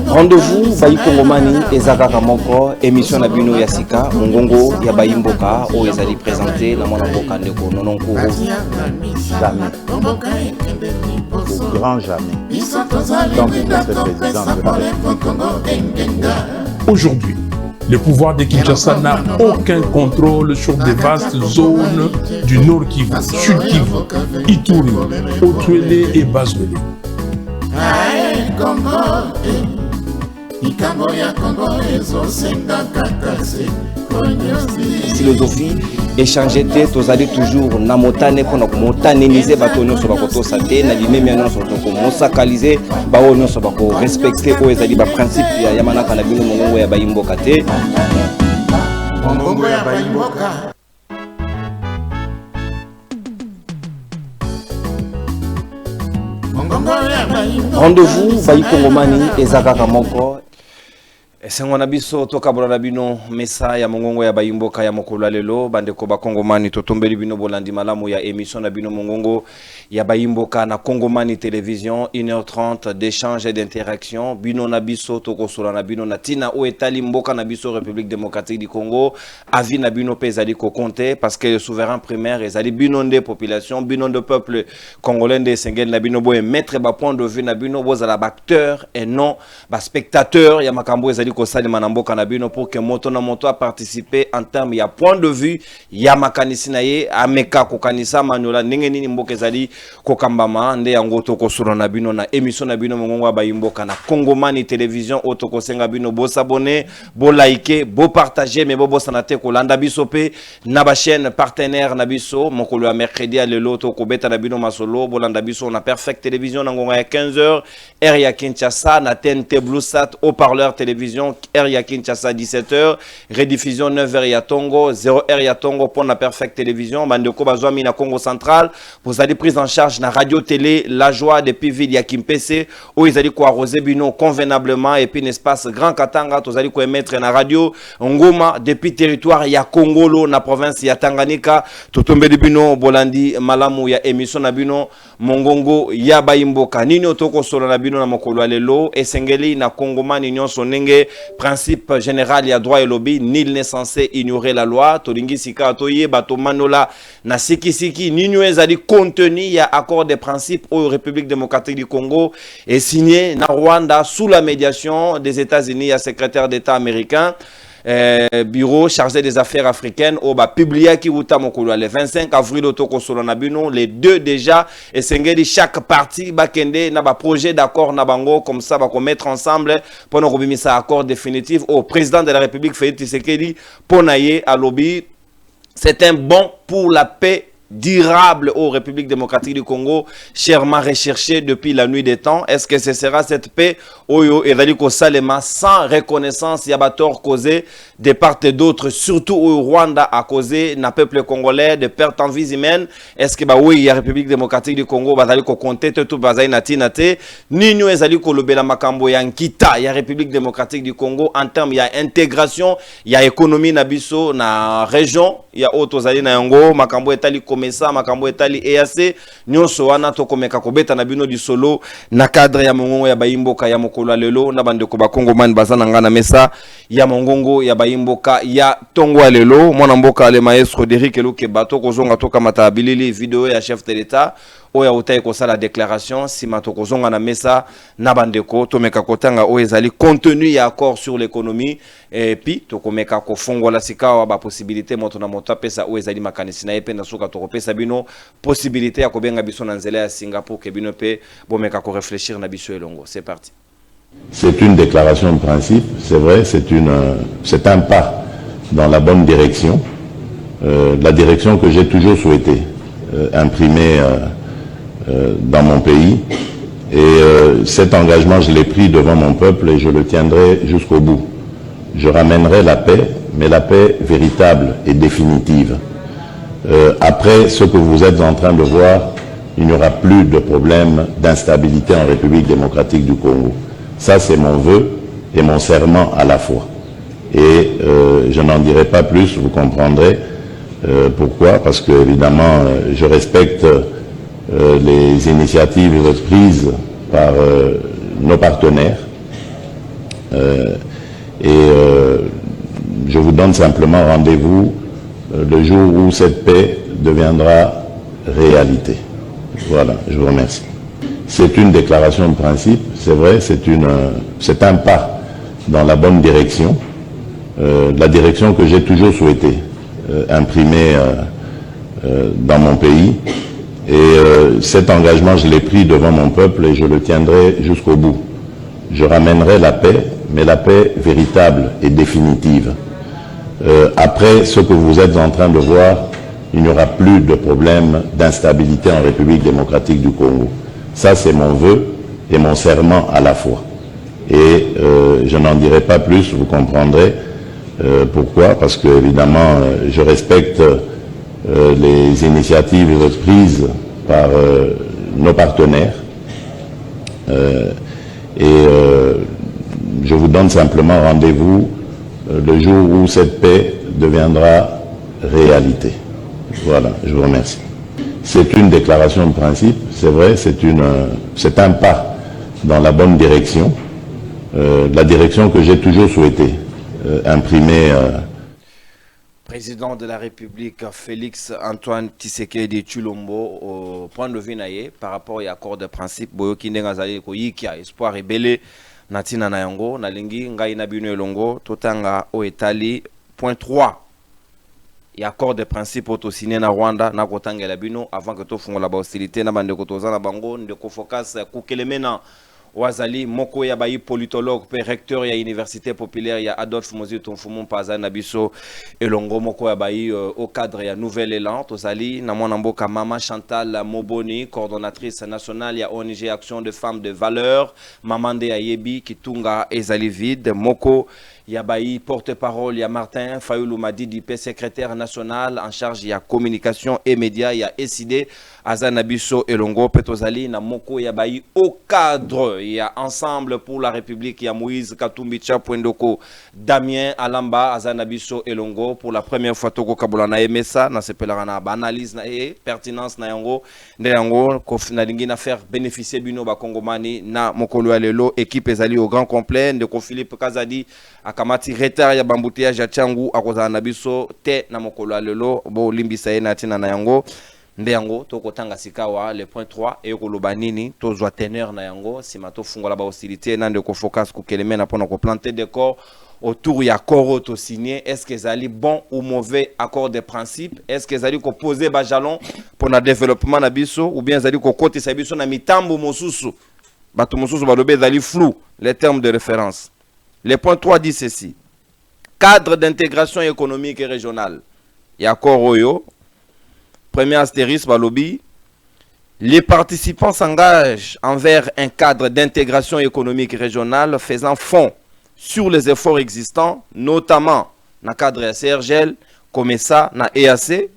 Rendez-vous Bayi Kongomani ezaka moko émission na bino ya sika mongongo ya Bayi Mboka o ezali présenté na mwana mboka ndeko nononko jamais au grand jamais donc il est le président de la République. Aujourd'hui, le pouvoir de Kinshasa n'a aucun contrôle sur des vastes zones du Nord Kivu, Sud Kivu, Ituri, Otuele et Bazwele. Philosophie échanger tête aux alliés toujours na motane pour motanéliser batonio sur bakoto santé na limé miano sur toko mosakaliser baonio sur bako respecter o ezali ba principe ya yamana kana bino mongongo ya Bayi Mboka te mongongo ya Bayi Mboka. Rendez-vous Bayi Kongomani ezaka moko esengo na biso tokabola na bino mesa ya mongongo ya Bayi Mboka ya mokolo lelo bandeko ba Kongomani totombeli bino bolandi malamu ya émission na bino mongongo ya Bayi Mboka na Kongomani télévision 1h30 d'échange et d'interaction bino na biso tokosola na bino na tina o etali mboka na biso République démocratique du Congo avi na bino pe ezali ko compter parce que le souverain primaire ezali bino nde population bino de peuple congolais nde sengel na bino boye mettre ba point de vue na bino bozala ba acteur et non ba spectateur ya makambo ezali ko salima na mboka na bino pour que moto na moto a participer en termes ya point de vue ya makanisi na ye ameka ko kanisa manola ndenge nini mboka ezali ko kambama nde yango to ko sura na bino na émission na bino mongongo ya Bayi Mboka na Kongomani télévision auto ko senga bino bo s'abonner bo liker bo partager mais bo sanate ko landa biso pe na ba chaîne partenaire na biso mokolo ya mercredi à lelo to ko beta na bino masolo bo landa biso na Perfect télévision na ngonga ya 15h R ya Kinshasa na TNT Blue Sat au parleur télévision R ya Kinshasa 17h rediffusion 9h ya Tongo 0h ya Tongo pour la Perfect télévision bandeko bazwami na Congo central vous allez prise en charge na radio télé La Joie depuis ville ya Kimpese où ils allaient ko arroser bino convenablement et puis l'espace Grand Katanga tous allez ko émettre na radio Ngoma depuis territoire ya Kongolo na province ya Tanganyika totombeli bino bolandi malamu ya émission na bino mongongo ya Bayi Mboka nini otoko solo na bino na mokolo lelo esengeli na Kongomani nyonso nenge principe général ya droit et lobby nul n'est censé ignorer la loi tolingi sika toye bato manola na siki nini ezali contenu ya accord de principe au République démocratique du Congo et signé na Rwanda sous la médiation des États-Unis à secrétaire d'État américain bureau chargé des affaires africaines au ba publié qui wuta mokolo le 25 avril otoko solo na bino les deux déjà et sengeli chaque partie bakende na ba projet d'accord na bango comme ça va ko mettre ensemble pour nous rebimisa accord définitif au président de la République Félix Tshisekedi pour naye à lobby c'est un bon pour la paix durable aux République démocratique du Congo, chèrement recherché depuis la nuit des temps. Est-ce que ce sera cette paix Oyo Evaliko Salema sans reconnaissance Yabator causé de part et d'autre, surtout au Rwanda a causé na peuple congolais de pertes en vie humaine. Est-ce que bah oui, la République démocratique du Congo bazaliko compter tout bazai natinate Nino ezaliko lobela makambo ya nkita ya République démocratique du Congo en termes ya intégration, ya économie na biso na région, ya otozali na yango makambo etali mesa makambo etali EAC nyonso wana to komeka kobeta na bino di solo na cadre ya mongongo ya Bayi Mboka ya mokolo lelo na bandeko ba Kongomani bazana ngana mesa ya mongongo ya Bayi Mboka ya tongo lelo mwana mboka le maestro Derrick Eluke bato kozonga toka matabilili video ya chef de l'État oya utaye ko sala déclaration si matoko zonga na mesa na bandeko to meka kotanga o ezali contenu ya accord sur l'économie et puis to komeka ko fongola sikawa ba possibilité moto na moto pesa o ezali makanisi na epe na suka to pesa bino possibilité ya ko benga biso na nzela ya Singapour ke bino pe bomeka ko réfléchir na biso elongo. C'est parti. C'est une déclaration de principe, c'est vrai, c'est un pas dans la bonne direction, la direction que j'ai toujours souhaité imprimer dans mon pays et cet engagement je l'ai pris devant mon peuple et je le tiendrai jusqu'au bout. Je ramènerai la paix, mais la paix véritable et définitive. Après ce que vous êtes en train de voir, il n'y aura plus de problème d'instabilité en République démocratique du Congo. Ça c'est mon vœu et mon serment à la fois. Et je n'en dirai pas plus, vous comprendrez. Pourquoi? Parce que, évidemment, je respecte les initiatives prises par nos partenaires. Je vous donne simplement rendez-vous le jour où cette paix deviendra réalité. Voilà, je vous remercie. C'est une déclaration de principe, c'est vrai, c'est un pas dans la bonne direction, la direction que j'ai toujours souhaité imprimer dans mon pays. Et cet engagement, je l'ai pris devant mon peuple et je le tiendrai jusqu'au bout. Je ramènerai la paix, mais la paix véritable et définitive. Après ce que vous êtes en train de voir, il n'y aura plus de problème d'instabilité en République démocratique du Congo. Ça, c'est mon vœu et mon serment à la fois. Et je n'en dirai pas plus, vous comprendrez pourquoi, parce que, évidemment, je respecte les initiatives prises par nos partenaires. Je vous donne simplement rendez-vous le jour où cette paix deviendra réalité. Voilà, je vous remercie. C'est une déclaration de principe, c'est vrai, c'est un pas dans la bonne direction, la direction que j'ai toujours souhaité imprimer. Président de la République Félix Antoine Tshisekedi Tshilombo au point de vue naïe par rapport à l'accord de principe boyoki ndenga zali ko yikia espoir rebelle natina na yango na lingi ngai na bino elongo totanga o etali point 3 et accord de principe autosigné na Rwanda na kotangela bino avant que to fungola ba hostilité na bande kotoza na bango ndeko focus kukelemena Wazali moko ya bayi politologue pe recteur ya université populaire ya Adolphe Mozi Tonfumu Paza Nabiso elongo moko ya bayi au cadre ya Nouvel Élan tozali na mwana mboka Mama Chantal Moboni coordonnatrice nationale ya ONG Action de Femmes de Valeur Mamande ya Yebi Kitunga ezali vide moko Yabayi porte-parole, ya Martin Fayoulou Madidi, secrétaire national en charge ya communication et médias, ya SID, Azanabiso Elongo, Petozali, na Moko Yabayi au cadre, ya Ensemble pour la République, ya Moïse Katumbi Tchapwendoko, Damien Alamba, Azanabiso Elongo, pour la première fois Togo Kabola na Emesa, na sepelarana analyse na pertinence na yango, ndeyango, na lingi na faire bénéficier bino ba Kongomani, na Mokolo Alelo, équipe ezali au grand complet, de Philippe Kazadi, akamati retard ya bambouteillage ya Tchangu akozala na biso te na mokolo alelo bo limbisa ye na tina na yango nde yango tokotanga sikawa le point 3 e koloba nini tozwa teneur na yango sima tofungola ba hostilité na ndeko focus ku keleme na pona ko planter des corps autour ya accord auto signé est-ce que ezali bon ou mauvais accord de principe est-ce que ezali ko poser ba jalon pour na développement na biso ou bien ezali ko kotisa biso na mitambo mosusu bato mosusu balobe ezali flou les termes de référence. Le point 3 dit ceci. Cadre d'intégration économique et régionale. Yako Royo. Premier astérisque, Balobi. Les participants s'engagent envers un cadre d'intégration économique et régionale faisant fond sur les efforts existants, notamment dans le cadre de CRGL, COMESA, na EAC,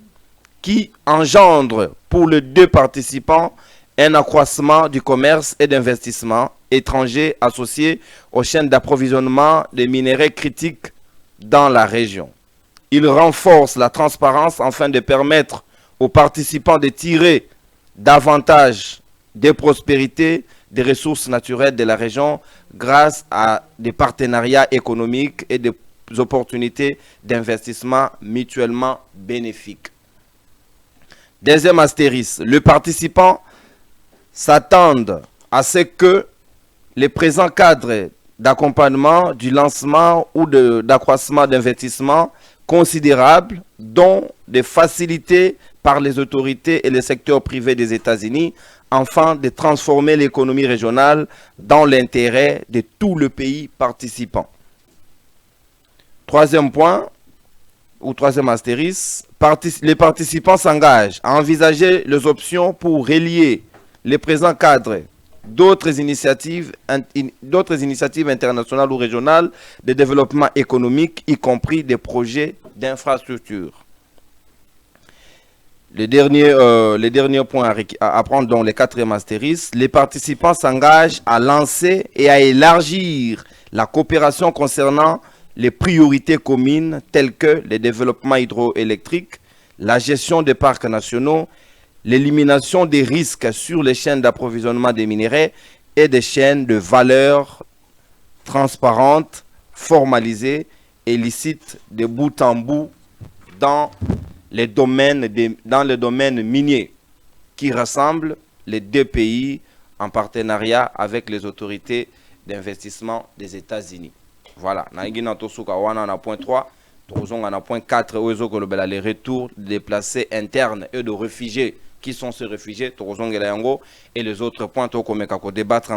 qui engendre pour les deux participants un accroissement du commerce et d'investissement étrangers associés aux chaînes d'approvisionnement des minéraux critiques dans la région. Il renforce la transparence afin de permettre aux participants de tirer davantage de prospérité des ressources naturelles de la région grâce à des partenariats économiques et des opportunités d'investissement mutuellement bénéfiques. Deuxième astérisque, les participants s'attendent à ce que les présents cadres d'accompagnement du lancement ou d'accroissement d'investissement considérables, dont des facilités par les autorités et le secteur privé des États-Unis, afin de transformer l'économie régionale dans l'intérêt de tout le pays participant. Troisième point, ou troisième astérisque, les participants s'engagent à envisager les options pour relier les présents cadres d'autres initiatives internationales ou régionales de développement économique, y compris des projets d'infrastructure. Le dernier point à prendre dans les quatrième astérisque, les participants s'engagent à lancer et à élargir la coopération concernant les priorités communes telles que le développement hydroélectrique, la gestion des parcs nationaux, l'élimination des risques sur les chaînes d'approvisionnement des minerais et des chaînes de valeur transparentes, formalisées et licites de bout en bout dans les domaines miniers qui rassemblent les deux pays en partenariat avec les autorités d'investissement des États-Unis. Voilà, na point 3, na point 4, les retours de déplacés internes et de réfugiés. Qui sont ces réfugiés, et les autres points, débattre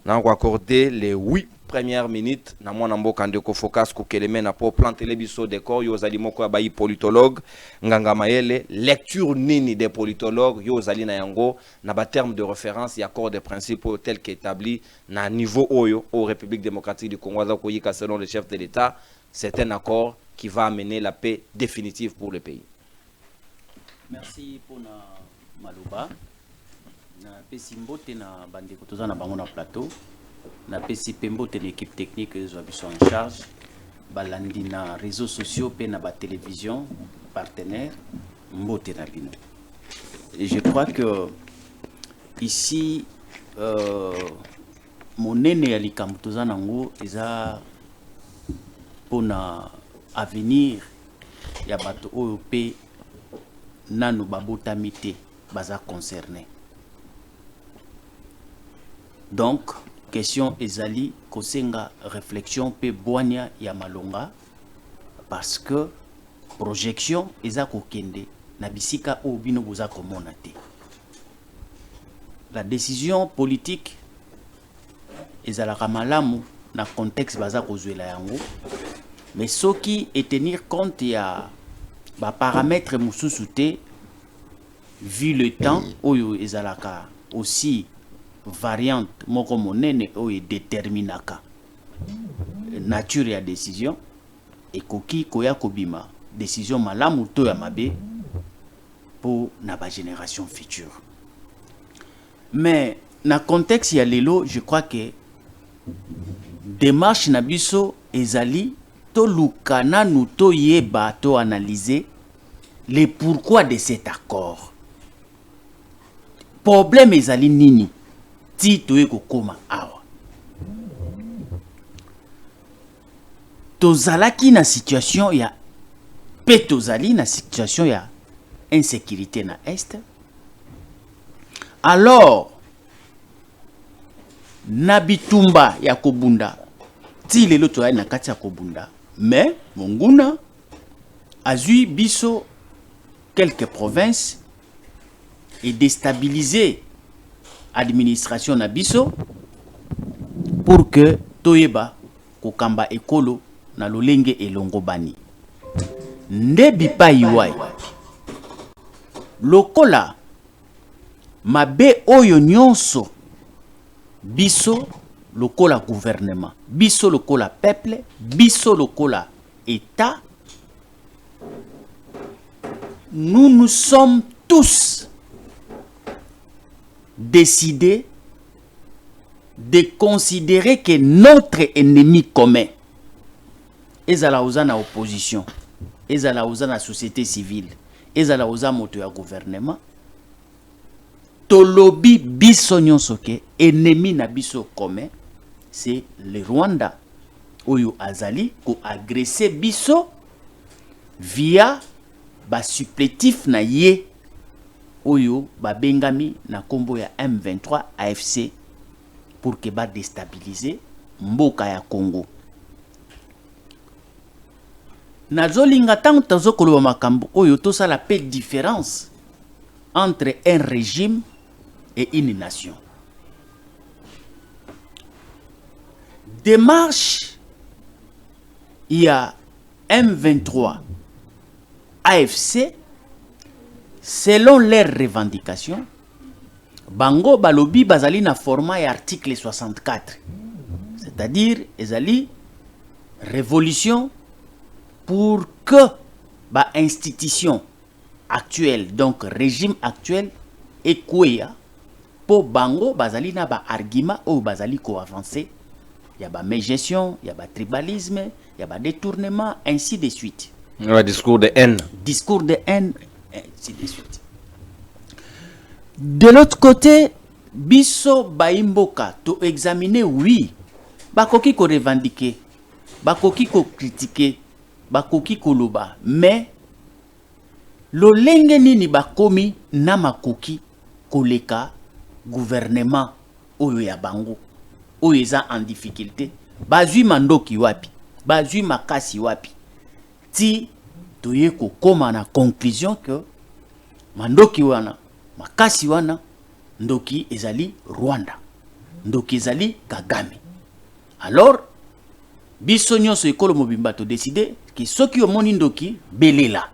accorder les 8 premières minutes na mwana mboka ndeko focus ko keleme na po planter les biso décor yo zali moko ba politologue nganga mayele lecture nini des politologues yo zali na yango na ba terme de référence et accord de principe tel qu'établi na niveau oyo au République démocratique du Congo za ko yika selon le chef de l'État. C'est un accord qui va amener la paix définitive pour le pays. Merci pour na maloba na pesi mbote na bande kotoza na bango na plateau na pesi pembote l'équipe technique ils sont en charge balandi na réseaux sociaux pe na ba télévision partenaire mbote na bino. Et je crois que ici monene ya likambo toza nango eza pona avenir ya bato oyo pe nanu babotamite baza concerné. Donc question ezali kosenga réflexion pe boania ya malonga parce que projection eza kokende na bisika o bino boza komona te. La décision politique ezalaka malamu na contexte baza kozwela yango, mais soki et tenir compte ya ba paramètres mususu te vu le temps oyo ezalaka aussi variante moko monene oyo déterminaka nature ya décision ekoki koya kobima décision malamu to ya mabe pour na ba génération future. Mais na contexte ya lelo je crois que démarche na biso ezali to lukana nous to yeba to analyser les pourquoi de cet accord. Problème ezali nini ti toye kokoma awa. Tozalaki na situation ya pe tozali na situation ya insécurité na est. Alors na bitumba ya kobunda ti lelo toyali na kati ya kobunda, mais monguna azui biso quelques provinces et déstabiliser administration na biso pour que toyeba kokamba ekolo na lolenge elongo bani nde bipai wai lokola mabe oyo nyonso biso lokola gouvernement, biso lokola peuple, biso lokola état, nous sommes tous décidés de considérer que notre ennemi commun ezala oza na opposition, ezala oza na société civile, ezala oza moto ya gouvernement, tolobi biso nyonso ke ennemi na biso commun c'est le Rwanda oyo azali ko agresser biso via ba supplétif na ye oyo ba bengami na kombo ya M23 AFC pour que ba déstabiliser mboka ya Congo. Nazolinga tango tozokoloba makambo oyo tosala pe différence entre un régime et une nation. Démarche, il y a M23 AFC, selon leurs revendications, Bango Balobi Bazali na format et article 64. C'est-à-dire, ezali révolution pour que ba institution actuelle, donc régime actuel, et quoi pour Bango Bazali na ba argument ou Bazali ko avancer. Il y a ba mégestion, il y a ba tribalisme, il y a ba détournement, ainsi de suite. Le discours de haine. Discours de haine, ainsi de suite. De l'autre côté, biso baimboka, to examiner, oui, bakoki ko revendiquer, bakoki ko critiquer, bakoki ko loba, mais lolenge nini bakomi na makoki koleka gouvernement oyo ya bango, oyo eza en difficulté, bazui mandoki wapi, bazui makasi wapi, ti toye ko koma na conclusion que mandoki wana, makasi wana, ndoki ezali Rwanda, ndoki ezali Kagame. Alors, biso nyonso ekolo mobimba to décider ki soki omoni ndoki belela.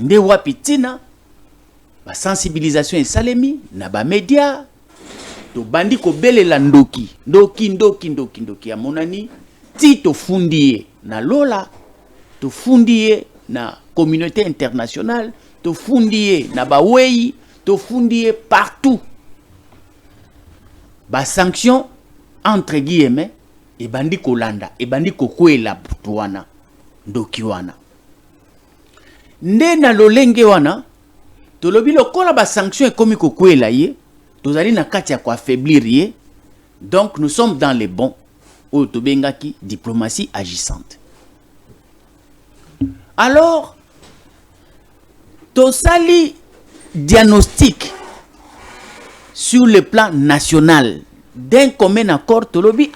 Nde wapi tina ba sensibilisation esalemi na ba média to bandi ko belela ndoki ya monani ti to fundie na lola, to fundie na communauté internationale, to fundie na ba wei, to fundie partout. Ba sanction entre guillemets e bandi kolanda, e bandi kokwela wana ndoki wana. Nde na lolenge wana tolobi lokola ba sanction ekomi kokwela ye, tozali na kati ya ko affaiblir ye. Donc nous sommes dans les bons oyo tobengaki diplomatie agissante. Alors tosali diagnostic sur le plan national d'un commun accord tolobi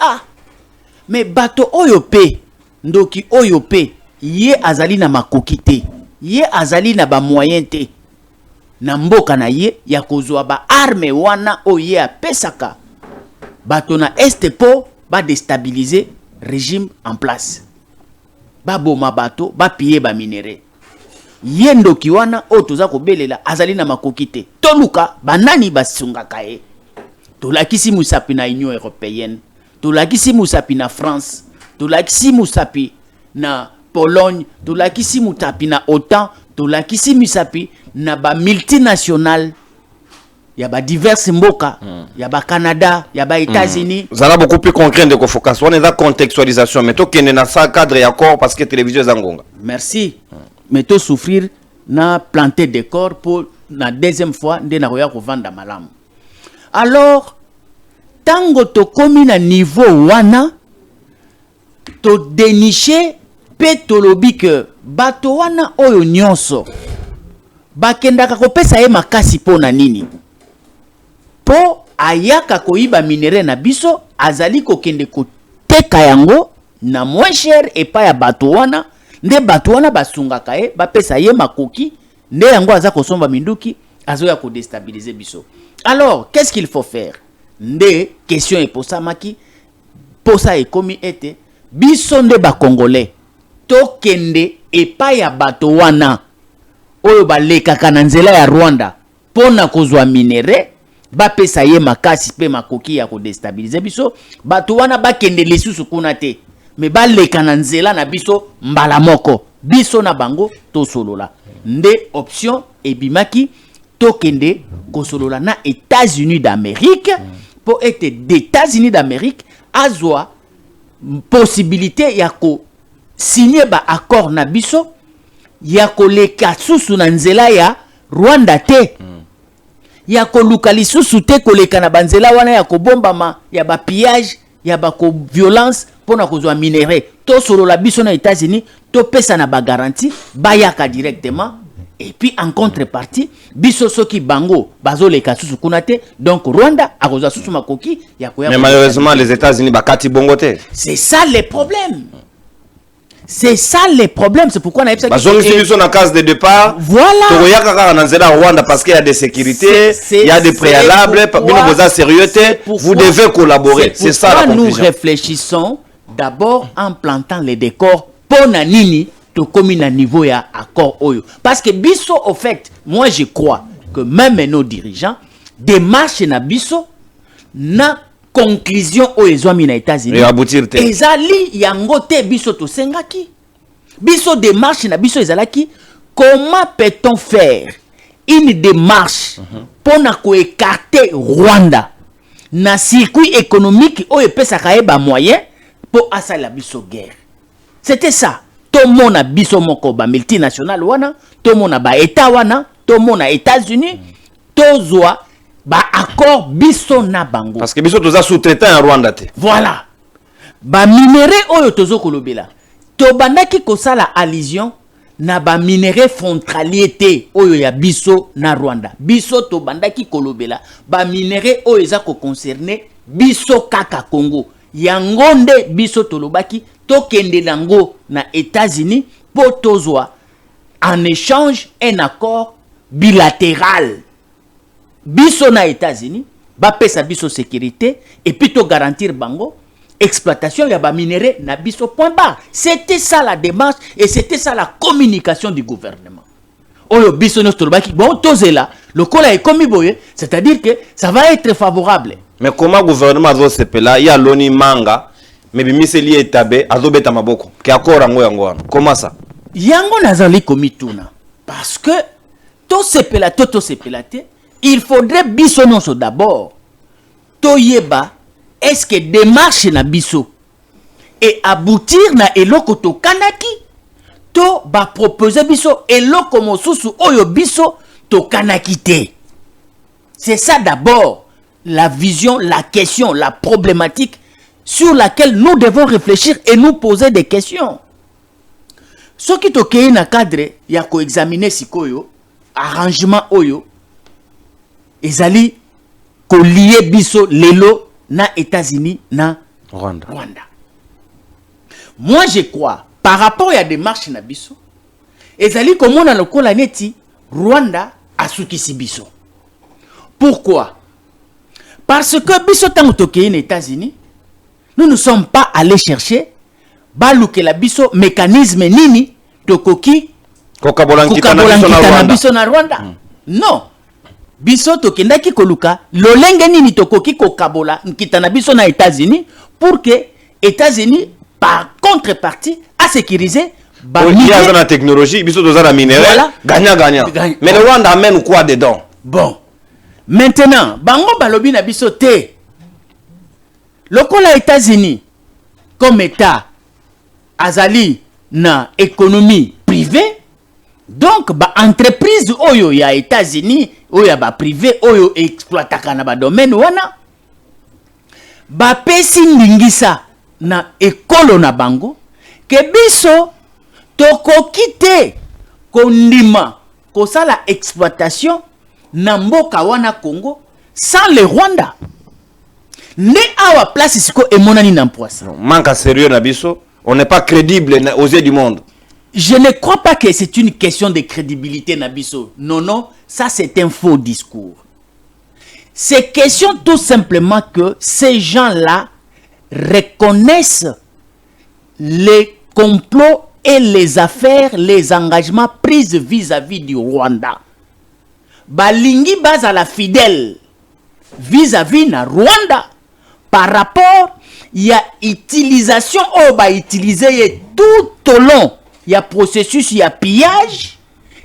mais bato oyope ndoki oyope ye azali na makoki te, ye azali na ba moyen te na mboka na ye ya kozwa ba arme wana oye apesaka bato na este po ba déstabiliser régime en place, ba boma bato ba piller ba minere. Ye ndoki wana o toza ko belela azali na makoki te, toluka banani basungaka ye. Tolakisi musapi na Union Européenne, tolakisi musapi na France, tolakisi musapi na Pologne, tolakisi musapi na OTAN, tolakisi musapi na ba multinationales, ya ba diverses mboka, ya ba Canada, ya ba États-Unis. Zala beaucoup plus concret de focus. On est dans contextualisation, mais to kene na sa cadre ya corps parce que télévision zangonga. Merci. Mais to souffrir na planter des corps pour la deuxième fois nde na roya ko vanda malamu. Alors, tango to komi na niveau wana, to dénicher pe to lobi que bato wana oyo nyonso bakendaka kopesa ye makasi po na nini? Po ayaka koiba minere na biso, azali kokende koteka yango na moins cher epa ya bato wana, nde bato wana basungaka ye, bapesa ye makoki, nde yango aza kosomba minduki, azoya ko déstabiliser biso. Alors, qu'est-ce qu'il faut faire? Nde question e posa maki, posa e komi ete, biso nde ba Congolais, tokende epa ya bato wana, oyo balekaka na nzela ya Rwanda, pona kozwa minere, bapesa ye makasi pe makoki ya ko déstabiliser biso, bato wana bakende lisusu kuna te, me baleka na nzela na biso mbala moko, biso na bango tosolola. Nde option ebimaki, tokende kosolola na États-Unis d'Amérique, pour être d'États-Unis d'Amérique, azwa possibilité ya ko signer ba accord na biso, ya ko leka susu na nzela ya Rwanda te, ya ko luka lisusu te ko leka na banzela wana ya ko bombama, ya ba pillage, ya ba ko violence pona kozwa minere. To solola biso na États-Unis, to pesa na ba garantie, bayaka directement. Et puis en contrepartie, biso soki bango bazo leka susu kunate, donc Rwanda a kozwa susu makoki ya koya. Mais malheureusement les États-Unis bakati bongote. C'est ça le problème. C'est ça le problème, c'est pourquoi on a eu ça. Sur la case de départ. Voilà. Rwanda parce qu'il y a des sécurités, il y a des préalables, vous devez collaborer. C'est ça la conclusion. Nous réfléchissons d'abord en plantant les décors pour nanini to komi na niveau ya accord oyo. Parce que biso au fait, moi je crois que même nos dirigeants démarchent na biso na conclusion aux États-Unis et aboutir te. Ezali yango te biso to sengaki. Biso démarche na biso ezalaki, comment peut-on faire une démarche pour na ko écarter Rwanda na circuit économique o epesa ka ba moyen pour asala biso guerre. C'était ça. to mona biso moko ba multinational wana, to mona ba état wana, to mona États-Unis, to zwa ba accord biso na bango. Parce que biso toza sous-traitant en Rwanda te. Voilà. Ba minéré oyo tozo kolobela. To bandaki kosala allusion na ba minéré frontalier te oyo ya biso na Rwanda. Biso to bandaki kolobela ba minéré oyo eza ko concerner biso kaka Congo. Yangonde biso tolobaki to kende nango na États-Unis po tozwa en échange un accord bilatéral. Biso na États-Unis ba pesa biso sécurité et puis to garantir bango exploitation ya ba minéré na biso point barre. C'était ça la démarche et c'était ça la communication du gouvernement. Oyo biso no tolobaki bon tozela le kola est comme boye, c'est-à-dire que ça va être favorable. Mais comment le gouvernement a sepela ya loni manga mais bimiseli etabe azobeta maboko ki akora ngo yango wana. Comment ça? Yango nazali komituna parce que to sepela to sepela te, il faudrait biso nonso d'abord to yeba est-ce que démarche na biso et aboutir na eloko to kanaki to ba proposer biso eloko mosusu oyo biso to kanaki te. C'est ça d'abord la vision, la question, la problématique sur laquelle nous devons réfléchir et nous poser des questions. Ce qui est na cadre ya ko examiner sikoyo arrangement oyo ezali ko lié biso lelo na États-Unis na Rwanda. Moi je crois par rapport à des marches na biso ezali comme on a le kola neti Rwanda asukisi biso. Pourquoi? Parce que biso tango tokei na États-Unis, nous ne sommes pas allés chercher baluke la biso mécanisme nini tokoki kokabola biso na Rwanda. Non. Biso tokendaki koluka lolenge nini tokoki kokabola nkitana biso na États-Unis pour que États-Unis par contrepartie a sécurisé il y a la technologie, biso doza la minérale, voilà. Gagnant. Mais le Rwanda amène quoi dedans? Bon. Maintenant, bango balobi na biso te. Lokola États-Unis comme État azali na économie privée, donc ba entreprise oyo ya États-Unis oyo ba privé oyo exploitaka na ba domaine wana ba pesi ndingisa na ekolo na bango ke biso tokoki te kondima kosala exploitation na mboka wana Congo sans le Rwanda. Ne awa place siko emonani na mpoisa. Manque sérieux na biso, on n'est pas crédible aux yeux du monde. Je ne crois pas que c'est une question de crédibilité na biso. Non, ça c'est un faux discours. C'est question tout simplement que ces gens-là reconnaissent les complots et les affaires, les engagements pris vis-à-vis du Rwanda. Balingi base à la fidèle vis-à-vis na Rwanda par rapport il y a utilisation utiliser tout au long il y a processus il y a pillage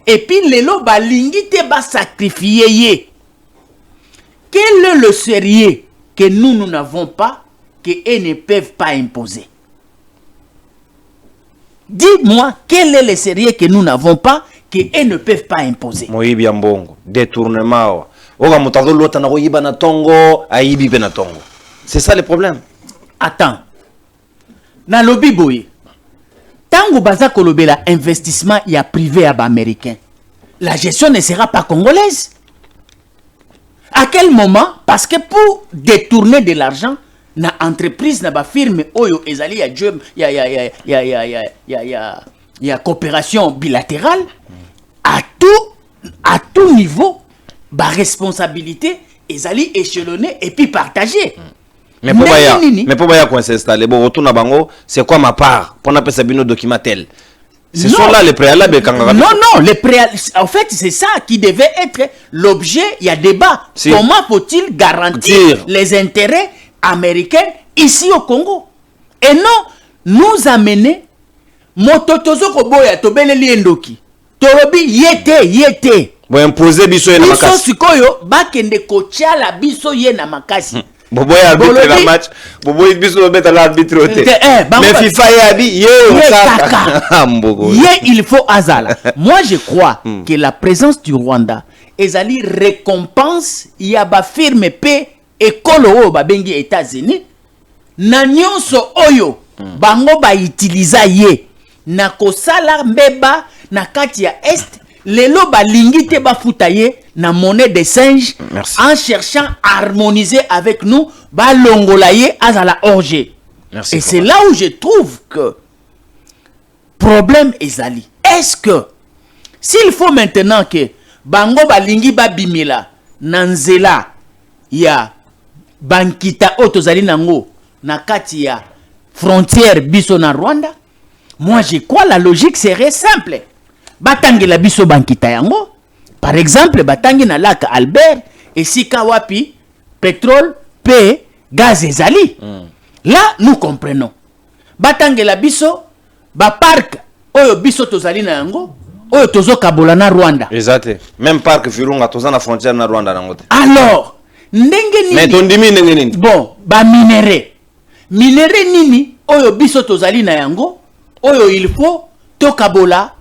et puis lelo balingi te ba sacrifier. Quel est le sérieux que nous n'avons pas que eux ne peuvent pas imposer? Dis-moi quel est le sérieux que nous n'avons pas que eux ne peuvent pas imposer. Moyibi ya mbongo, détournement. Oga mutazo lota na koyiba na tongo, ayibi pe na tongo. C'est ça le problème. Attends. Na lobby boye. Tango baza kolobela investissement ya privé à américain. La gestion ne sera pas congolaise. À quel moment? Parce que pour détourner de l'argent, na entreprise na ba firme oyo ezali ya job ya coopération bilatérale à tout niveau ba responsabilité ezali échelonnée et puis partagée. Mais pour baya qu'on s'installe bon retour na bango c'est quoi ma part pour na pesa bino document tel. Ce sont là les préalables quand non les préalables en fait c'est ça qui devait être l'objet il y a débat. Si. Comment faut-il garantir les intérêts américains ici au Congo et non nous amener mototozo ko boya to beleli endoki torobi yete bon imposer biso na makasi biso sikoyo bakende kotiala biso ye na makasi Bobo est arbitre la match. Bobo est biso mettre l'arbitre au thé. Mais FIFA est dit il faut azala. Moi je crois que la présence du Rwanda ezali récompense ya ba firme pe école o ba bengi États-Unis na nyonso oyo bango ba utiliser ye na kosala mbeba na kati ya est lelo ba lingite ba futaye na monnaie de singe. Merci. En cherchant à harmoniser avec nous ba longolaye azala orge. Merci. Et c'est là où je trouve que problème ezali. Est-ce que s'il faut maintenant que bango balingi babimela nanzela ya bankita otozali nango na kati ya frontière biso na Rwanda, moi je crois la logique serait simple. Batangi la biso bankita yango. Par exemple, batangi na lac Albert et sika wapi pétrole, paix, gaz ezali. Là nous comprenons. Batangi la biso ba parc oyo biso tozali na yango. Oyo tozo kabola na Rwanda. Exact. Même parc Virunga toza na frontière na Rwanda nangote. Alors, ndenge nini? Mais tondimi ndenge nini? Bon, ba minéré. Minéré nini oyo biso tozali na yango? Oyo il faut to kabola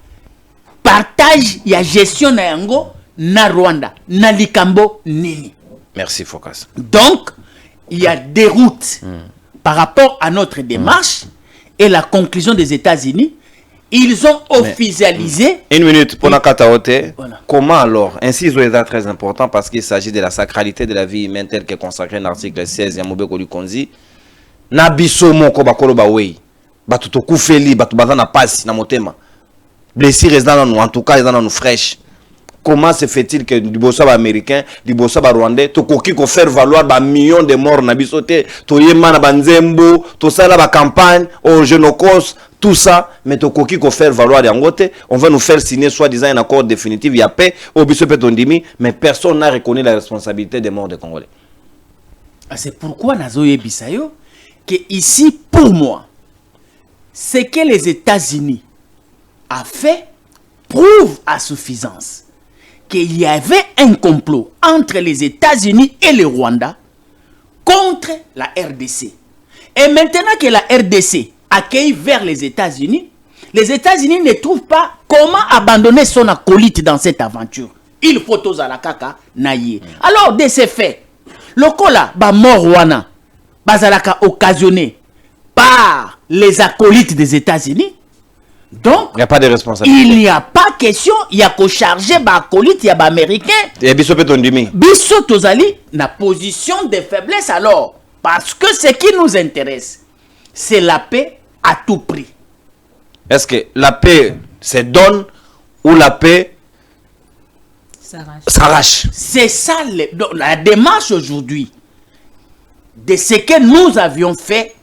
partage ya gestion na yango na Rwanda. Na likambo nini? Merci Focus. Donc, il y a des routes par rapport à notre démarche et la conclusion des États-Unis. Ils ont officialisé. Une minute pour Nakata Ote. Voilà. Comment alors? Ainsi, ils ont très important parce qu'il s'agit de la sacralité de la vie humaine telle que consacrée dans l'article 16 Yamobeko du Konzi. Nabiso moko bakolo bawei. Batuto kufeli, batu bazana passe na motema. Blessure résident nous, en tout cas, résident nous fraîche. Comment se fait-il que du bossa américain, du bossa rwandais, to koki ko faire valoir ba millions de morts na bisoté, to yema na banzembo, to sala ba campagne au Genocos, tout ça, mais to koki ko faire valoir yangote, on va nous faire signer soi-disant un accord définitif, il y a paix au bisoté tondimi, mais personne n'a reconnu la responsabilité des morts des Congolais. C'est pourquoi Nazoye Bisayo que ici pour moi ce que les États-Unis a fait prouve à suffisance qu'il y avait un complot entre les États-Unis et le Rwanda contre la RDC. Et maintenant que la RDC accueille vers les États-Unis ne trouvent pas comment abandonner son acolyte dans cette aventure. Il faut tous à la kaka naïe. Alors, de ces faits, le cola ba mort wana bazalaka occasionné par les acolytes des États-Unis. Donc, il n'y a pas de responsabilité. Il n'y a pas question, il y a qu'à charger ba acolyte, il y a ba américain. Et biso petondimi. Biso tozali na position de faiblesse alors. Parce que ce qui nous intéresse, c'est la paix à tout prix. Est-ce que la paix se donne ou la paix s'arrache? C'est ça la démarche aujourd'hui. De ce que nous avions fait,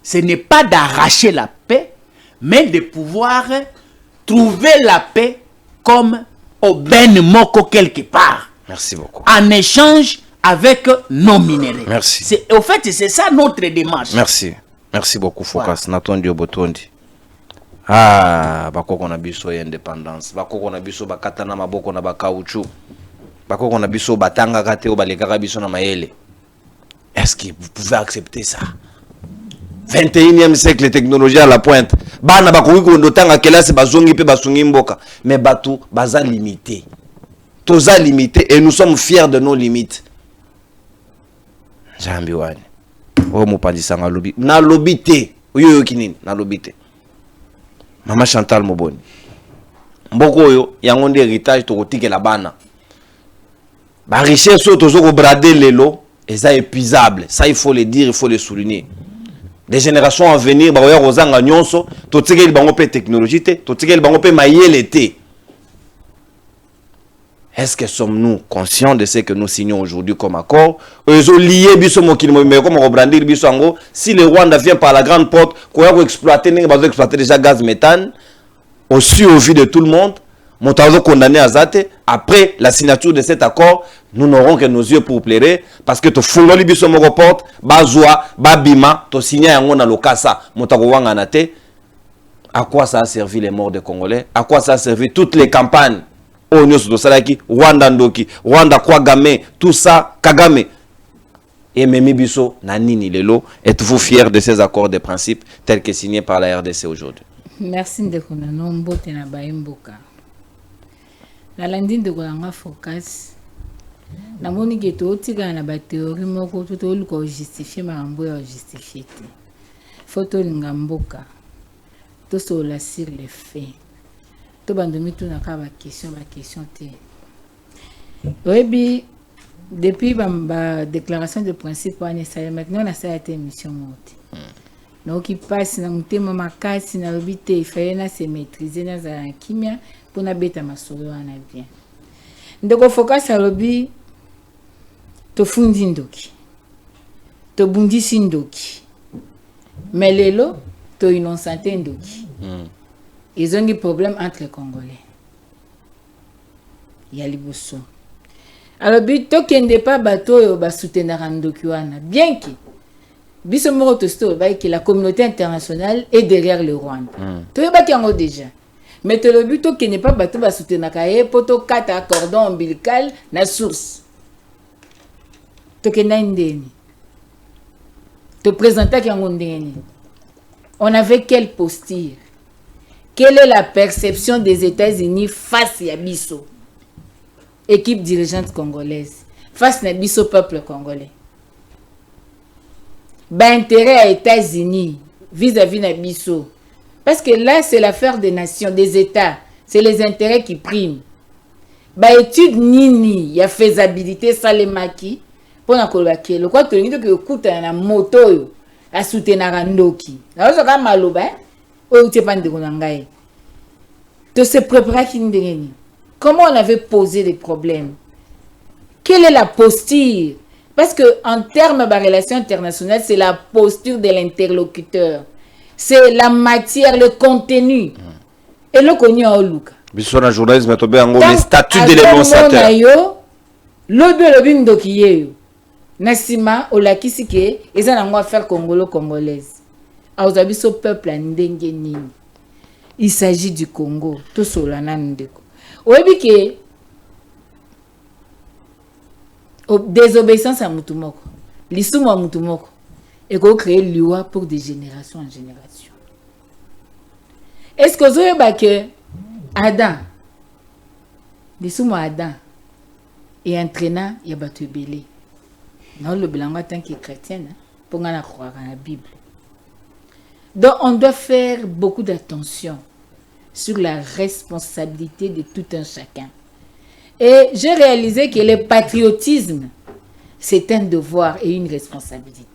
ce n'est pas d'arracher la paix, mais de pouvoir trouver la paix comme au ben moko quelque part. Merci beaucoup. En échange avec nos minéraux. Merci. Au fait, c'est ça notre démarche. Merci. Merci beaucoup, Focus. Natondi Obotondi. Ah, bakoko na biso ya indépendance. Bakoko na biso bakata na maboko na bakauchu. Bakoko na biso batanga kate o balekaka biso na mayele. Est-ce que vous pouvez accepter ça? 21e siècle, les technologies à la pointe. Bana bakoki ko ndotanga kelasi bazongi pe basungi mboka. Mais batu baza limité. Toza limité et nous sommes fiers de nos limites. Jambi wani. O mopandisanga lobi. Na lobité. Oyo kinini na lobité. Mama Chantal Moboni. Mboko oyo yango nde héritage to kotikela bana. Ba richesse tozo ko brader lelo eza épuisable. Ça il faut le dire, il faut le souligner. Des générations à venir ba oya kozanga nyonso to tikeli bango pe technologie te, to tikeli bango pe mayele te. Est-ce que sommes-nous conscients de ce que nous signons aujourd'hui comme accord? Si le Rwanda vient par la grande porte, qu'on va exploiter déjà gaz méthane, aussi au vu de tout le monde, mon condamné à Zate, après la signature de cet accord, nous n'aurons que nos yeux pour pleurer, parce que tu fous l'Ibiso Moroporte, Bazoua, Babima, tu signes un na lokasa, Montagouanganate. À quoi ça a servi les morts des Congolais? À quoi ça a servi toutes les campagnes? Rwanda Ndoki, Rwanda Kwagame, tout ça, Kagame. et Memi Bisso Nanini Lelo. Êtes-vous fiers de ces accords de principe tels que signés par la RDC aujourd'hui? Merci de Konano Mbote na Baimboka. La landine de Kolanga Focus. Na moni ke to tika na ba théorie moko to luko justifier makambo ya justifier te. Photo lingamboka. To sola sur les faits. To bandomi tout na ka ba question te. Oyebi depuis ba déclaration de principe on essaie maintenant na ça été émission monte. Donc qui passe na mutema makasi na lobite il fallait na se maîtriser na za kimia pour na beta masolo na bien. Ndoko focus à lobby to fundi ndoki. To bundisi ndoki. Mais lelo to innocente ndoki. Ils ont des problèmes entre les Congolais. Il y a les bossons. Alors but to kende pas bateau yo ba soutenir ndoki wana bien que biso moko to sto ba que la communauté internationale est derrière le Rwanda. To yo ba kiango déjà. Mais le but qui n'est pas bateau ba soutenir kaye poto kata cordon ombilical na source. To kenda ndeni. Te présenter kiango ndeni. On avait quelle posture? Quelle est la perception des États-Unis face à biso? Équipe dirigeante congolaise face à biso peuple congolais. Ben intérêt à États-Unis vis-à-vis de biso. Parce que là, c'est l'affaire des nations, des États. C'est les intérêts qui priment. Bah, étude nini, il y a faisabilité, ça les maquis. Pour la coloquer, le quoi, tu dis que écoute, un moto à soutenir un doki. Là, ça va mal, ben, ou tu pas de gonangaï. Tu se préparer qui n'déni. Comment on avait posé des problèmes? Quelle est la posture? Parce que en termes de relations internationales, c'est la posture de l'interlocuteur. C'est la matière, le contenu. Et le connu en Luka. Biso na journalisme to be ngo les statuts de l'énonciateur. Lobi ndokiye. Nasima olakisi ke eza na ngwa faire congolo-congolaise. Aoza biso peuple ndenge nini. Il s'agit du Congo. To solana ndeko. Oyebi ke désobéissance à mutumoko. Lisumu à mutumoko. Et qu'on crée l'IOA pour des générations en génération. Est-ce que vous avez que Adam, lisumu Adam, et entraînant, il y a battu belé. Non, le blanc en tant que chrétien, pour qu'on croire à la Bible. Donc, on doit faire beaucoup d'attention sur la responsabilité de tout un chacun. Et j'ai réalisé que le patriotisme, c'est un devoir et une responsabilité.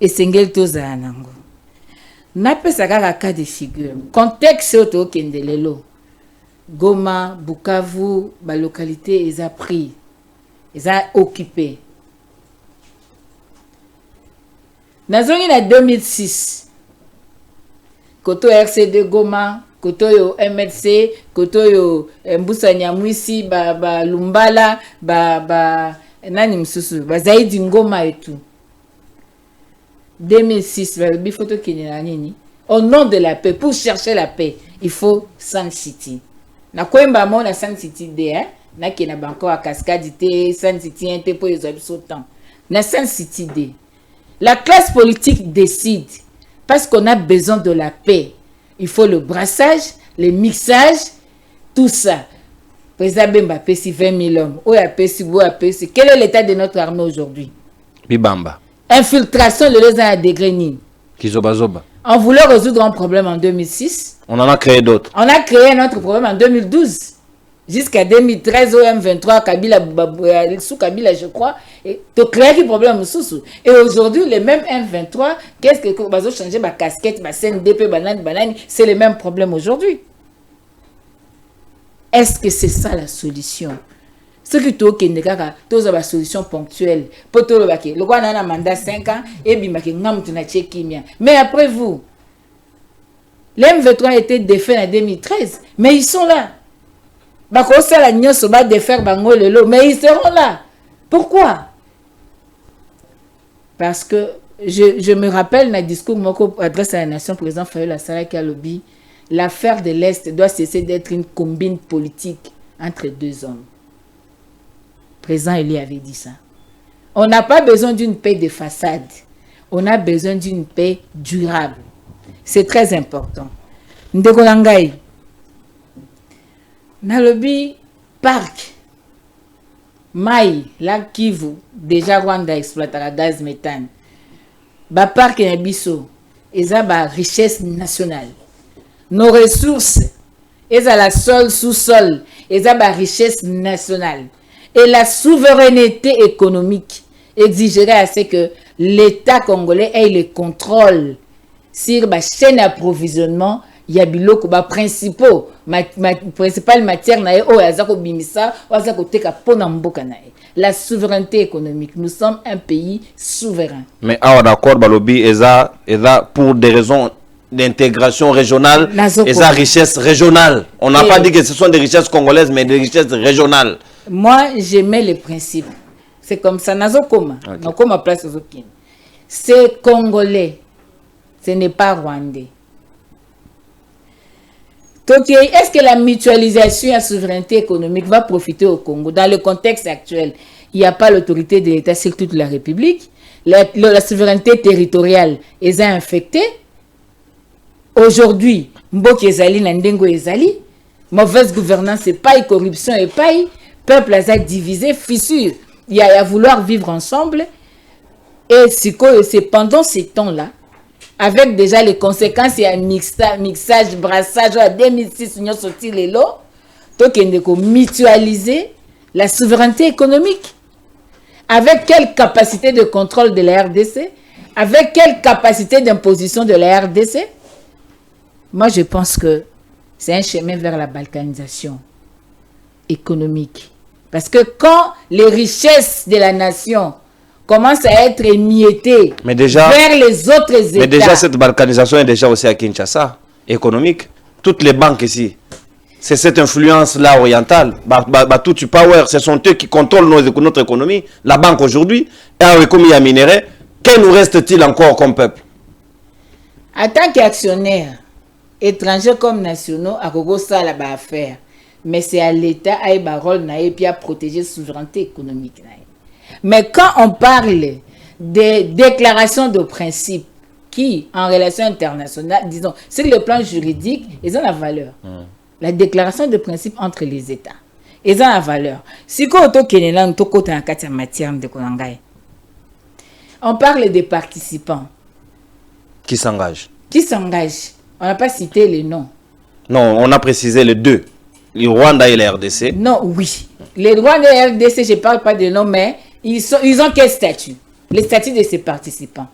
Et c'est ce que je nango. Nape sakaka cas de figure. Contexte auto kendelelo. Goma, Bukavu, ba localité, ils ont pris, ils ont occupé. Nazongi na 2006. Koto RCD Goma, koto yo MLC, koto yo Mbusa Nyamwisi, ba Lumbala, ba nani msusu, ba Zaidi Ngoma et tout. 2006, il faut au nom de la paix, pour chercher la paix, il faut Sun City. Na kwemba mo na Sun City de na kena banko a Cascade te Sun City ente po yozo bisotan. Na Sun City de. La classe politique décide parce qu'on a besoin de la paix. Il faut le brassage, le mixage, tout ça. Président Bemba pesi 20 000 hommes. Oya pesi bo pesi. Quel est l'état de notre armée aujourd'hui? Bibamba. Infiltration de les à degré ni. Kizobazoba. On voulait résoudre un problème en 2006. On en a créé d'autres. On a créé un autre problème en 2012. Jusqu'à 2013, au M23, Kabila, sous Kabila, je crois. Et tu crées un problème sous. Et aujourd'hui, les mêmes M23, qu'est-ce que va changer ma casquette, ma CNDP, banane, c'est le même problème aujourd'hui. Est-ce que c'est ça la solution? Ce qui est OK, c'est une solution ponctuelle. Pour tout le monde, le roi a un mandat 5 ans, et mais après vous, les M23 étaient défaits en 2013, mais ils sont là. Mais ils seront là. Pourquoi? Parce que je me rappelle dans le discours que adresse à la nation, président Fayola Saraki Alobi, l'affaire de l'Est doit cesser d'être une combine politique entre deux hommes. Le président Eli avait dit ça. On n'a pas besoin d'une paix de façade. On a besoin d'une paix durable. C'est très important. Ndeko Nangai, Nalobi Parc, Mai, Lac Kivu, déjà Rwanda exploite la gaz méthane. Ba parc et biso, eza ba richesse nationale. Nos ressources, eza la sol sous-sol, eza ba richesse nationale. Et la souveraineté économique exigerait à ce que l'État congolais ait le contrôle sur la chaîne d'approvisionnement. Il y a biloko ba principaux principale matière na o azako bimisa o azako teka pona mboka na e. La souveraineté économique, nous sommes un pays souverain. Mais ah d'accord balobi eza pour des raisons d'intégration régionale et sa richesse régionale. On n'a pas dit que ce sont des richesses congolaises mais des richesses régionales. Moi, j'aimais les principes. C'est comme ça nazokoma, nakoma place ozokina. C'est congolais. Ce n'est pas rwandais. Est-ce que la mutualisation et la souveraineté économique va profiter au Congo? Dans le contexte actuel, il n'y a pas l'autorité de l'État sur toute la République. La souveraineté territoriale est infectée. Aujourd'hui, Mboki Ezali, Nandengo Ezali, mauvaise gouvernance et paille, corruption et paille, peuple a divisé, fissure. Il y a à vouloir vivre ensemble. Et c'est pendant ces temps-là, avec déjà les conséquences, il y a un mixage, brassage, en 2006, nous avons sorti les lots, donc il faut mutualiser la souveraineté économique. Avec quelle capacité de contrôle de la RDC? Avec quelle capacité d'imposition de la RDC? Moi, je pense que c'est un chemin vers la balkanisation économique. Parce que quand les richesses de la nation commence à être émietté vers les autres États. Mais déjà, cette balkanisation est déjà aussi à Kinshasa, économique. Toutes les banques ici, c'est cette influence-là orientale. Batutu Power, ce sont eux qui contrôlent notre économie. La banque aujourd'hui, et comme il y a minerai, que nous reste-t-il encore comme peuple? En tant qu'actionnaire, étrangers comme nationaux, à Gogo ça là bas affaire. Mais c'est à l'État à y rôle et puis à protéger la souveraineté économique. Mais quand on parle des déclarations de principe qui, en relation internationale, disons, sur le plan juridique, ils ont la valeur. La déclaration de principe entre les États, ils ont la valeur. Si on parle des participants. Qui s'engagent. Qui s'engagent. On n'a pas cité les noms. Non, on a précisé les deux. Le Rwanda et la RDC. Non, oui. Les Rwanda et la RDC, je ne parle pas de noms, mais ils ont quel statut? Le statut de ces participants.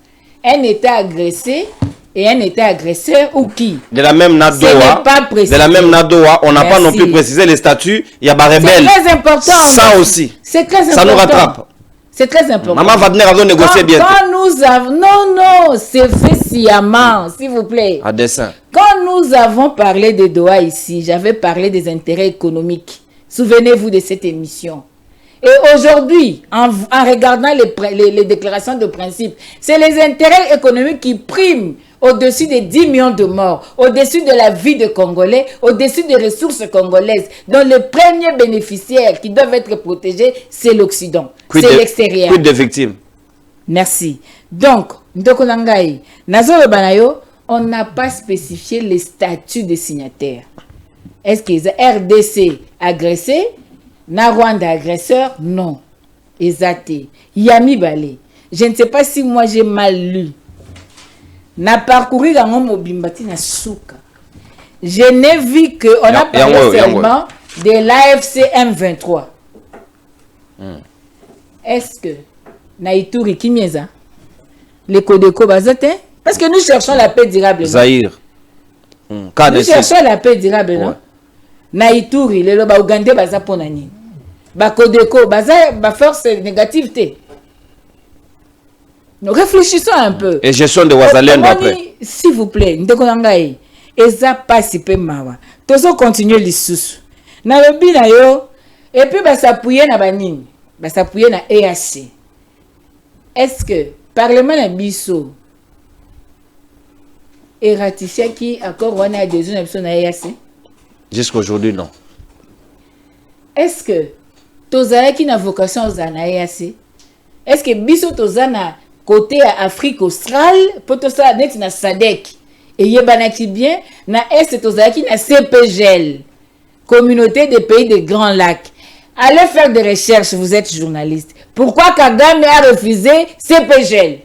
Un État agressé et un État agresseur ou qui? De la même Nadoa. De la même Nadoa, on n'a pas non plus précisé les statuts. Il y a des rebelles. C'est très important. Ça aussi. C'est très important. Ça nous rattrape. C'est très important. Maman Wagner a négocié bien. Quand nous avons... Non, c'est fait sciemment, s'il vous plaît. À dessein. Quand nous avons parlé de Doha ici, j'avais parlé des intérêts économiques. Souvenez-vous de cette émission. Et aujourd'hui, en regardant les déclarations de principe, c'est les intérêts économiques qui priment au-dessus des 10 millions de morts, au-dessus de la vie des Congolais, au-dessus des ressources congolaises, dont les premiers bénéficiaires qui doivent être protégés, c'est l'Occident, c'est l'extérieur. Quid des victimes? Merci. Donc, Ndoko Nangai, Nazoro Banayo, on n'a pas spécifié les statuts des signataires. Est-ce qu'ils ont RDC agressé, na Rwanda agresseur? Non. Exacté. Yami Balé. Je ne sais pas si moi j'ai mal lu. Na parcouru dans mon mobimbati na souka. Je n'ai vu que on a parlé seulement de l'AFC M23. Est-ce que Naïtouri Kimieza, les Kodeko Bazate? Parce que nous cherchons la paix durable. Zahir. Nous cherchons la paix durable, non? Naïtouri, les loba Ougandais baza ponani. Ba Kodeko baza ba force négativité. Nous réfléchissons un peu. Et gestion de Wazalène après. S'il vous plaît, Ndeko Nangai, eza pas pe mawa. Tozo continuer l'issous. Na lobi na yo et puis ba s'appuyer na banini. Ba s'appuyer na EAC. Est-ce que parlement na biso et ratifié qui accord on a des options na EAC? Jusqu'à aujourd'hui non. Est-ce que Tozala qui n'a vocation aux EAC? est-ce que biso tozana côté à Afrique australe pour tout ça net na SADC et yebanaki bien na est tozaki na CPGL, communauté des pays des Grands Lacs. Allez faire des recherches, vous êtes journaliste. Pourquoi Kagame a refusé CPGL?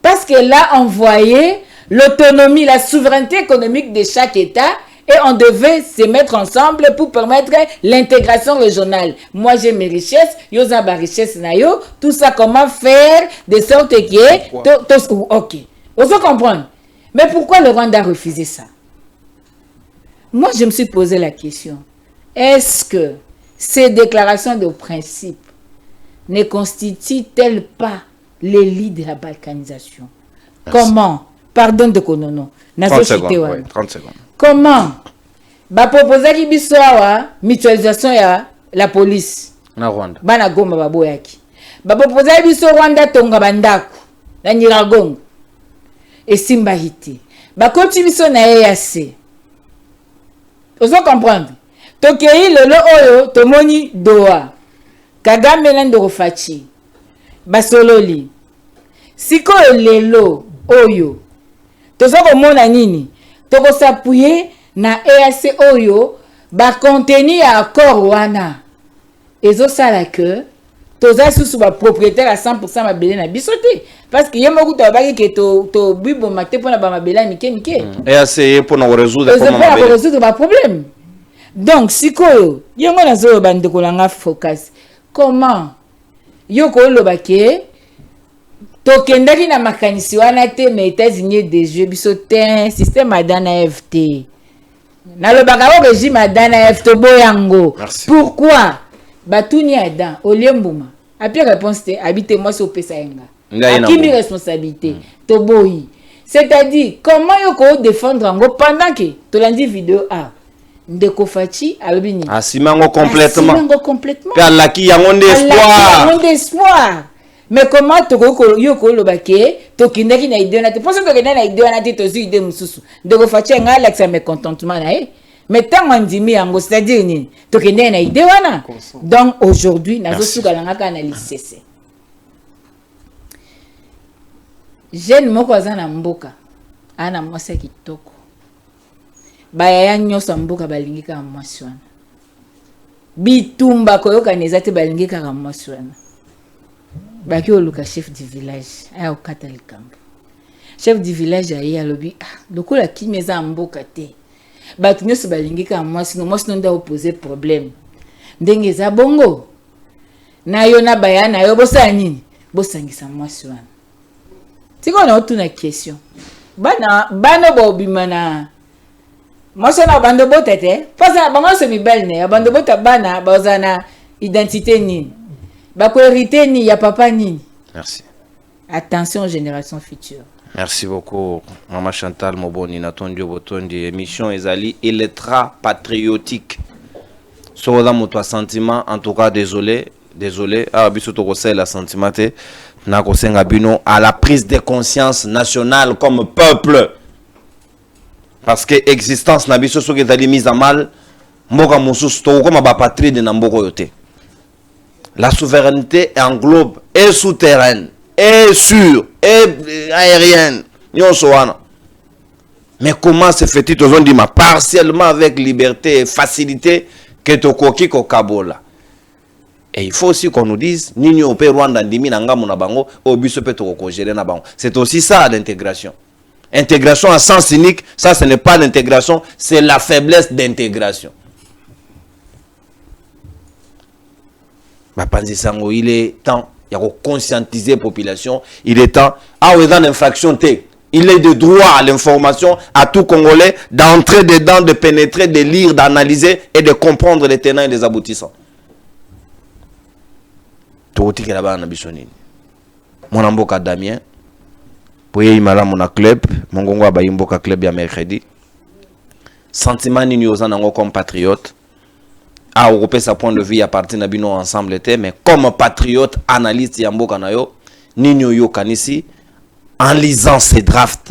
Parce que là, on voyait l'autonomie, la souveraineté économique de chaque État et on devait se mettre ensemble pour permettre l'intégration régionale. Moi, j'ai mes richesses, yoza ba richesse na yo, tout ça, comment faire de sorte que... Ok, on se comprend. Mais pourquoi le Rwanda a refusé ça? Moi, je me suis posé la question. Est-ce que ces déclarations de principe ne constituent-elles pas l'élite de la balkanisation? Merci. Comment? Pardon de Konono. 30 secondes, oui, 30 secondes. Comment? Ba proposer ki biso awa mutualisation ya la police na Rwanda. Bana Goma baboyaki. Ba proposer biso Rwanda tonga bandako na Nyiragongo. Et Simba hiti. Ba konti biso na EAC. Oso comprendre? Tokei lelo oyo tomoni Doha. Kagame lendo Fachi. Basololi. Siko lelo oyo. Tozo komona nini? Toko s'appuyer na EAC oyo ba contenu ya accord wana. Ezo sala que toza susu ba propriétaire à 100% mabele na bisote parce que yemo kuta ba ke to bibo mate pona ba mabele mike. EAC pour nous résoudre ba problème. Donc sikoyo yongo nazo bande kolanga focus. Comment yoko lobake tokendaki na makanisi wana te mais États-Unis des jeux biso te système adana FT. Na lobaka o régime adana FT boyango. Pourquoi batuni adan oliembuma? A puis réponse te habite moi so pesa yenga. Qui mi responsabilité to boyi. C'est-à-dire comment yoko défendre ngo pendant que to landi vidéo a Ndeko Fachi alobini. Asimango complètement. Asimango complètement. Puis alaki yango espoir. Yango espoir. Mais comment toko yoko lobake tokindaki na idée na te pense que na idée na te tozu idée mususu Ndeko Fachi nga Alexa mécontentement na mais tant mandimi yango c'est-à-dire ni tokindaki na idée wana. Donc aujourd'hui nazo suka nga ka analyse. Jeune moko azana mboka ana mwasa kitoko bayaya nyoso mboka balingi kaka mwasi wana bitumba koyoka nezate balingi kaka mwasi wana baki oluka chef du village aya okata likambo chef du village aye alobi lokola kimi eza mboka te bato nyonso balingi kaka mwasi no mwasi no nde opose problème ndenge eza bongo na yo na baya na yo bosala nini bosangisa mwasi wana tiko na otuna question bana bobima na mwasi na bando bota te pasa bango se mibelle ne bando bota bana bazana identité nini bako hérité ni ya papa nini. Merci. Attention aux générations futures. Merci beaucoup Maman Chantal Moboni Natondi Botondi émission ezali Electra patriotique. Soda moto sentiment en tout cas désolé biso to conseil la sentiment te na kosenga bino à la prise de conscience nationale comme peuple. Parce que existence na biso soki ezali mise à mal mboka mosusu to koma ba patrie de na mboko yote. La souveraineté englobe et souterraine, et sûre, et aérienne. Mais comment se fait-il partiellement avec liberté et facilité que tu koki ko kabola? Et il faut aussi qu'on nous dise nini opé Rwanda ndimi na ngamu na bango obiso pe to ko gérer na bango. C'est aussi ça l'intégration. Intégration à sens unique, ça ce n'est pas l'intégration, c'est la faiblesse d'intégration. Sango, il est temps de conscientiser la population. Il est temps, l'infraction, il est de droit à l'information à tout Congolais d'entrer dedans, de pénétrer, de lire, d'analyser et de comprendre les tenants et les aboutissants. Tout ce qui est là-bas, mon amboka Damien, pour y aller mon club, mon gongo abayimboka club ya mercredi. Sentiment ni aux en comme patriote. À Europe, sa point de vue à partir de bino ensemble était, mais comme patriote, analyste yamboka na yo, Nino yo kanisi, en lisant ces drafts,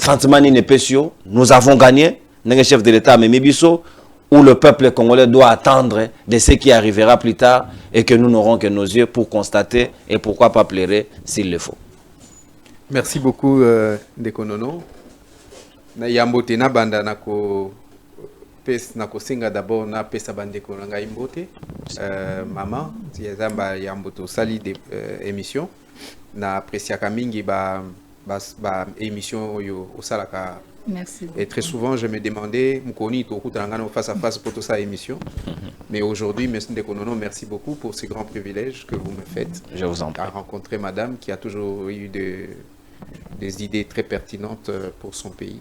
Fantimani Nepesio, nous avons gagné, n'est chef de l'État, mais Mibiso, où le peuple congolais doit attendre de ce qui arrivera plus tard et que nous n'aurons que nos yeux pour constater et pourquoi pas pleurer s'il le faut. Merci beaucoup, Ndekonono. Na yambote na banda nako singa d'abord na pesa bandeko na ngai mbote. Maman, yamba yamboto sali de émission. Na appréciaka mingi ba émission yo osalaka. Merci beaucoup. Et très souvent, je me demandais, Mkoni, face à face pour toute sa émission. Mais aujourd'hui, M. Ndekonono, merci beaucoup pour ce grand privilège que vous me faites. Je vous en prie. À rencontrer madame qui a toujours eu des idées très pertinentes pour son pays.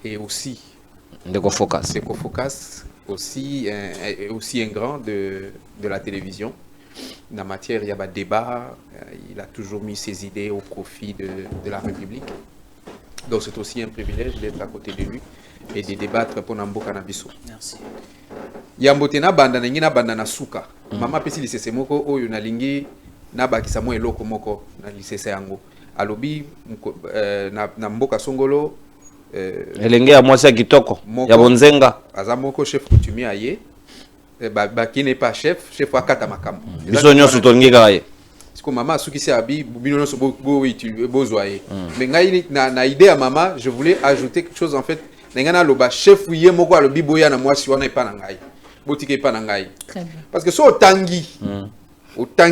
Et aussi, Ndekofocus. Ndekofocus, aussi un grand de la télévision. Dans la matière, il y a un débat. Il a toujours mis ses idées au profit de la République. Donc c'est aussi un privilège d'être à côté de lui et de débattre pour Namboka Nabiso. Merci. Yambotena banda na ngina banda na suka. Mama pesi lisese moko oyo na lingi na bakisa mo eloko moko na lisese yango. Alobi na mboka songolo elenge ya mwasi ya kitoko ya bonzenga aza moko chef coutumier aye qui n'est pas chef akata makambo. Biso nyonso tolingi kaka ye. Siko mama sukisi abi bino nyonso bozwa ye. Mais ngai na idée à mama, je voulais ajouter quelque chose en fait. Nengana loba chef ye moko alobi boya na mwasi wana epa na ngai. Botike epa na ngai. Très bien. Parce que so otangi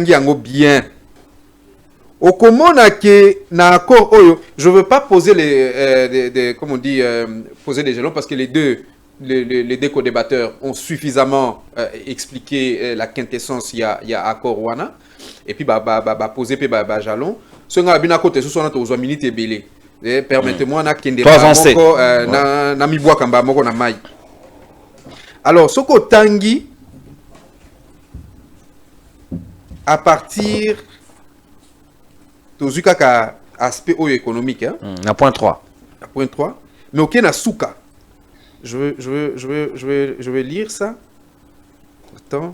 yango bien. Okomona ke na accord oyo, je veux pas poser comme on dit poser des jalons parce que les deux co-débatteurs ont suffisamment expliqué la quintessence il y a accord wana et puis poser pe jalon ce nga bina côté ce sont aux minutes et belé permettez-moi na kende moko na mibwa kamba moko na mai. Alors soko tangi à partir tozuka ka aspect économique hein na point 3 mais OK na suka. Je vais lire ça. Attends.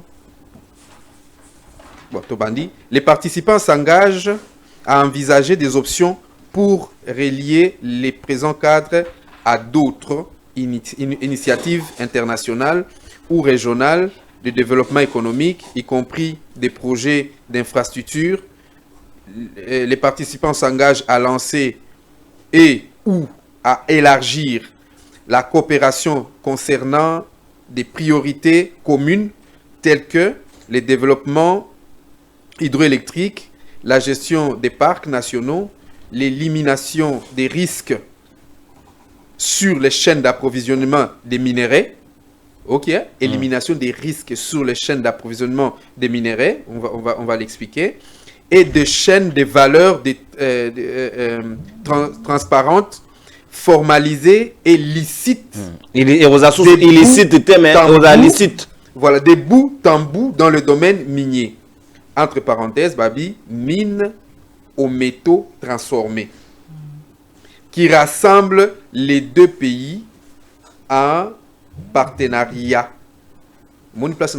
Bon, Tobandi. Les participants s'engagent à envisager des options pour relier les présents cadres à d'autres initiatives internationales ou régionales de développement économique, y compris des projets d'infrastructure. Les participants s'engagent à lancer et ou à élargir la coopération concernant des priorités communes telles que le développement hydroélectrique, la gestion des parcs nationaux, l'élimination des risques sur les chaînes d'approvisionnement des minéraux. Ok, élimination des risques sur les chaînes d'approvisionnement des minéraux, on va l'expliquer, et des chaînes de valeur transparentes, formalisé et licite. Voilà, des bouts en bout dans le domaine minier. Entre parenthèses, Babi, mine aux métaux transformés. Qui rassemble les deux pays en partenariat. Mon place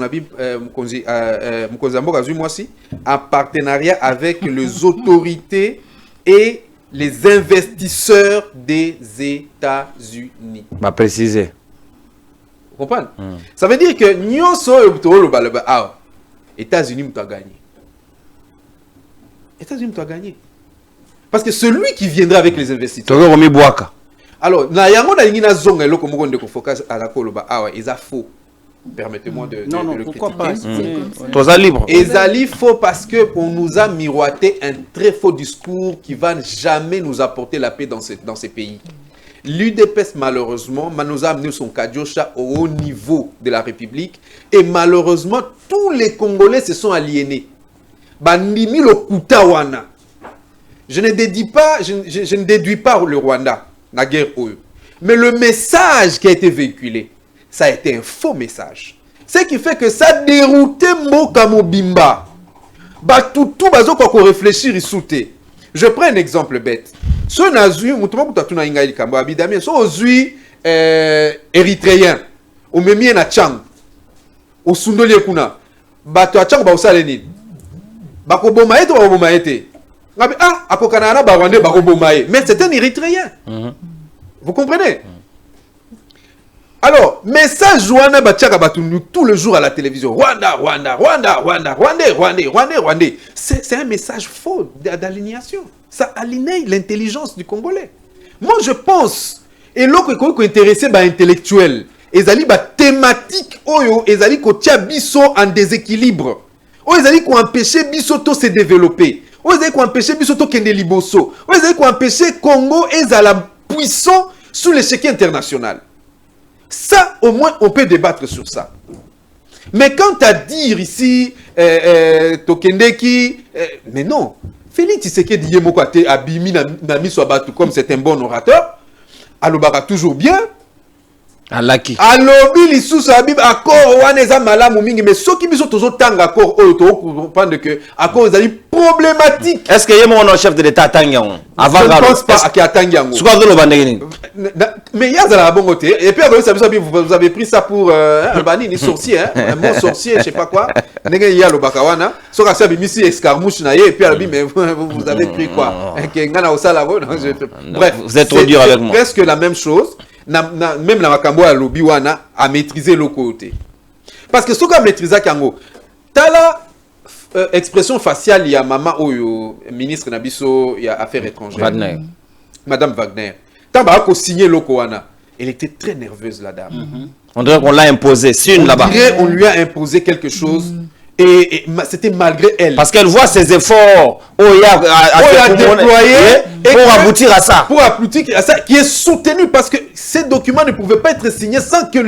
en partenariat avec les autorités et les investisseurs des États-Unis. M'a précisé. Vous comprenez? Ça veut dire que nous sommes États-Unis ont gagné. États-Unis ont gagné. Parce que celui qui viendra avec les investisseurs. Alors, faux. Permettez-moi de le pourquoi critiquer. pas libre. Et Zali faux parce qu'on nous a miroité un très faux discours qui va jamais nous apporter la paix dans ces pays. L'UDPS, malheureusement, nous a amené son Kadiocha au haut niveau de la République. Et malheureusement, tous les Congolais se sont aliénés. Bandimi le Kutawana. Je ne déduis pas le Rwanda, la guerre OE. Mais le message qui a été véhiculé, ça a été un faux message. Ce qui fait que ça déroutait Mboka Mobimba. Tout bazo ko réfléchir et sauter. Je prends un exemple bête. Ce nazu, mutuma kutatuna inga ikambo abidami, so ozui érythréen. O memie na chang. O sundoli kuna. Bato achang ba osale nini? Bako bomaete ba bomaete. Ngabi akokana na ba Rwandais bako bomaye. Mais c'est un érythréen. Vous comprenez? Alors, message Rwanda Bachaka Batundu tout le jour à la télévision. Rwanda, Rwanda, Rwanda, Rwanda, Rwandais, Rwandais, Rwandais, Rwandais. C'est un message faux d'alignation. Ça aligne l'intelligence du Congolais. Moi, je pense, et l'autre qui est intéressé par intellectuel, ezali ba thématique oyo ezali ko tia biso en déséquilibre. Oyo ezali ko empêcher biso to se développer. Oyo ezali ko empêcher biso to kende liboso. Oyo ezali ko empêcher Congo ezala puissant sous l'échiquier international. Ça, au moins, on peut débattre sur ça. Mais quant à dire ici, Tokendeki, mais non. Félix Tshisekedi Yemoko Abimi Nami Swabatu, comme c'est un bon orateur, Alobara toujours bien. Alaki. Alobi lisusu abib accord wana eza malamu mingi mais soki biso tozo tanga accord oyo to comprendre que accord ezali problématique. Est-ce que yemo on chef de l'état tangiango avant je ne pense pas qu'il tangiango. Suka zo lo bandeki. Mais yazala la bonne côté et puis vous avez pris ça pour Albani ni sorcier un mot sorcier je sais pas quoi. Ndenge ya lo bakawana soka sabi misi escarmouche na ye et puis Albi mais vous avez pris quoi? Ngana osala bref, vous êtes trop dur avec moi. Presque la même chose. Même la makambo ya lobby wana a maîtrisé le côté. Parce que ce qu'on maîtrise kango, tala expression faciale il y a maman oyo ministre nabiso il y a affaires étrangères. Wagner. Madame Wagner. Tamba ko signer loko wana. Elle était très nerveuse la dame. On dirait qu'on l'a imposé, c'est une là-bas. On lui a imposé quelque chose. Et c'était malgré elle. Parce qu'elle voit ses efforts à déployer pour aboutir à ça. Pour aboutir à ça, qui est soutenu parce que ces documents ne pouvaient pas être signés sans que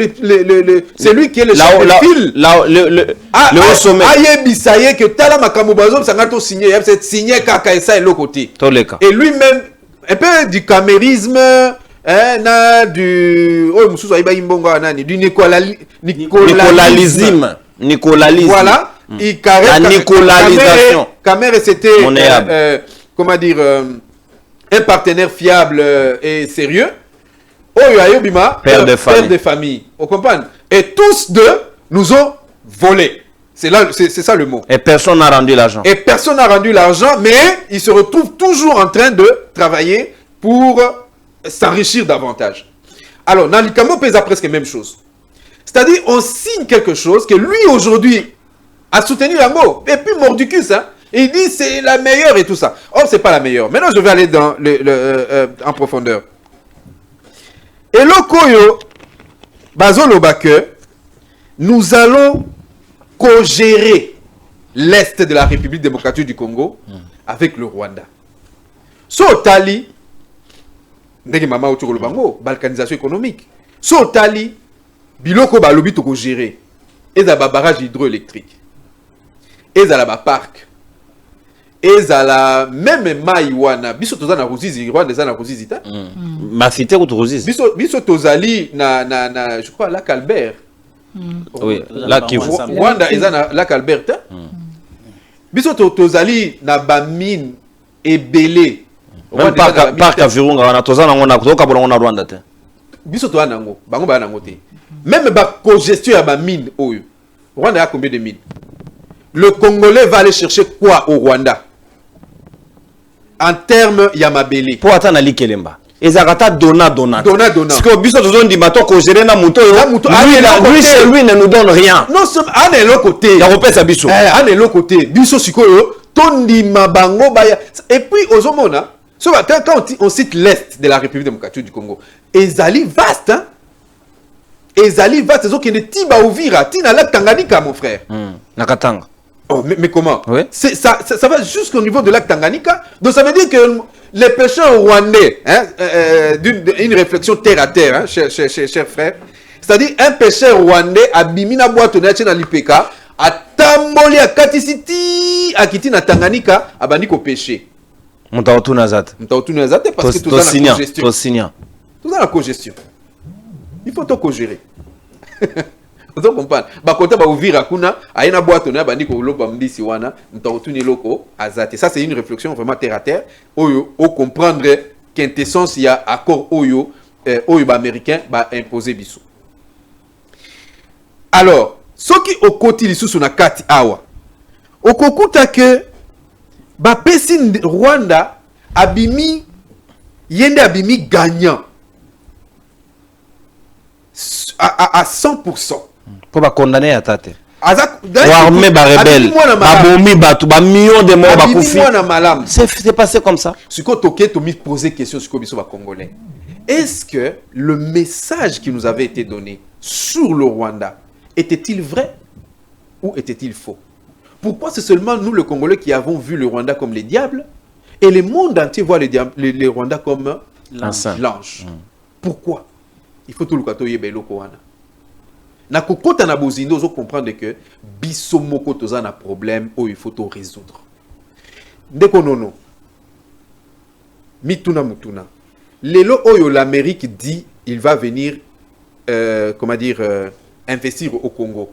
c'est lui qui est le chef de file. Le haut sommet. Ayebisaye que Tala Makamobazo, ça n'a signé, c'est signé Kaka et ça est l'autre côté. Et lui-même, un peu du camérisme, du nicolalisme. Voilà. La nicolalisation. Camère c'était comment dire un partenaire fiable et sérieux. Père de famille. Vous comprenez? Et tous deux nous ont volé. C'est ça le mot. Et personne n'a rendu l'argent. Et personne n'a rendu l'argent, mais ils se retrouvent toujours en train de travailler pour s'enrichir davantage. Alors, Nalikambo pèse presque la même chose. C'est-à-dire, on signe quelque chose que lui, aujourd'hui, a soutenu Yango. Et puis, Mordicus, hein, il dit c'est la meilleure et tout ça. Or, c'est pas la meilleure. Maintenant, je vais aller dans en profondeur. Et le Koyo, Bazolo Bake, nous allons co-gérer l'Est de la République démocratique du Congo avec le Rwanda. Sotali, balkanisation économique. Sotali, biloko balobi to gérer. Et za barrage hydroélectrique. Et za la parc. Et za la même maïwana. Biso toza na Ruzizi, Rwanda za na Ruzizi ta. Ma cité ou Ruzizi. Biso tozali na je crois lac Albert. Oui, là qui voit Rwanda eza na lac Albert. Biso tozali na bamine ebele. Même parc à Virunga wana tozana ngona kutoka bona Rwanda te. Biso to anango, bango ba nango te. Même ba co-gestion ya ba mine oyo. Rwanda a combien de mines? Le Congolais va aller chercher quoi au Rwanda? En termes ya mabele. Pour atteindre l'Ikelemba. Ezakata dona. Parce que biso tozo ndima to ko gérer na muto yo. Lui ne nous donne rien. Non, à l'autre côté. Ya repesa biso. À l'autre côté. Biso sikoyo tondima bango baya. Et puis ozomona quand on cite l'Est de la République démocratique du Congo, ezali vaste, hein? Ezali vaste, c'est qui ne tiba ouvira, tina la Tanganyika, mon frère. Nakatanga. Oh, mais comment? Oui. Ça va jusqu'au niveau de lac Tanganyika. Donc ça veut dire que les pêcheurs rwandais, hein, une réflexion terre à terre, hein, chers frères, c'est-à-dire un pêcheur rwandais a bimina boîte na l'IPK, a tamboli a katisiti, a kiti na Tanganyika, a bandi ko pêcher. Mutaotuna zate parce que tout ça la congestion. Tout ça la congestion. Il faut tout co-gérer. Vous comprenez? Ba kota ba ouvira kuna, aina boîte na bandi ko loba mdisi wana, mutaotuni loko azate. Ça c'est une réflexion vraiment terre à terre. Oyo o comprendre quintessence il y a accord oyo ba américain ba imposer biso. Alors, ce qui au côté lisusu na kati awa. Okokuta que ba pesi Rwanda abimi gagnant à 100%. Pour pas condamner à tate. Ou armée ba rebelle, ba bombi batu, ba millions de morts ba koufi. C'est passé comme ça. Ce que toqué to mi poser question sur biso ba congolais. Est-ce que le message qui nous avait été donné sur le Rwanda était-il vrai ou était-il faux? Pourquoi c'est seulement nous, les Congolais, qui avons vu le Rwanda comme les diables et le monde entier voit les Rwandais comme l'ange? Pourquoi? Il faut tout le katoye belo koana. Na kokota na bozindo ozo comprendre que biso moko toza na problème où il faut tout résoudre. Ndeko nono. Mituna mutuna. Lelo oyo l'Amérique dit il va venir investir au Congo.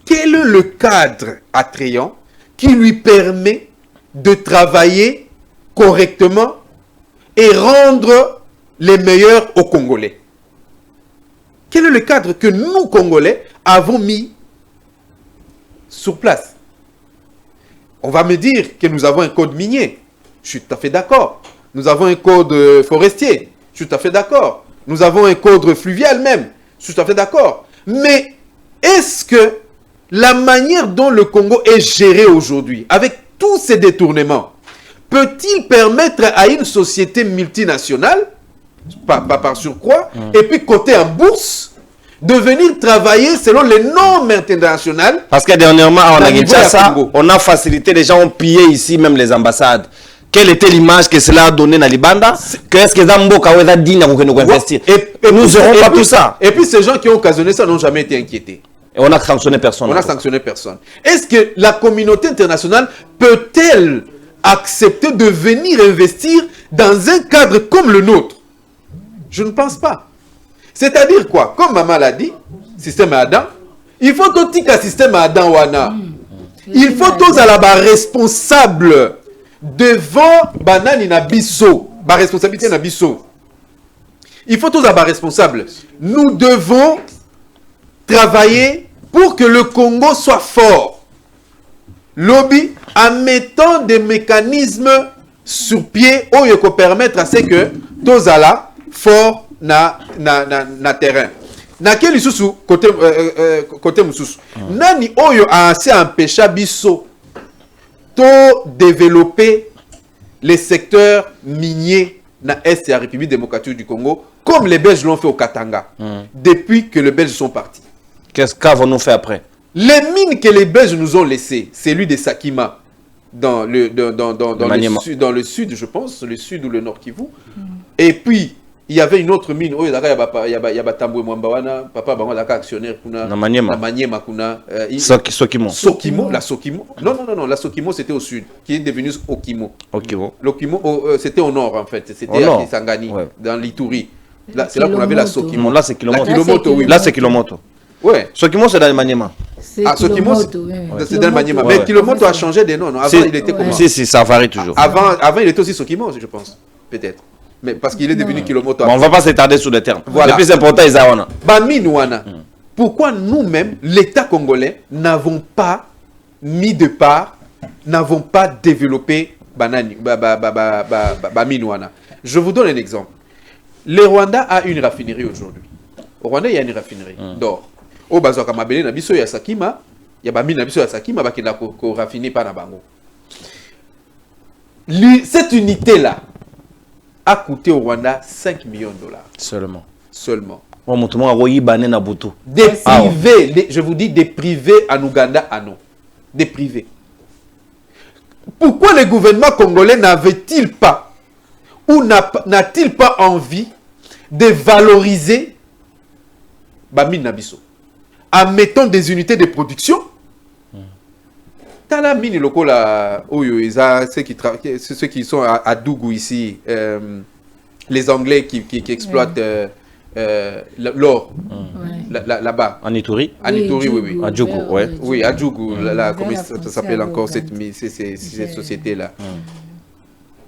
Quel est le cadre attrayant qui lui permet de travailler correctement et rendre les meilleurs aux Congolais? Quel est le cadre que nous, Congolais, avons mis sur place? On va me dire que nous avons un code minier. Je suis tout à fait d'accord. Nous avons un code forestier. Je suis tout à fait d'accord. Nous avons un code fluvial même. Je suis tout à fait d'accord. Mais est-ce que la manière dont le Congo est géré aujourd'hui, avec tous ces détournements, peut-il permettre à une société multinationale, par surcroît, et puis côté en bourse, de venir travailler selon les normes internationales? Parce que dernièrement, on a facilité, les gens ont pillé ici même les ambassades. Quelle était l'image que cela a donné dans Libanda? Qu'est-ce que Zamboka a dit pour nous investir? Et nous n'aurons pas tout ça. Et puis ces gens qui ont occasionné ça n'ont jamais été inquiétés. Et on n'a sanctionné personne. On n'a sanctionné personne. Est-ce que la communauté internationale peut-elle accepter de venir investir dans un cadre comme le nôtre? Je ne pense pas. C'est-à-dire quoi? Comme maman l'a dit, système Adam, il faut tout un système Adam wana. Il faut tous à la bas responsable devant banani na biso, ba responsabilité na biso. Il faut tous à bas responsable. Nous devons travailler pour que le Congo soit fort. Lobby en mettant des mécanismes sur pied où il peut permettre à ce que tous à la fort na terrain. Na quel isusu côté mususu. Nani oyo a assez empêché biso to développer les secteurs miniers na Est et la République démocratique du Congo comme les Belges l'ont fait au Katanga depuis que les Belges sont partis. Qu'est-ce qu'avons-nous fait après? Les mines que les Belges nous ont laissées, c'est lui de Sakima dans le sud, je pense, le sud ou le nord Kivu. Et puis il y avait une autre mine, il y a Tamboué Mwambawana, papa Bango Laka actionnaire kuna na Maniema kuna Sokimo, la Sokimo. Non, la Sokimo c'était au sud, qui est devenu Okimo. L'Okimo c'était au nord en fait, c'était à Kisangani, dans l'Ituri. Là c'est là qu'on avait la Sokimo. Là c'est Kilomoto, oui. Là c'est Kilomoto. Ouais. Sokimo c'est dans le Maniema. Sokimo c'est dans le Maniema. Mais Kilomoto a changé de nom, non? Avant il était comment? Si, ça varie toujours. Avant il était aussi Sokimo, je pense, peut-être. Mais parce qu'il est devenu Kilomoto. Bon, on ne va pas s'étarder sur les termes. Voilà. Le plus important, c'est ça. Pourquoi nous-mêmes, l'État congolais, n'avons pas mis de part, n'avons pas développé Baminouana? Je vous donne un exemple. Le Rwanda a une raffinerie aujourd'hui. Au Rwanda, il y a une raffinerie d'or. Au Bazoka Mabele, il y a Sakima, il y a Bamina, il y a Sakima, qui n'a pas raffiné par Nabango. Cette unité-là a coûté au Rwanda 5 millions de dollars. Seulement. Des privés, je vous dis des privés en Ouganda, à nous. Des privés. Pourquoi le gouvernement congolais n'avait-il pas ou n'a-t-il pas envie de valoriser Bamine Nabiso en mettant des unités de production? Tala mini lokola oyo ceux qui sont à Dougou ici, les Anglais qui exploitent l'or là-bas. En Ituri. En Ituri, oui. À Djougou, ouais. Oui, à Djougou, comment ça s'appelle encore cette société-là.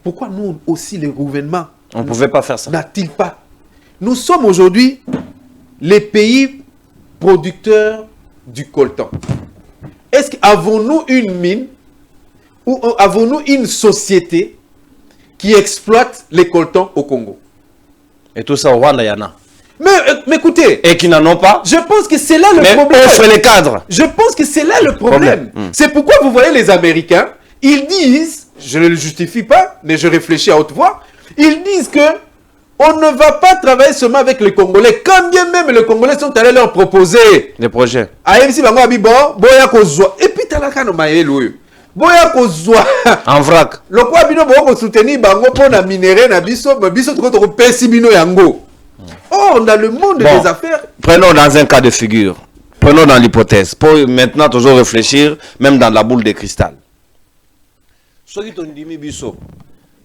Pourquoi nous aussi, les gouvernements, on ne pouvait pas faire ça? N'a-t-il pas? Nous sommes aujourd'hui les pays producteurs du coltan. Est-ce qu'avons-nous une mine ou avons-nous une société qui exploite les coltans au Congo? Et tout ça au Rwanda, il y en a. Mais écoutez, et qui n'en ont pas. je pense que c'est là le Mais problème. offre les cadres. Je pense que c'est là le problème. C'est pourquoi vous voyez les Américains, ils disent, je ne le justifie pas, mais je réfléchis à haute voix, ils disent que on ne va pas travailler seulement avec les Congolais, quand bien même les Congolais sont allés leur proposer. Les projets. AMC bango abibo, boya kozwa. Et puis talaka no maelo. Boya kozwa. En vrac. Le quoi bino bo soutenir bango pour na minéré na biso, mais biso to pesi bino yango. Or, dans le monde Bon. des affaires, Prenons dans un cas de figure. Prenons dans l'hypothèse. Pour maintenant toujours réfléchir, même dans la boule de cristal. Ce qui t'ondimi biso,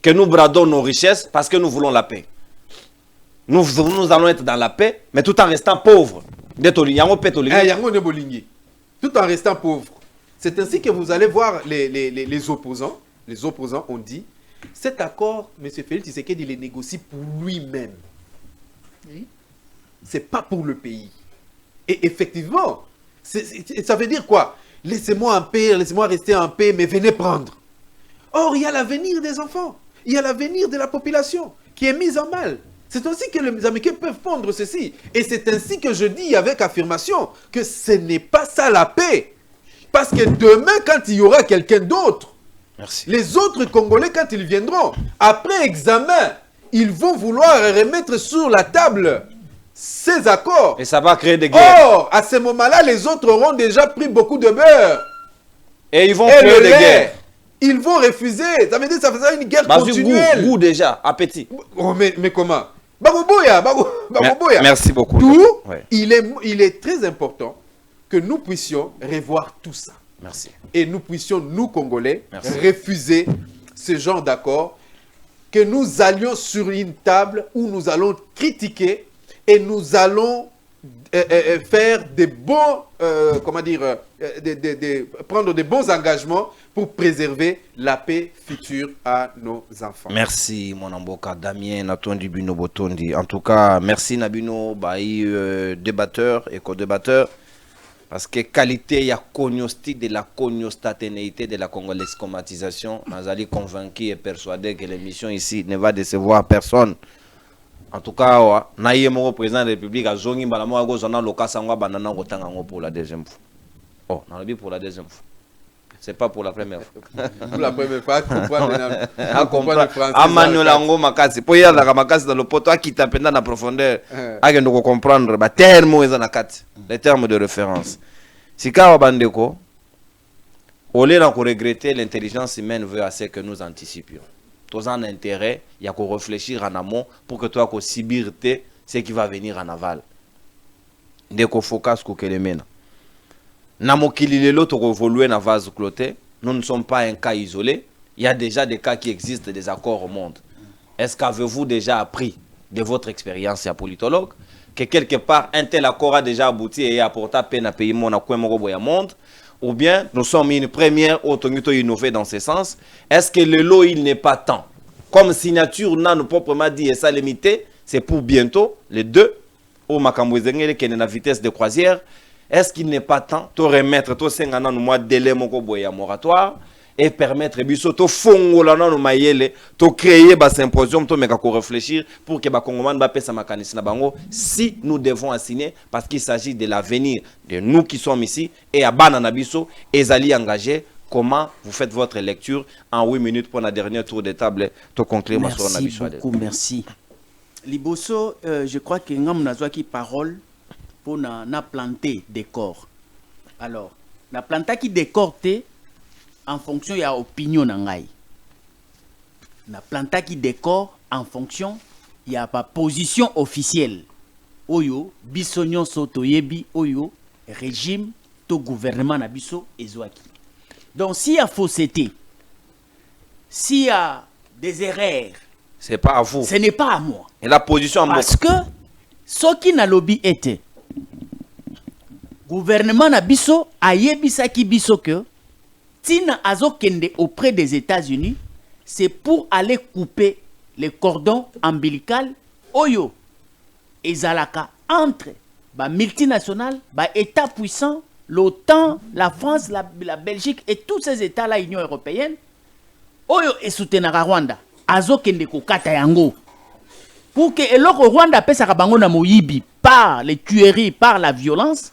que nous bradons nos richesses parce que nous voulons la paix. Nous allons être dans la paix, mais tout en restant pauvres. yango ne bolingi. Tout en restant pauvre. C'est ainsi que vous allez voir les opposants. Les opposants ont dit, cet accord, M. Félix Tshisekedi, il les négocie pour lui-même. Oui. C'est pas pour le pays. Et effectivement, ça veut dire quoi? Laissez-moi en paix, laissez-moi rester en paix, mais venez prendre. Or, il y a l'avenir des enfants. Il y a l'avenir de la population qui est mise en mal. C'est ainsi que les Américains peuvent prendre ceci. Et c'est ainsi que je dis avec affirmation que ce n'est pas ça la paix. Parce que demain, quand il y aura quelqu'un d'autre, Merci. les autres Congolais, quand ils viendront, après examen, ils vont vouloir remettre sur la table ces accords. Et ça va créer des guerres. Or, à ce moment-là, les autres auront déjà pris beaucoup de beurre. Et ils vont Et créer le des lait, guerres. ils vont refuser. Ça veut dire que ça faisait une guerre Vas-y, continuelle. goût déjà, appétit. Oh, mais comment? Bagoboya. Merci beaucoup. Tout, Ouais. il est très important que nous puissions revoir tout ça. Merci. Et nous puissions, nous Congolais, Merci. refuser ce genre d'accord, que nous allions sur une table où nous allons critiquer et nous allons faire des bons, prendre des bons engagements pour préserver la paix future à nos enfants. Merci, mon amboka Damien Natondi Bino Botondi. En tout cas, merci Nabino, débatteur et co-débatteur. Parce que qualité, il y a cognostic de la cognostaténéité de la congolaise comatisation. Nous allons convaincre et persuader que l'émission ici ne va décevoir personne. En tout cas, naïe mon président de la République a zongi balamo a gozana lokasangwa banana rotanga pour la deuxième fois. Oh, on a dit pour la deuxième fois. C'est pas pour la première fois. Pour la première fois, À comprendre. À Manuela ngo makasi. Pour y aller la makasi dans le poteau, qui tape dans la profondeur. À que nous comprendre. Bah terme est en akati. Les termes de référence. Si kawa bandeko, au lieu d'en regretter, l'intelligence humaine veut assez que nous anticipions. Tous en intérêt, il y a qu'à réfléchir en amont pour que toi qu'on subir ce qui va venir en aval. Dès qu'on focus qu'on le mène. Nous ne sommes pas un cas isolé. Il y a déjà des cas qui existent, des accords au monde. Est-ce qu'avez-vous déjà appris de votre expérience à politologue que quelque part un tel accord a déjà abouti et apporté peine à pays monde ou bien nous sommes une première autorité innovée dans ce sens? Est-ce que le lot il n'est pas temps? Comme signature n'a proprement dit et ça limité, c'est pour bientôt les deux au Makambouezengele qui est la vitesse de croisière. Est-ce qu'il n'est pas temps de remettre tout ce mois de délai moratoire et permettre biso fongola no mayele to créer ba symposium to meka ko réfléchir pour que ba Congolais ba pesa makanisi na bango si nous devons assigner parce qu'il s'agit de l'avenir de nous qui sommes ici et à bana na biso ezali engagé. Comment vous faites votre lecture en 8 minutes pour la dernière tour de table to conclure. Merci beaucoup, merci. Liboso, je crois que ngam nazwa ki parole pour na planter des corps. Alors, na planta qui décorte en fonction ya opinion nangai. Na planta qui décore en fonction ya pas position officielle. Oyo bisonyon soto yebi oyo régime to gouvernement na biso ezwaki. Donc s'il y a fausseté, s'il y a des erreurs, c'est pas à vous. Ce n'est pas à moi. Et la position en parce que ce qui n'a lobby était gouvernement na biso ayebisa ki biso que tina azokende auprès des États-Unis, c'est pour aller couper les cordons ombilical oyo ezalaka entre ba multinationales, ba États puissants, l'OTAN, la France, la Belgique et tous ces États-là, l'Union européenne, oyo et soutenara Rwanda, azokende kokata yango. pour que eloko Rwanda pesa bango na moyibi par les tueries, par la violence,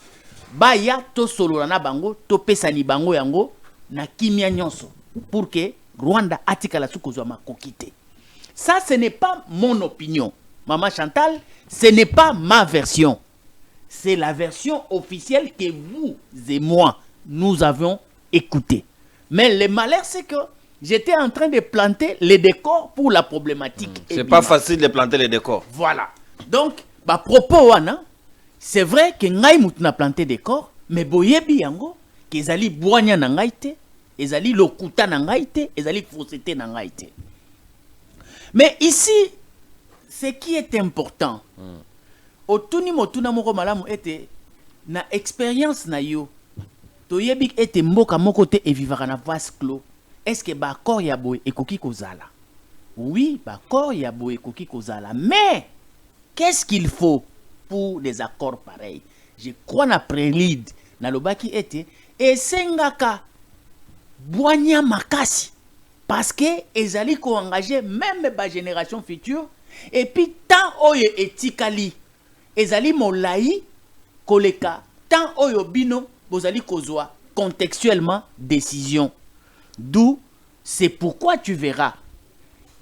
ba ya to solo na bango, to pesa ni bango yango na kimia nyonso pour que Rwanda atika la sukozwa makokite. Ça, ce n'est pas mon opinion. Maman Chantal, ce n'est pas ma version. C'est la version officielle que vous et moi, nous avons écoutée. Mais le malheur, c'est que j'étais en train de planter les décors pour la problématique. C'est pas facile de planter les décors. Voilà. Donc, bah, propos, c'est vrai que ngai mutuna planté des décors, mais boyebi yango, que ezali boanya na ngai te, ezali lokuta na ngai te, ezali fausseté na ngai te. Mais ici, ce qui est important, otuni motuna moko malamu ete na expérience na yo, toyebi ete mboka moko te evivaka na vase clos. Est-ce que ba accord ya boye ekoki kozala? Oui, ba accord ya boye ekoki kozala, mais qu'est-ce qu'il faut pour des accords pareils? Je crois na prélude na lobaki ete esengaka boanya makasi parce que ezali ko engager même ba génération future et puis tant oyo etikali ezali molai koleka tant oyo bino bozali kozwa contextuellement décision. D'où c'est pourquoi tu verras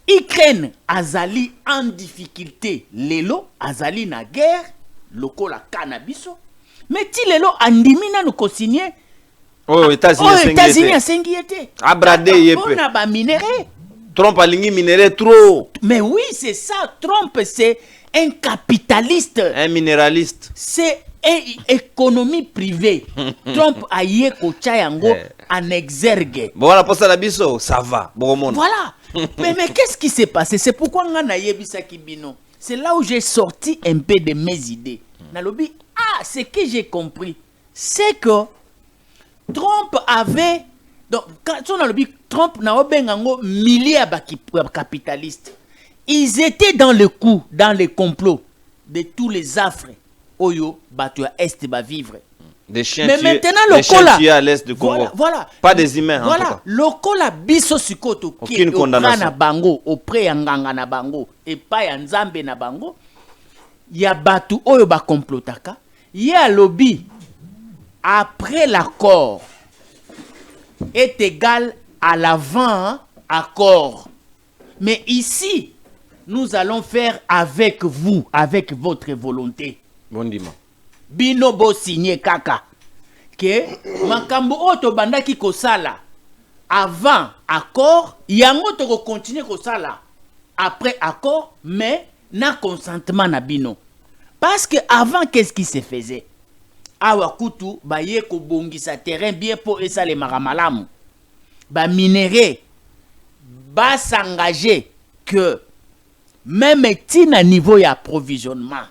Ukraine azali en difficulté lelo azali na guerre lokola cannabiso mais ti lelo andimina no kosigner oh États-Unis asengi ete abradé yepe on ba minéré Trump alingi minéré trop. Mais oui, c'est ça. Trump, c'est un capitaliste. Un minéraliste. C'est une économie privée. Trump a yé kocha yango en exergue. Bon, la poste à la biso, ça va. Bon monde. Voilà. mais qu'est-ce qui s'est passé? C'est pourquoi on a yébisa kibino. C'est là où j'ai sorti un peu de mes idées. Nalobi, ce que j'ai compris, c'est que Trump avait... Donc, quand on a dit Trump n'a pas milliers de capitalistes. Ils étaient dans le coup, dans le complot de tous les affres. Oyo, batua est va vivre. Des chiens mais tués, maintenant, des le chiens cola, tués à l'est du Congo. Voilà. Pas des humains, en tout cas. Le cola biso sikoto qui est au na bango, auprès yanganga na bango, et pas yanzambe na bango. Ya batu oyo ba complotaka. Ya lobby. Après l'accord est égal à l'avant-accord. Mais ici, nous allons faire avec vous, avec votre volonté. Bon dimanche. Bino bo signé kaka. Que makambo oto bandaki kosala avant accord, yango to continuer kosala après accord, mais na consentement na bino. Parce que avant, qu'est-ce qui se faisait? Awa kutu ba ye ko bongisa terrain bien pour esa le maramalamu ba minérer ba s'engager que même tina niveau ya approvisionnement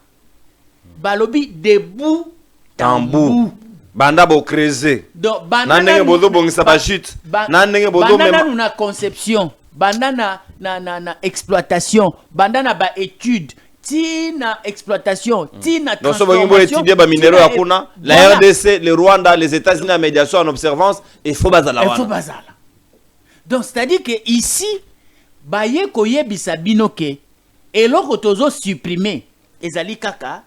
ba lobi debout tambour banda bo creuser donc banda ndenge bozo bongisa ba chute na ndenge bozo même banda na conception banda na exploitation banda na ba étude tina exploitation, tina transformation. La RDC, le Rwanda, les États-Unis, la médiation en observance, il faut bazala. Donc, c'est-à-dire que ici, baye koye bisabino ke, et l'autre tozo supprimé, ezali kaka,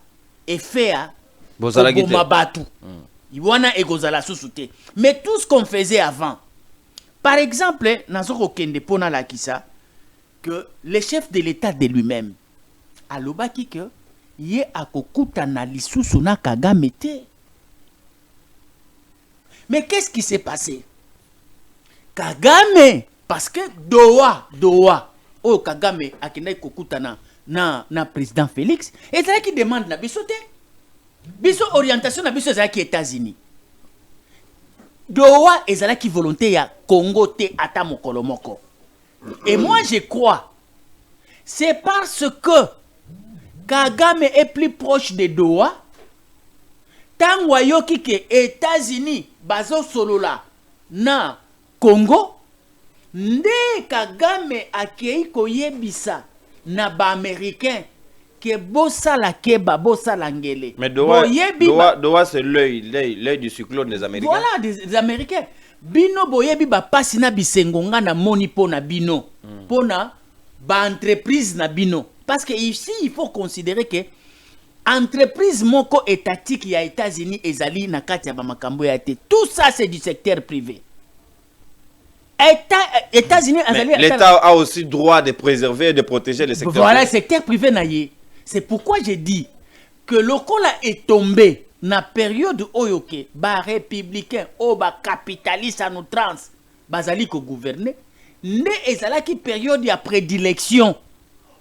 et fait à Bomabatu. Iwana egozala susute. Mais tout ce qu'on faisait avant, par exemple, Nazoko Kende Pona Lakisa, que le chef de l'État de lui-même, alobaki que ye akokuta na lisusu na Kagame te. Mais qu'est-ce qui s'est passé? Kagame, parce que Doha, oh Kagame akina kokuta na président Félix, et c'est là qui demande na biso te. Biso orientation na biso ezala ki États-Unis. Doha ezala ki volonté ya Congo te ata mokolo moko. Et moi je crois, c'est parce que Kagame est plus proche de Doha. Tant wayoki ke États-Unis bazo solola na Congo, nde Kagame akei koyebisa na ba américain que bosala keba bosala ngele. Mais Doha c'est l'œil du cyclone des Américains. Voilà des Américains. Bino boyebi ba pasi na bisengonga na moni pona bino. Pona ba entreprise na bino. Parce que ici, il faut considérer que entreprise moko étatique ya États-Unis ezali na kati ya bamakambo ya te. Tout ça c'est du secteur privé. États-Unis l'État a aussi droit de préserver et de protéger les secteurs voilà, privés. le secteur privé naïe. C'est pourquoi j'ai dit que le Kola est tombé na période oyoke ba républicain ou ba capitaliste à outrance bazali ko gouverner ne ezala ki période ya prédilection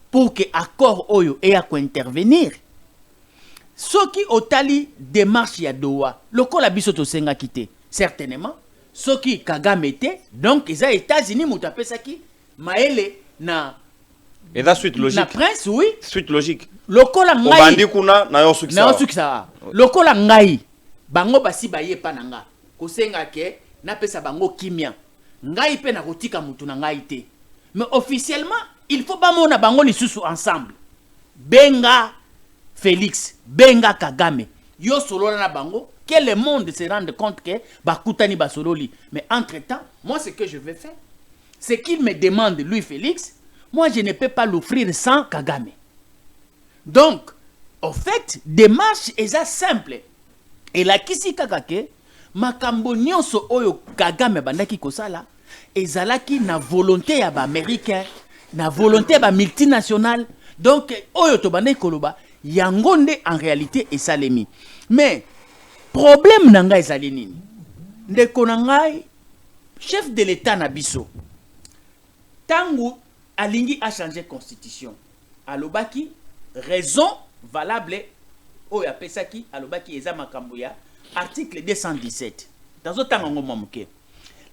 pour que accord oyo et à quoi intervenir. Ce qui otali démarche ya Doha, le Kola biso to senga kité certainement. Ce qui Kagame était donc les États-Unis moutapé ça qui maele na Et la suite logique. na prince oui Suite logique. lokola ngai Obandi kuna na yo suki na sawa. suki sawa lokola ngai bango basi baye pa nanga kosenga ke na pesa bango kimia ngai pe na kotika mutu na ngai te mais officiellement il faut ba mona bango lisusu ensemble benga Félix benga Kagame yo solo na bango que le monde se rende compte que bakutani basololi. Mais entre-temps, moi ce que je vais faire, c'est qu'il me demande lui Félix, moi je ne peux pas l'offrir sans Kagame. Donc, en fait, démarche est simple. Et la kisi kakake, makambo nyonso oyo Kagame bandaki kosala, ezalaki na volonté ya ba américain, na volonté ya ba multinational. Donc, oyo to bandaki koloba, yangonde en réalité esalemi. Mais problème nanga ezali nini? Ndeko nangai chef de l'état na biso. Tangu alingi a changé constitution. Alobaki raison valable oya pesaki alobaki eza makambo ya article 217. Dans autant ngoma muke.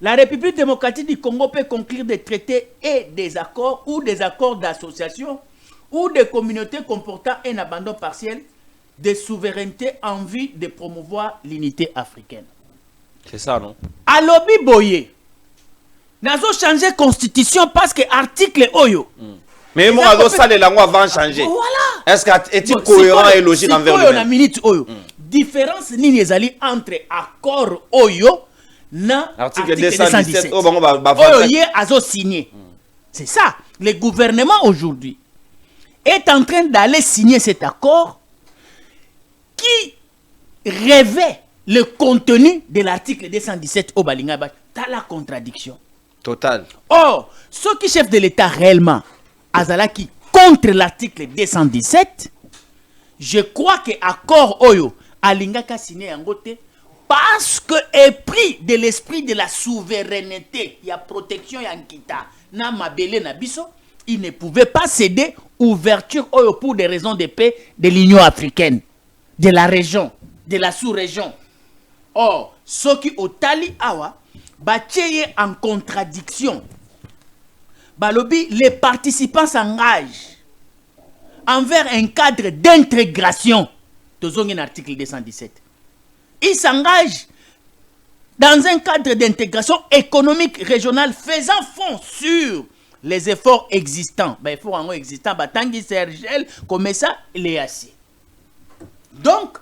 La République démocratique du Congo peut conclure des traités et des accords ou des accords d'association ou des communautés comportant un abandon partiel de souveraineté en vue de promouvoir l'unité africaine. C'est ça, non? Alobi boye. Nazo changer constitution parce que article oyo. Mais moi, ça les langues avant changer. Voilà. Est-ce que est cohérent et logique envers lui? lui? Minute oyo. Différence nini ezali entre accord oyo na article 217 oyo ye azo signé. C'est ça. Le gouvernement aujourd'hui est en train d'aller signer cet accord qui revêt le contenu de l'article 217 au Balingaba. T'as la contradiction. Totale. Or, ceux qui chef de l'État réellement, Azalaki contre l'article 217, je crois que accord Oyo, Alingaka signé en gote, parce que épris de l'esprit de la souveraineté, il y a protection, il y a nkita, na mabele na biso, il ne pouvait pas céder ouverture Oyo pour des raisons de paix de l'Union africaine, de la région, de la sous-région. Or, ceux qui au Tali Awa, batcheye en contradiction. Balobi, les participants s'engagent envers un cadre d'intégration. Tozongi l'article 217. Ils s'engagent dans un cadre d'intégration économique régionale faisant fond sur les efforts existants. Ben, efforts existants, Tanguy Sergel, comme ça, il est assis. Donc,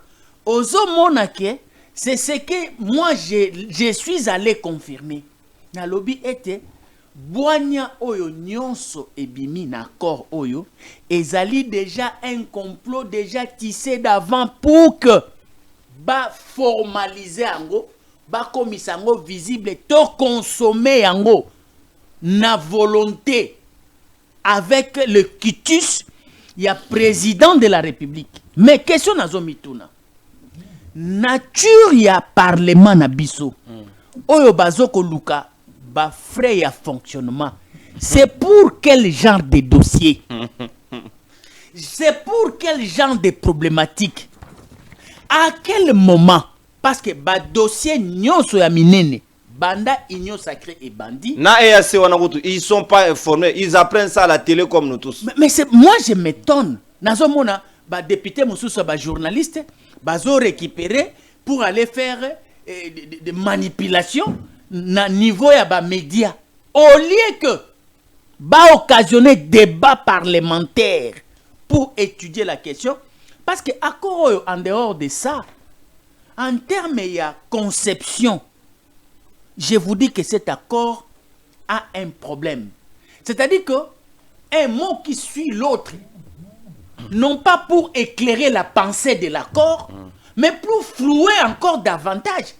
Ozo Monake, c'est ce que moi je suis allé confirmer. Na lobby était Boanya Oyo Nyonso ebimi na corps Oyo ezali déjà un complot déjà tissé d'avant pour que ba formaliser ango ba komisango visible to consommer ango na volonté avec le quitus il y a président de la République. Mais question nazo mituna nature ya parlement na biso oyo bazoko luka ba frais ya fonctionnement c'est pour quel genre de dossier c'est pour quel genre de problématique à quel moment parce que ba dossier nyonso ya minene banda union sacrée et bandit na EAC wanakutu ils sont pas informés, ils apprennent ça à la télé comme nous tous. Mais c'est moi je m'étonne nazomona ba député mususu ba journaliste bazo récupérer pour aller faire des manipulations na niveau ya ba média au lieu que ba occasionner débat parlementaire pour étudier la question parce que accord en dehors de ça en termes ya conception je vous dis que cet accord a un problème, c'est-à-dire que un mot qui suit l'autre non pas pour éclairer la pensée de l'accord, mais pour flouer encore davantage.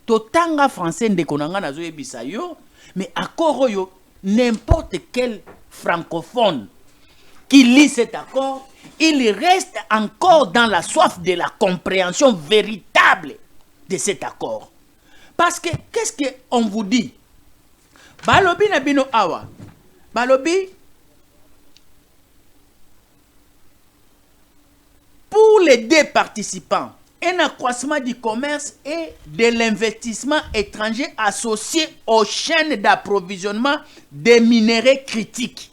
Totanga français de konanga nazo yebisa yo, mais accord yo, n'importe quel francophone qui lit cet accord, il reste encore dans la soif de la compréhension véritable de cet accord. Parce que, qu'est-ce qu'on vous dit? Balobi na bino awa. Balobi, pour les deux participants, un accroissement du commerce et de l'investissement étranger associé aux chaînes d'approvisionnement des minéraux critiques.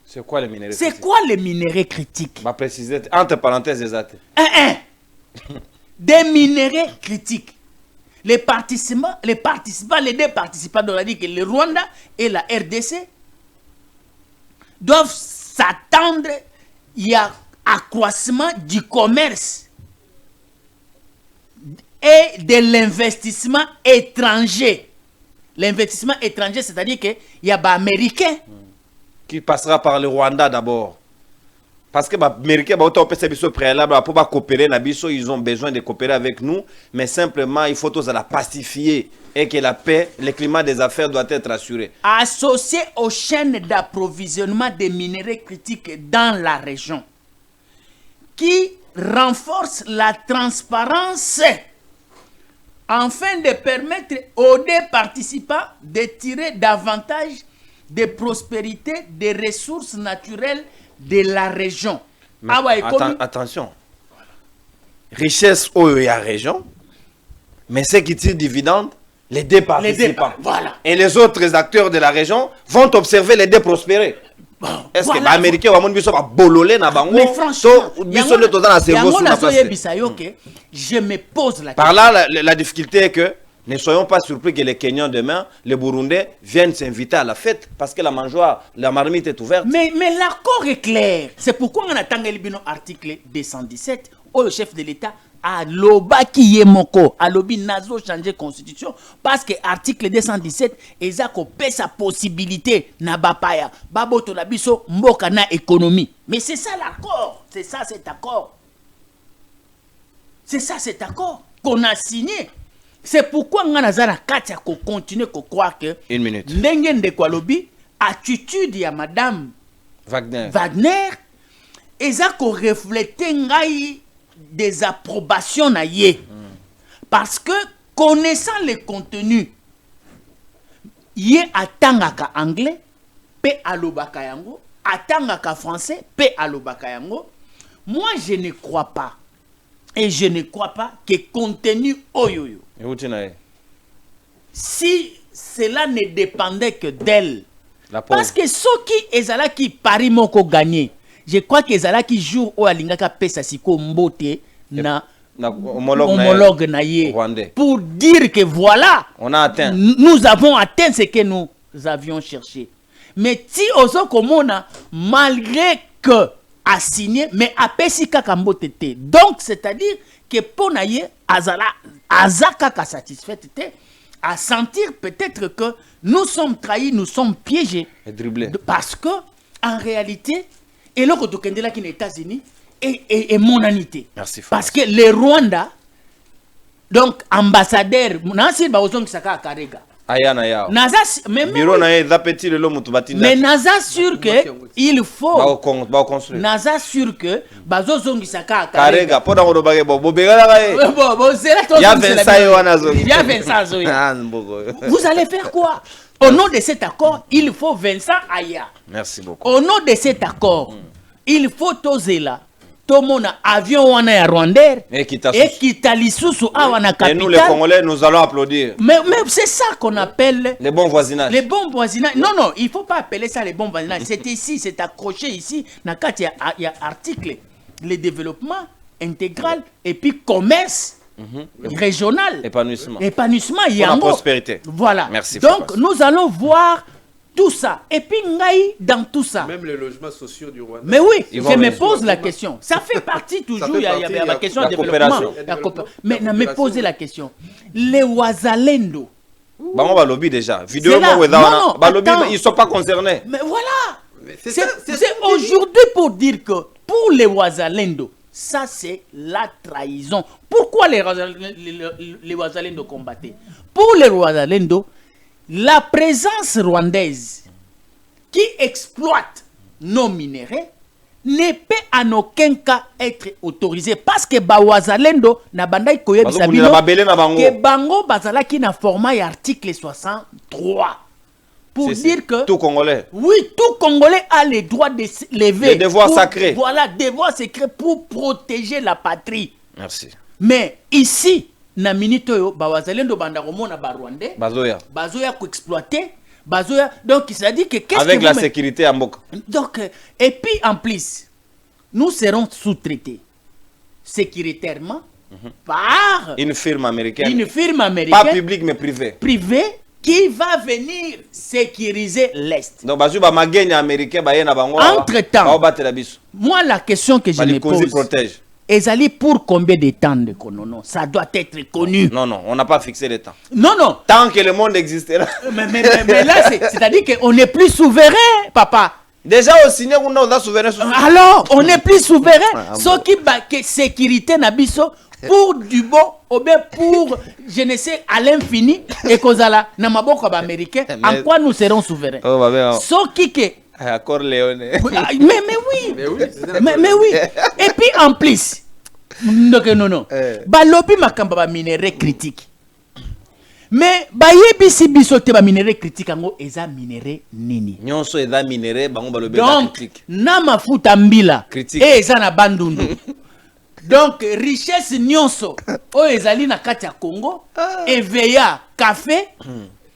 C'est quoi les minéraux C'est critiques? quoi les minéraux critiques? Ma préciser, entre parenthèses, exact. Des minéraux critiques. Les deux participants, on a dit que le Rwanda et la RDC doivent s'attendre, il y a accroissement du commerce et de l'investissement étranger. L'investissement étranger, c'est-à-dire qu'il y a des Américains qui passera par le Rwanda d'abord. Parce que les Américains préalable pour coopérer, ils ont besoin de coopérer avec nous, mais simplement il faut tous la pacifier et que la paix, le climat des affaires doit être assuré. Associé aux chaînes d'approvisionnement des minéraux critiques dans la région, qui renforce la transparence afin de permettre aux deux participants de tirer davantage de prospérité des ressources naturelles de la région. Attention. Richesse où il y a région, mais ceux qui tirent dividendes, les deux participants. Voilà. Et les autres acteurs de la région vont observer les deux prospérer. Est-ce que les Américains vont bololé na bango? Mais franchement, je me pose la question. Par là, la difficulté est que ne soyons pas surpris que les Kenyans demain, les Burundais, viennent s'inviter à la fête parce que la mangeoire, la marmite est ouverte. Mais l'accord est clair. C'est pourquoi on attend l'article 217 où le chef de l'État a loba qui est moko, a lobi nazo changer constitution parce que article 217 ezako paie sa possibilité na bapaya baboto na biso mboka na économie. Mais c'est ça l'accord, c'est ça cet accord. C'est ça cet accord qu'on a signé. C'est pourquoi on a katia ko continuer ko croire que une minute. Ndenge ndeko lobi attitude ya madame Wagner ezako refléter ngai des approbations na ye. Parce que connaissant le contenu, ye atangaka anglais, pe alobaka yango, atangaka français, pe alobaka yango. Moi je ne crois pas. Et je ne crois pas que contenu oyoyo. Si cela ne dépendait que d'elle. Parce que ceux qui ezala qui pari moko gagné. Je crois que ezala qui jour au alingaka pesa siko mbote na homologue na ye pour dire que voilà, on a atteint. Nous avons atteint ce que nous avions cherché. Mais si ozo komona malgré que a signé mais apesi kaka mbote te. Donc c'est-à-dire que ponaye azala azaka ka satisfait te à sentir peut-être que nous sommes trahis, nous sommes piégés et dribblés. Parce que en réalité et là, quand on est aux États-Unis, et monanité. Merci, parce que le Rwanda, donc ambassadeur, Nancy Baozong Saka Karega. Ayana mais Naza sûr que il faut. Naza sûr que Bazozong Saka Karega. Vous allez faire quoi? Au nom de cet accord, il faut Vincent Aya. Merci beaucoup. Au nom de cet accord, il faut Tozela. Tomona avion wana ya Rwandais et Kitalisusu awana capitale. Et nous les Congolais, nous allons applaudir. Mais c'est ça qu'on appelle les bons voisinages. Les bons voisinages. Non, il faut pas appeler ça les bons voisinages. C'est ici, c'est accroché ici. Il y a article, le développement intégral et puis commerce. Régional, épanouissement, la prospérité. Voilà. Merci. Donc nous allons voir tout ça. Et puis dans tout ça. Même les logements sociaux du Rwanda. Mais oui, je me pose la question. Ça fait partie toujours. Il y a la question de développement. Mais me poser la question. Les Wazalendo. On va lobby déjà. Vidéo ils ne sont pas concernés. Mais voilà. C'est aujourd'hui pour dire que pour les Wazalendo, ça c'est la trahison. Pourquoi les Wazalendo combattaient? Pour les Wazalendo, la présence rwandaise qui exploite nos minéraux ne peut en aucun cas être autorisée parce que Wazalendo na bandai koye bisabino que bango bazala qui na format article 63 pour dire que tout Congolais, oui, tout Congolais a le droit de se lever, les devoirs sacrés, voilà, devoirs sacrés pour protéger la patrie. Merci. Mais ici na minute yo Wazalendo bandaromo na Rwandais bazoya ko exploiter bazoya, donc ça dit que qu'est-ce avec que la sécurité à Mboka. Donc et puis en plus nous serons sous-traités sécuritairement par une firme américaine, pas publique mais privée qui va venir sécuriser l'Est. Donc bazu ba magenya américain ba yena bango entre-temps, batela biso. Moi la question que je me pose, protège. Ezali pour combien de temps de Konono? Ça doit être connu. Non, on n'a pas fixé le temps. Non. Tant que le monde existera. Mais là, c'est-à-dire qu'on n'est plus souverain, papa. Déjà au signé, on a souverain. Alors, on n'est plus souverain. Ce qui est sécurité nabiso pour du bon, ou bien pour, je ne sais, à l'infini, et kozala, namaboko américain, en quoi nous serons souverains? Ce qui est. Accord Léoné. Mais oui. Mais oui. Et puis en plus, non. Balobi makamba ba minéraux critiques. Mais bayebisi biso te ba minéraux critiques ango eza minéraux nini. Nyonso eza minéraux bango balobi critique. Na mafuta mbila eza na bandundu. Donc richesse nyonso o ezali na kati ya Congo, EVA, café.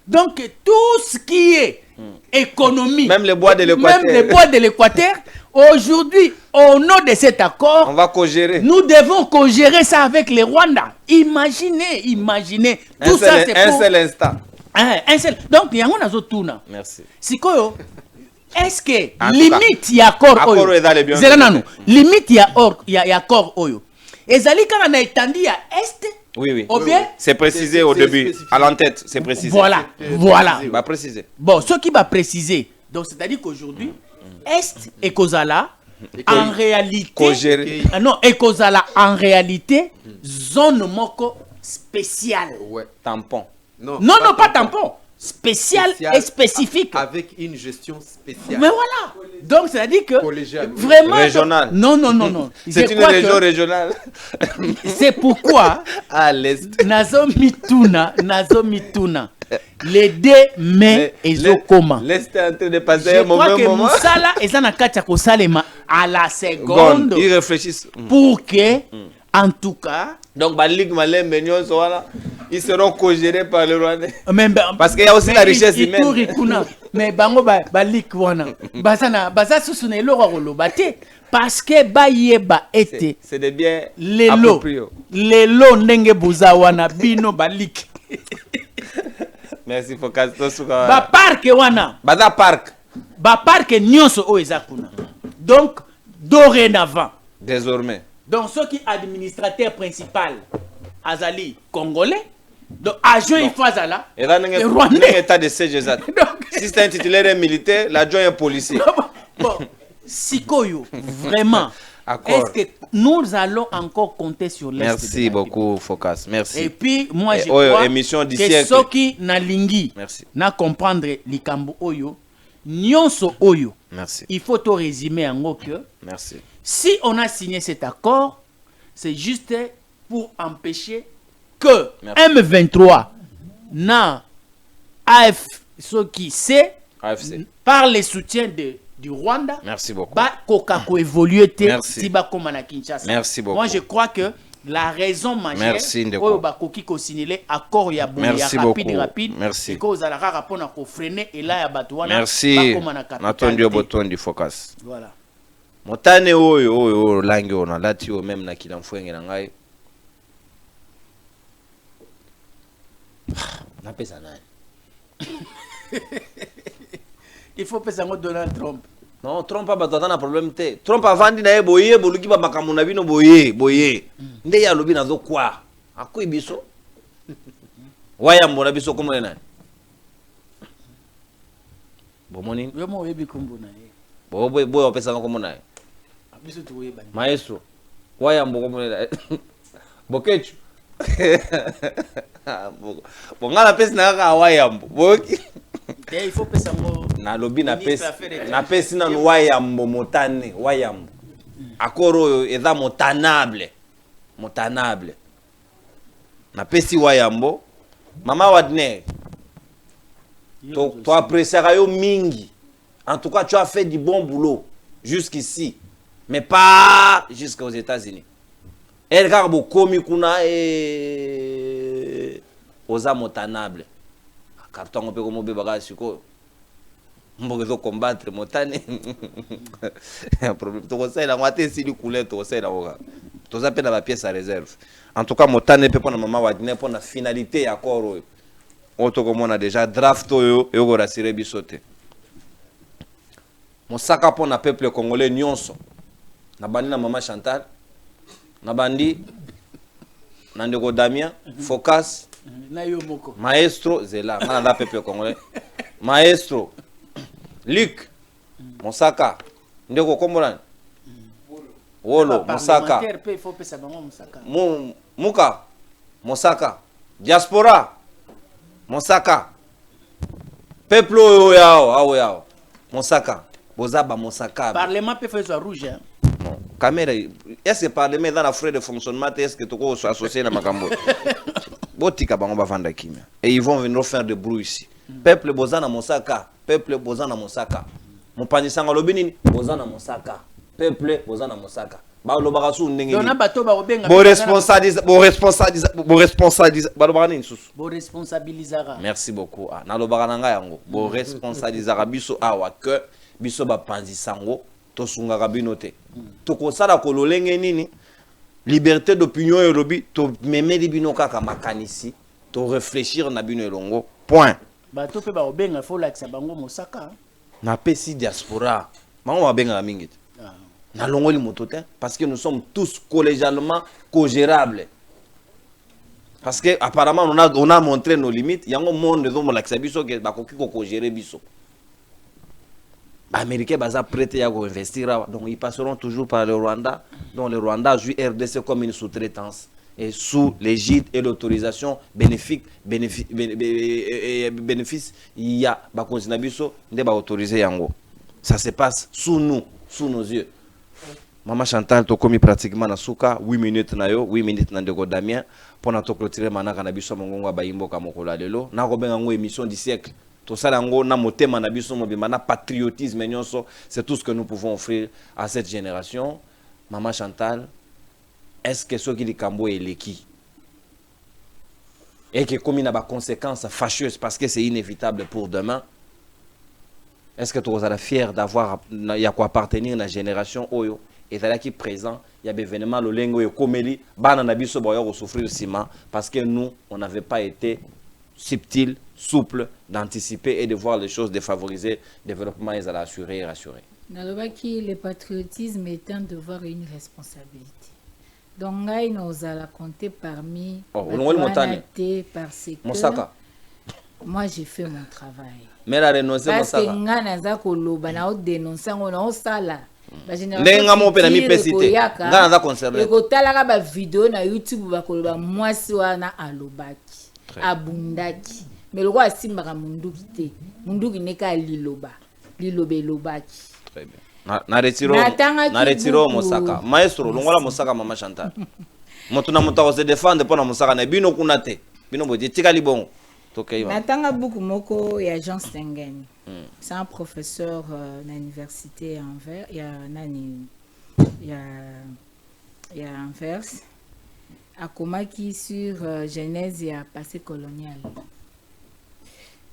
Donc tout ce qui est économie, même les bois de l'Équateur, aujourd'hui, au nom de cet accord, on va co-gérer. Nous devons co-gérer ça avec les Rwandais. Imaginez. Tout ça, c'est un seul instant. Un seul. Donc, il y a un autre tour. Merci. Est-ce que limite il y a accord oyo? Limite il y a accord oyo. Ezali kana na etandi ya est. Oui. Ou bien c'est précisé au début, à l'entête, c'est précisé. Voilà. Va préciser. Bon, ce qui va préciser. Donc c'est-à-dire qu'aujourd'hui, est et Kozala en réalité non, et Kozala en réalité zone moko spéciale. Ouais, tampon. Non, pas tampon. Spécial et spécifique. Avec une gestion spéciale. Mais voilà. Donc, c'est-à-dire que vraiment. Régional. Non. C'est une région régionale. C'est pourquoi. À l'est. Nazo mituna. Les 2 mai et Zokoma. L'est est en train de passer un moment. Je crois que Moussala et Zanakatia Kosalema à la seconde. Ils réfléchissent. Pour que, en tout cas. Donc, ils seront co-gérés par le Rwandais. Parce qu'il y a aussi la richesse humaine. Mais bango balik wana. Baza susune loro rolobate parce que bayeba été. C'est des biens appropriés. Lelo ndenge buza wana bino balik. Merci Focas Tosuka. Ba parc wana. Baza parc. Ba parc nyonso o ezakuna. Donc dorénavant. Désormais. Donc ce qui administrateur principal azali congolais. Donc adjoint il faut azala. Et là Rwandais état de siège exact. Si c'est un titulaire militaire, l'adjoint est policier. Bon, Sikoyo, vraiment. Est-ce que nous allons encore compter sur l'Est? Merci beaucoup Focas. Merci. Et puis moi je crois émission que ceux qui na lingi na comprendre likambo oyo nyonso oyo. Merci. Il faut tout résumer en gros que merci. Si on a signé cet accord, c'est juste pour empêcher que M23 na AF ce qui c'est par les soutiens du Rwanda. Merci beaucoup. Évoluer merci. Merci beaucoup. Moi je crois que la raison majeure oyo bakoki ko signaler accord ya rapide merci que za la rapona ko freiner et là ya bato wana merci natondio botondi Focas. Voilà. Motane oyo langi ona lati o même na kila mfwenge na ngai. Na pesa nani? Il faut pesa ngo Donald Trump. Non, Trump pas batata na problème te. Trump avandi na ye boye boluki ba makambo na bino boye. Nde ya lobi nazo kwa. Akoi biso. Waya mbona biso komo nani? Bomoni. Yo mo yebi kombo na ye. Boy opesa komo na ye. Maestro. Wayambo comme Bokechu. Bon, la peste n'a Wayambo. Il faut que ça na lobi na peste na Wayambo motane Wayambo. Akoro eza motanable. Motanable. Na pesi Wayambo. Mama Wadner. Tu apprécieras yo mingi. En tout cas, tu as fait du bon boulot jusqu'ici. Mais pas jusqu'aux États-Unis. Et regarde, komi kuna et oza motanable. Carton on peut comme bébé siko. On peut combattre motane. Un problème. Tu conseilles la moitié si le coulet tu conseilles la oga. Tu as la pièce à réserve. En tout cas, motane peut prendre maman Wadner pour la finalité accord. Auto comme on a déjà draft yo et on rassurer bisoté. Mon sac à pont na peuple congolais nyonso. Na bandi na maman Chantal. Na bandi Nandeko Damien, Focus, Maestro Zela, na peuple congolais. Maestro Luc Mosaka. Ndeko Kombolan. Wolo Mosaka. Muka Mosaka. Diaspora Mosaka. Peuple yao. Mosaka. Bozaba Mosaka. Parlement peut faire rouge. Non. Caméra. Est-ce que le Parlement dans la frais de fonctionnement, est-ce que tu es associé à Makambo? Botika Bango Vanda Kimia. Et ils vont venir faire de bruit ici. Peuple Bozana Mosaka. Peuple Bozana Mosaka. Mon panier Sangalobini. Bozana Mosaka. Peuple Bozana Mosaka. Merci beaucoup. Bo responsabilisera biso awa que biso ba panzi sango to sunga kabinote. To kosala kololenge nini liberté d'opinion erobi to memeli bino kaka makanisi to réfléchir na bino elongo. Point. Ba to pe ba obenga fo la ksa bango Mosaka. Na pesi diaspora. Bango ba benga mingi. Na longoli motote parce que nous sommes tous collégialement co-gérables. Parce que apparemment on a montré nos limites. Il y a un monde de hommes qui ko gérer biso. Les Américains sont prêts à investir. Donc ils passeront toujours par le Rwanda. Donc le Rwanda joue RDC comme une sous-traitance. Et sous l'égide et l'autorisation bénéfice, il y a autorisé yango. Ça se passe sous nous, sous nos yeux. Maman Chantal, tu as commis pratiquement 8 minutes na yo, 8 minutes na Ndeko Damien pour na to clôturer manaka na biso mongongo bayimbo ka mokolo lelo. Na ko benga ngo émission du siècle. To sala ngo na motema na biso mobimba na patriotisme nyonso, c'est tout ce que nous pouvons offrir à cette génération. Maman Chantal, est-ce que ce qui est cambo est l'équi? Et que comme il y a des conséquences fâcheuses parce que c'est inévitable pour demain? Est-ce que tu es fier d'avoir appartenir à la génération Oyo? Et là qui présent, il y a des événements, le lingo et komeli, bananabiso boyo souffrir le ciment parce que nous, on n'avait pas été subtil, souple d'anticiper et de voir les choses, de favoriser le développement et assurer et rassurer. Le patriotisme est un devoir et une responsabilité. Donc, nous allons compter parmi les parce que moi, j'ai fait mon travail. Mais la renoncer parce que nous avons dénoncé, nous avons sala. Nenga mo pe na mi pesite. Ngana za conserver. Eko talaka ba vidéo na YouTube ba koloba mwasi wana alobaki. Abundaki. Mais le roi simbaka munduki te. Munduki neka liloba. Lilobe lobaki. Très bien. Na retiro Mosaka. Maestro longola Mosaka Mama Chantal. Motuna mutako se défendre pour na Mosaka na bino kuna te. Bino bodi tika libongo. Natanga beaucoup moko ya Jean Stengen. C'est un professeur à l'université Anvers. Il y a Anvers. À Komaki sur Genèse et passé colonial.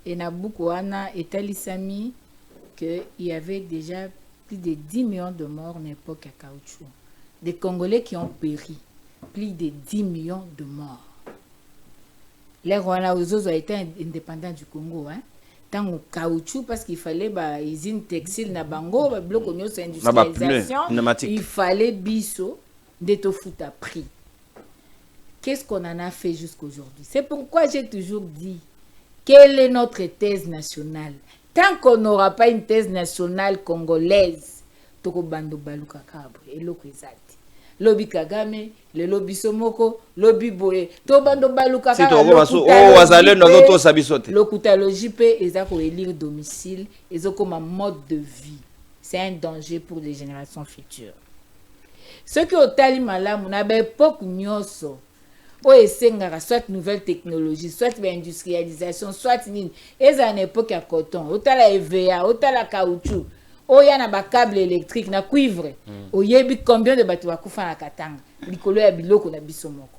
Et Nabucco Ana et Talisami qu'il y avait déjà plus de 10 millions de morts en époque à caoutchouc. Des Congolais qui ont péri. Plus de 10 millions de morts. Les Rwandais ont été indépendants du Congo. Tant au caoutchouc, parce qu'il fallait des usines textiles na bango, bloc industrialisation, il fallait biso de tofout à prix. Qu'est-ce qu'on en a fait jusqu'aujourd'hui? C'est pourquoi j'ai toujours dit, quelle est notre thèse nationale? Tant qu'on n'aura pas une thèse nationale congolaise toko bando baluka kabwe eloko ezati lobi Kagame le lobi somoko lobi boye to bando baluka Si wazalendo azoto sabisote. L'occultologie pe ezako élire domicile ezokoma mode de vie. C'est un danger pour les générations futures. Ce qui au tali malamu na ba époque nyoso o esengara soit nouvelle technologie soit industrialisation soit nini eza na époque ya coton otala EVA otala caoutchouc oya na ba câble électrique na cuivre oyebi combien de bato bakufa na katanga likolo ya biloko na biso moko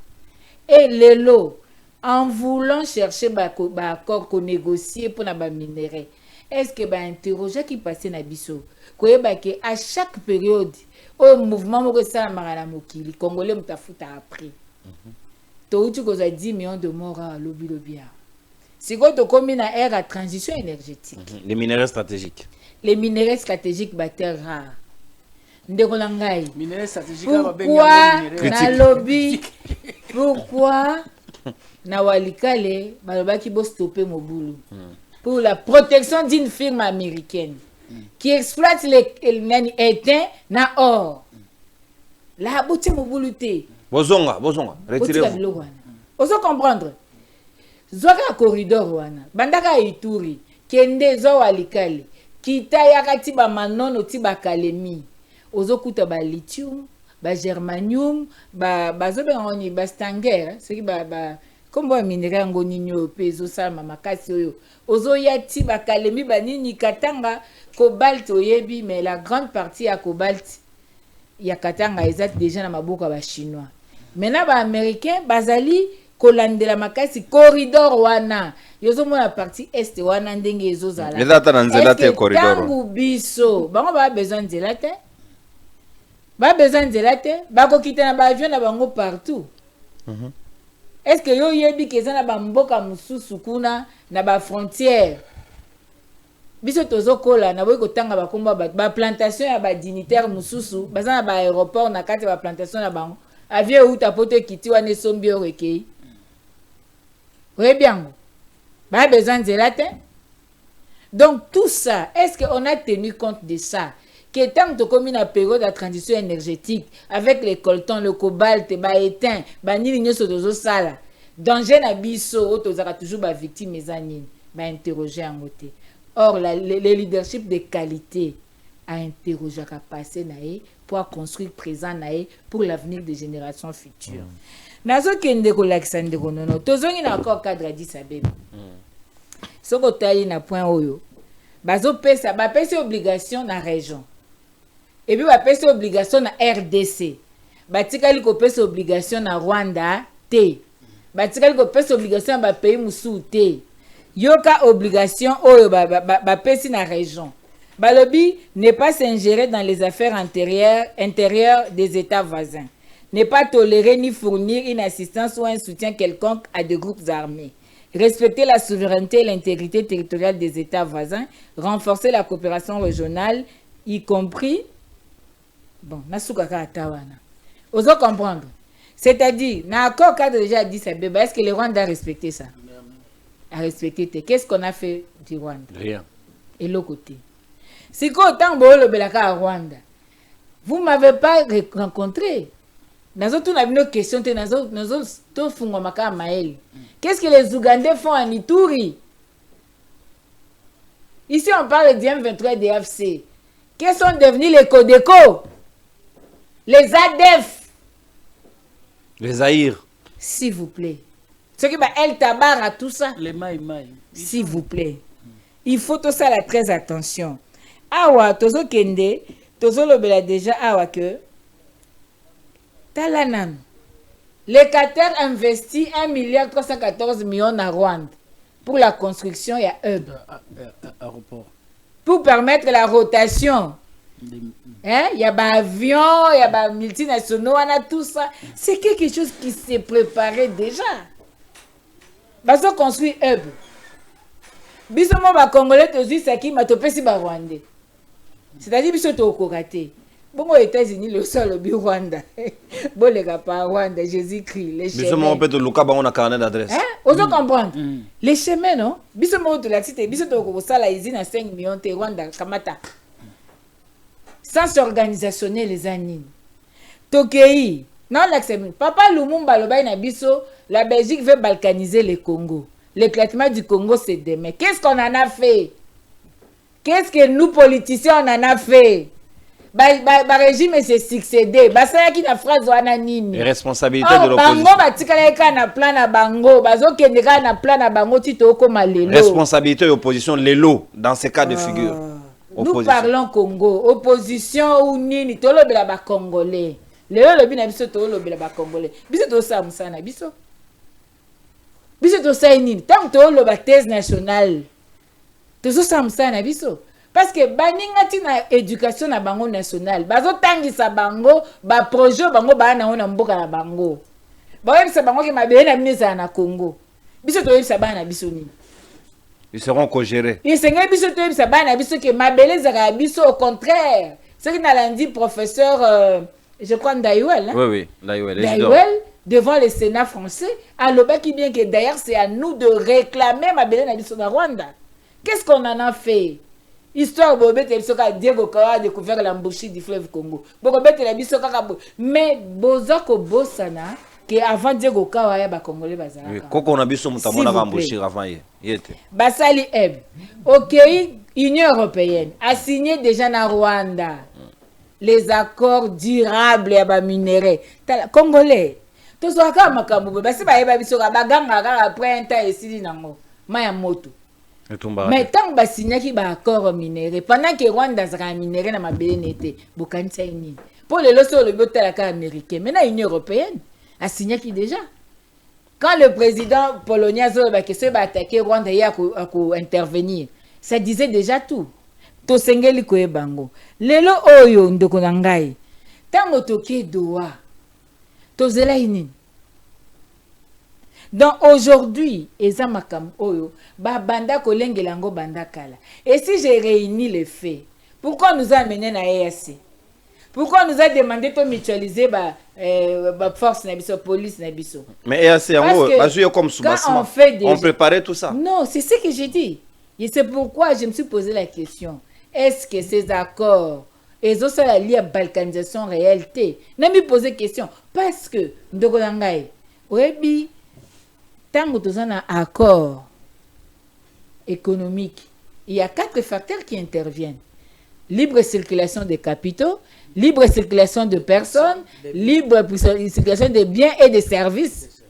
et lelo en voulant chercher ba accord ko négocier pour na ba minerai est-ce que ba interroger qui passait na biso koyeba ke à chaque période au mouvement moko sala magana mokili congolais mutafuta après tu causes 10 millions de morts à lobby. Si tu as na ère à transition énergétique. Les minéraux stratégiques. Les minéraux stratégiques battent rares. Ndekolangai. Minéraux stratégiques. Pourquoi na lobby? Pourquoi na walikale balobaki bo stopper mobulu pour la protection d'une firme américaine qui exploite les éteints na or. La botte mobulu te. Bozonga, retirez-vous. Oso comprendre. Zoka corridor wana. Bandaka Ituri, kende zo walikali. Kita yakati ba manono ti ba kalemi. Ozo kuta ba lithium, ba germanium, ba zobe ngoni ba stanger, c'est ba kombo minerai ngoni nyo peso sama makasi oyo. Ozo yati ba kalemi ba nini katanga cobalt oyebi mais la grande partie ya cobalt ya katanga ezat déjà na maboka ba chinois. Maintenant ba américain bazali kolandela makasi corridor wana yozo mona partie est wana ndenge ezozala ezata na nzela te corridor tangu biso bango ba besoin nzela te bako kita na ba avion na bango partout est-ce que yo yebi ke na ba mboka mususu kuna na ba frontière biso tozo kola na boy ko tanga ba komba ba plantation ya ba dignitaire mususu bazana ba aéroport na kati ba plantation na bango avion ou tapote kiti wane sombi orekei oui bien ba besoin de la terre donc tout ça est-ce qu'on a tenu compte de ça que tant que comme une période de transition énergétique avec les coltons le cobalt ba éteint ba nini nyoso tozo sala danger na biso otozaka toujours ba victime ezanini ba interroger en côté or le leadership de qualité a interrogé à passer nae pour construire présent nae pour l'avenir des générations futures. Nazo kende ko laksande ko nono tozongi na encore cadre Addis Abeba. Soko tayi na point oyo. Bazo pesa ba pesa obligation na région. Et puis ba pesa obligation na RDC. Batikali ko pesa obligation na Rwanda te. Batikali ko pesa obligation ba pays musu te. Yoka obligation oyo ba pesa na région. Balobi n'est pas s'ingérer dans les affaires intérieures des États voisins. N'est pas tolérer ni fournir une assistance ou un soutien quelconque à des groupes armés. Respecter la souveraineté et l'intégrité territoriale des États voisins. Renforcer la coopération régionale, y compris... Bon, Nasukaka Atawana. Osons comprendre. C'est-à-dire, dans l'accord cadre déjà dit ça, est-ce que le Rwanda a respecté ça? A respecté. Qu'est-ce qu'on a fait du Rwanda? Rien. Et l'autre côté. Si autant le belaka à Rwanda, vous m'avez pas rencontré. Dans une question, qu'est-ce que les Ougandais font en Ituri? Ici, on parle du M23 DFC. Quels sont devenus les Codeco? Les ADF? Les Aïrs? S'il vous plaît. Ce qui va El Tabar à tout ça. Les maï. S'il vous plaît. Il faut tout ça, très attention. Awa tozo kende tozo lobela déjà awa que talanan le Qatar investit 1,314 milliard à Rwanda pour la construction et aéroport pour permettre la rotation. Hein, il y a ba avion, il y a ba multinationaux, on a tout ça. C'est quelque chose qui s'est préparé déjà. Baso construit hub. Biso mo ba Congolais tozi saki matopesi ba Rwandais. C'est-à-dire biso to kokate. Bon aux États-Unis le sol bi Rwanda. Bon les gars pas Rwanda, Jésus-Christ les chemins. Biso mo peut luka ba on a carnet d'adresse. Hein? Oso comprendre. Les chemins non? Biso mo to la cité, biso to ko sala usine à 5 millions te Rwanda kamata. sens organisationnel les anines. Tokei, non l'accepte. Papa Lumumba Loba na biso, la Belgique veut balkaniser le Congo. L'éclatement du Congo c'est demain. Qu'est-ce qu'on en a fait? Qu'est-ce que nous politiciens on en a fait? Ba régime s'est succédé. Ba ça qui na phrase wana nini? Les responsabilités de l'opposition. Bango batikala ka na plan na bango, bazo kendeka na plan na bango tito ko malelo. Responsabilité de l'opposition l'élo dans ces cas de figure. Nous parlons Congo, opposition ou nini tolo bela ba congolais. Lelo lobi na biso tolo bela ba congolais. Biso to sa musana biso. Biso to sa nini? Tant tolo ba thèse nationale. Tozo sa musana biso. Parce que baningati na éducation na bango nationale bazo tangisa bango ba projet bango ba na ona mboka na bango ba yebisa bango ke mabele na mineza na Congo biso to yebisa bana biso nini ils seront co-gérés ils senga biso to yebisa bana biso ke mabele zaka biso au contraire ce qui n'a lundi professeur je crois Ndayouel hein? Oui Ndayouel devant le Sénat français aloba qui bien que d'ailleurs c'est à nous de réclamer mabele na biso na Rwanda. Qu'est-ce qu'on en a fait? Histoire bobete bisoka Diego Kawa a découvert l'embouchure du fleuve Congo. Bobete la bisoka kabo. Mais bozako bosana que avant Diego Kawa ya ba congolais bazala. Oui, koko on a biso mutamona ka embouchure avant yete. Basali eb. OK, Union européenne a signé déjà na Rwanda les accords durables ya ba minerais. Congolais. Tozoka makambo basi ba yeba bisoka baganga après un temps esili nango. Maya moto. Mais tant que signé qui ba accord minéré pendant que Rwanda sera minéré na mabele nete bokanisa ini pour les loso le botel américain mais la Union européenne a signé qui déjà quand le président polonais ba que se ba attaquer Rwanda ya ko intervenir ça disait déjà tout to sengeli ko ebango lelo oyo ndoko na ngai tango toke doa to zela ini. Donc aujourd'hui, eza makam oyo ba banda kolengelango banda kala. Et si j'ai réuni les faits, pourquoi nous a amené na EAC? Pourquoi nous a demandé de mutualiser ba force na biso police na biso? Mais EAC en comme soubassement. On préparait tout ça. Non, c'est ce que j'ai dit. Et c'est pourquoi je me suis posé la question. Est-ce que ces accords et ça la lié à balkanisation réalité? N'a me poser question parce que ndoko ngai oyebi tant que un accord économique, il y a 4 facteurs qui interviennent. Libre circulation des capitaux, libre circulation de personnes, libre circulation des biens et des services.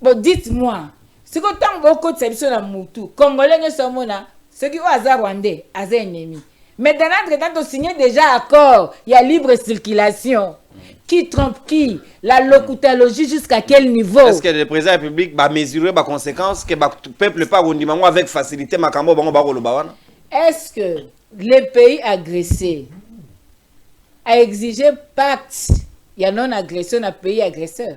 Bon, dites-moi, ce que tant beaucoup de services na mutu, Congolais ne sont pas ceux qui ont hasard rwandais, hasard ennemi. Mais dans notre temps, on signe déjà accord, il y a libre circulation. Qui trompe qui? La locutologie jusqu'à quel niveau? Est-ce que le président de la République va mesurer les conséquences que le peuple pas avec facilité? Est-ce que les pays agressés a exigé pacte? Il y a non-agression dans pays agresseur.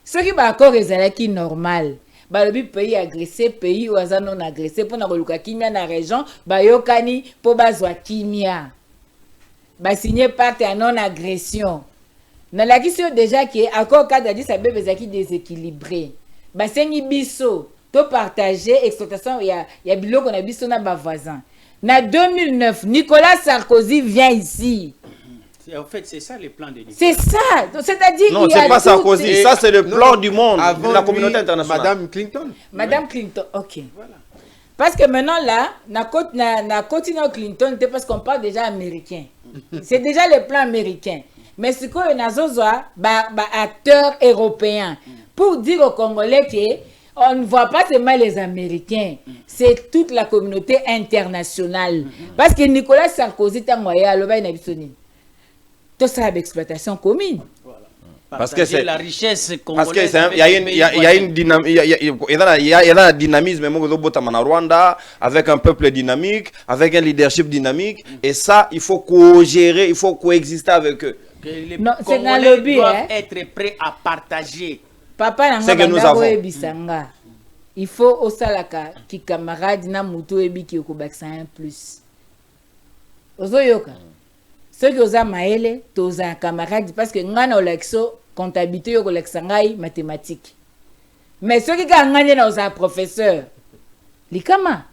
Ce qui va encore est normal. Le pays agressé, pays où ils non agressé pour na kimia na région, yokani pour bazwa kimia. Signer pacte à non-agression. Dans la question déjà qui est accord cadre dit ça bébé qui déséquilibré. Sengi biso to partager exploitation il y a biloko na biso na ba voisin. Na 2009 Nicolas Sarkozy vient ici. En fait, c'est ça le plan de Nicolas. C'est ça. C'est-à-dire non, c'est pas Sarkozy, ça c'est le plan du monde, de la communauté internationale. Madame Clinton. Madame Clinton, OK. Voilà. Parce que maintenant là, na continent Clinton, c'est parce qu'on parle déjà américain. C'est déjà le plan américain. Mais ce qu'on a acteurs européens pour dire aux Congolais qu'on ne voit pas seulement les Américains, c'est toute la communauté internationale. Parce que Nicolas Sarkozy est un tout ça avec exploitation commune. Voilà. Parce que c'est la richesse congolaise. Parce qu'il y a une dynamisme en Rwanda avec un peuple dynamique, avec un leadership dynamique, et ça il faut co-gérer, il faut coexister avec eux. Les non, c'est dans Congolais le but, doivent être prêts à partager. Papa, c'est que nous avons. Il faut au salaka qui camarade na muto ebi qui okobakisa un plus. Ozoyoka. Ceux qui osent maele, tous un camarade parce que ngana olexo comptabilité yoko lexangai mathématiques. Mais ceux qui gagnent na osa professeur. Likama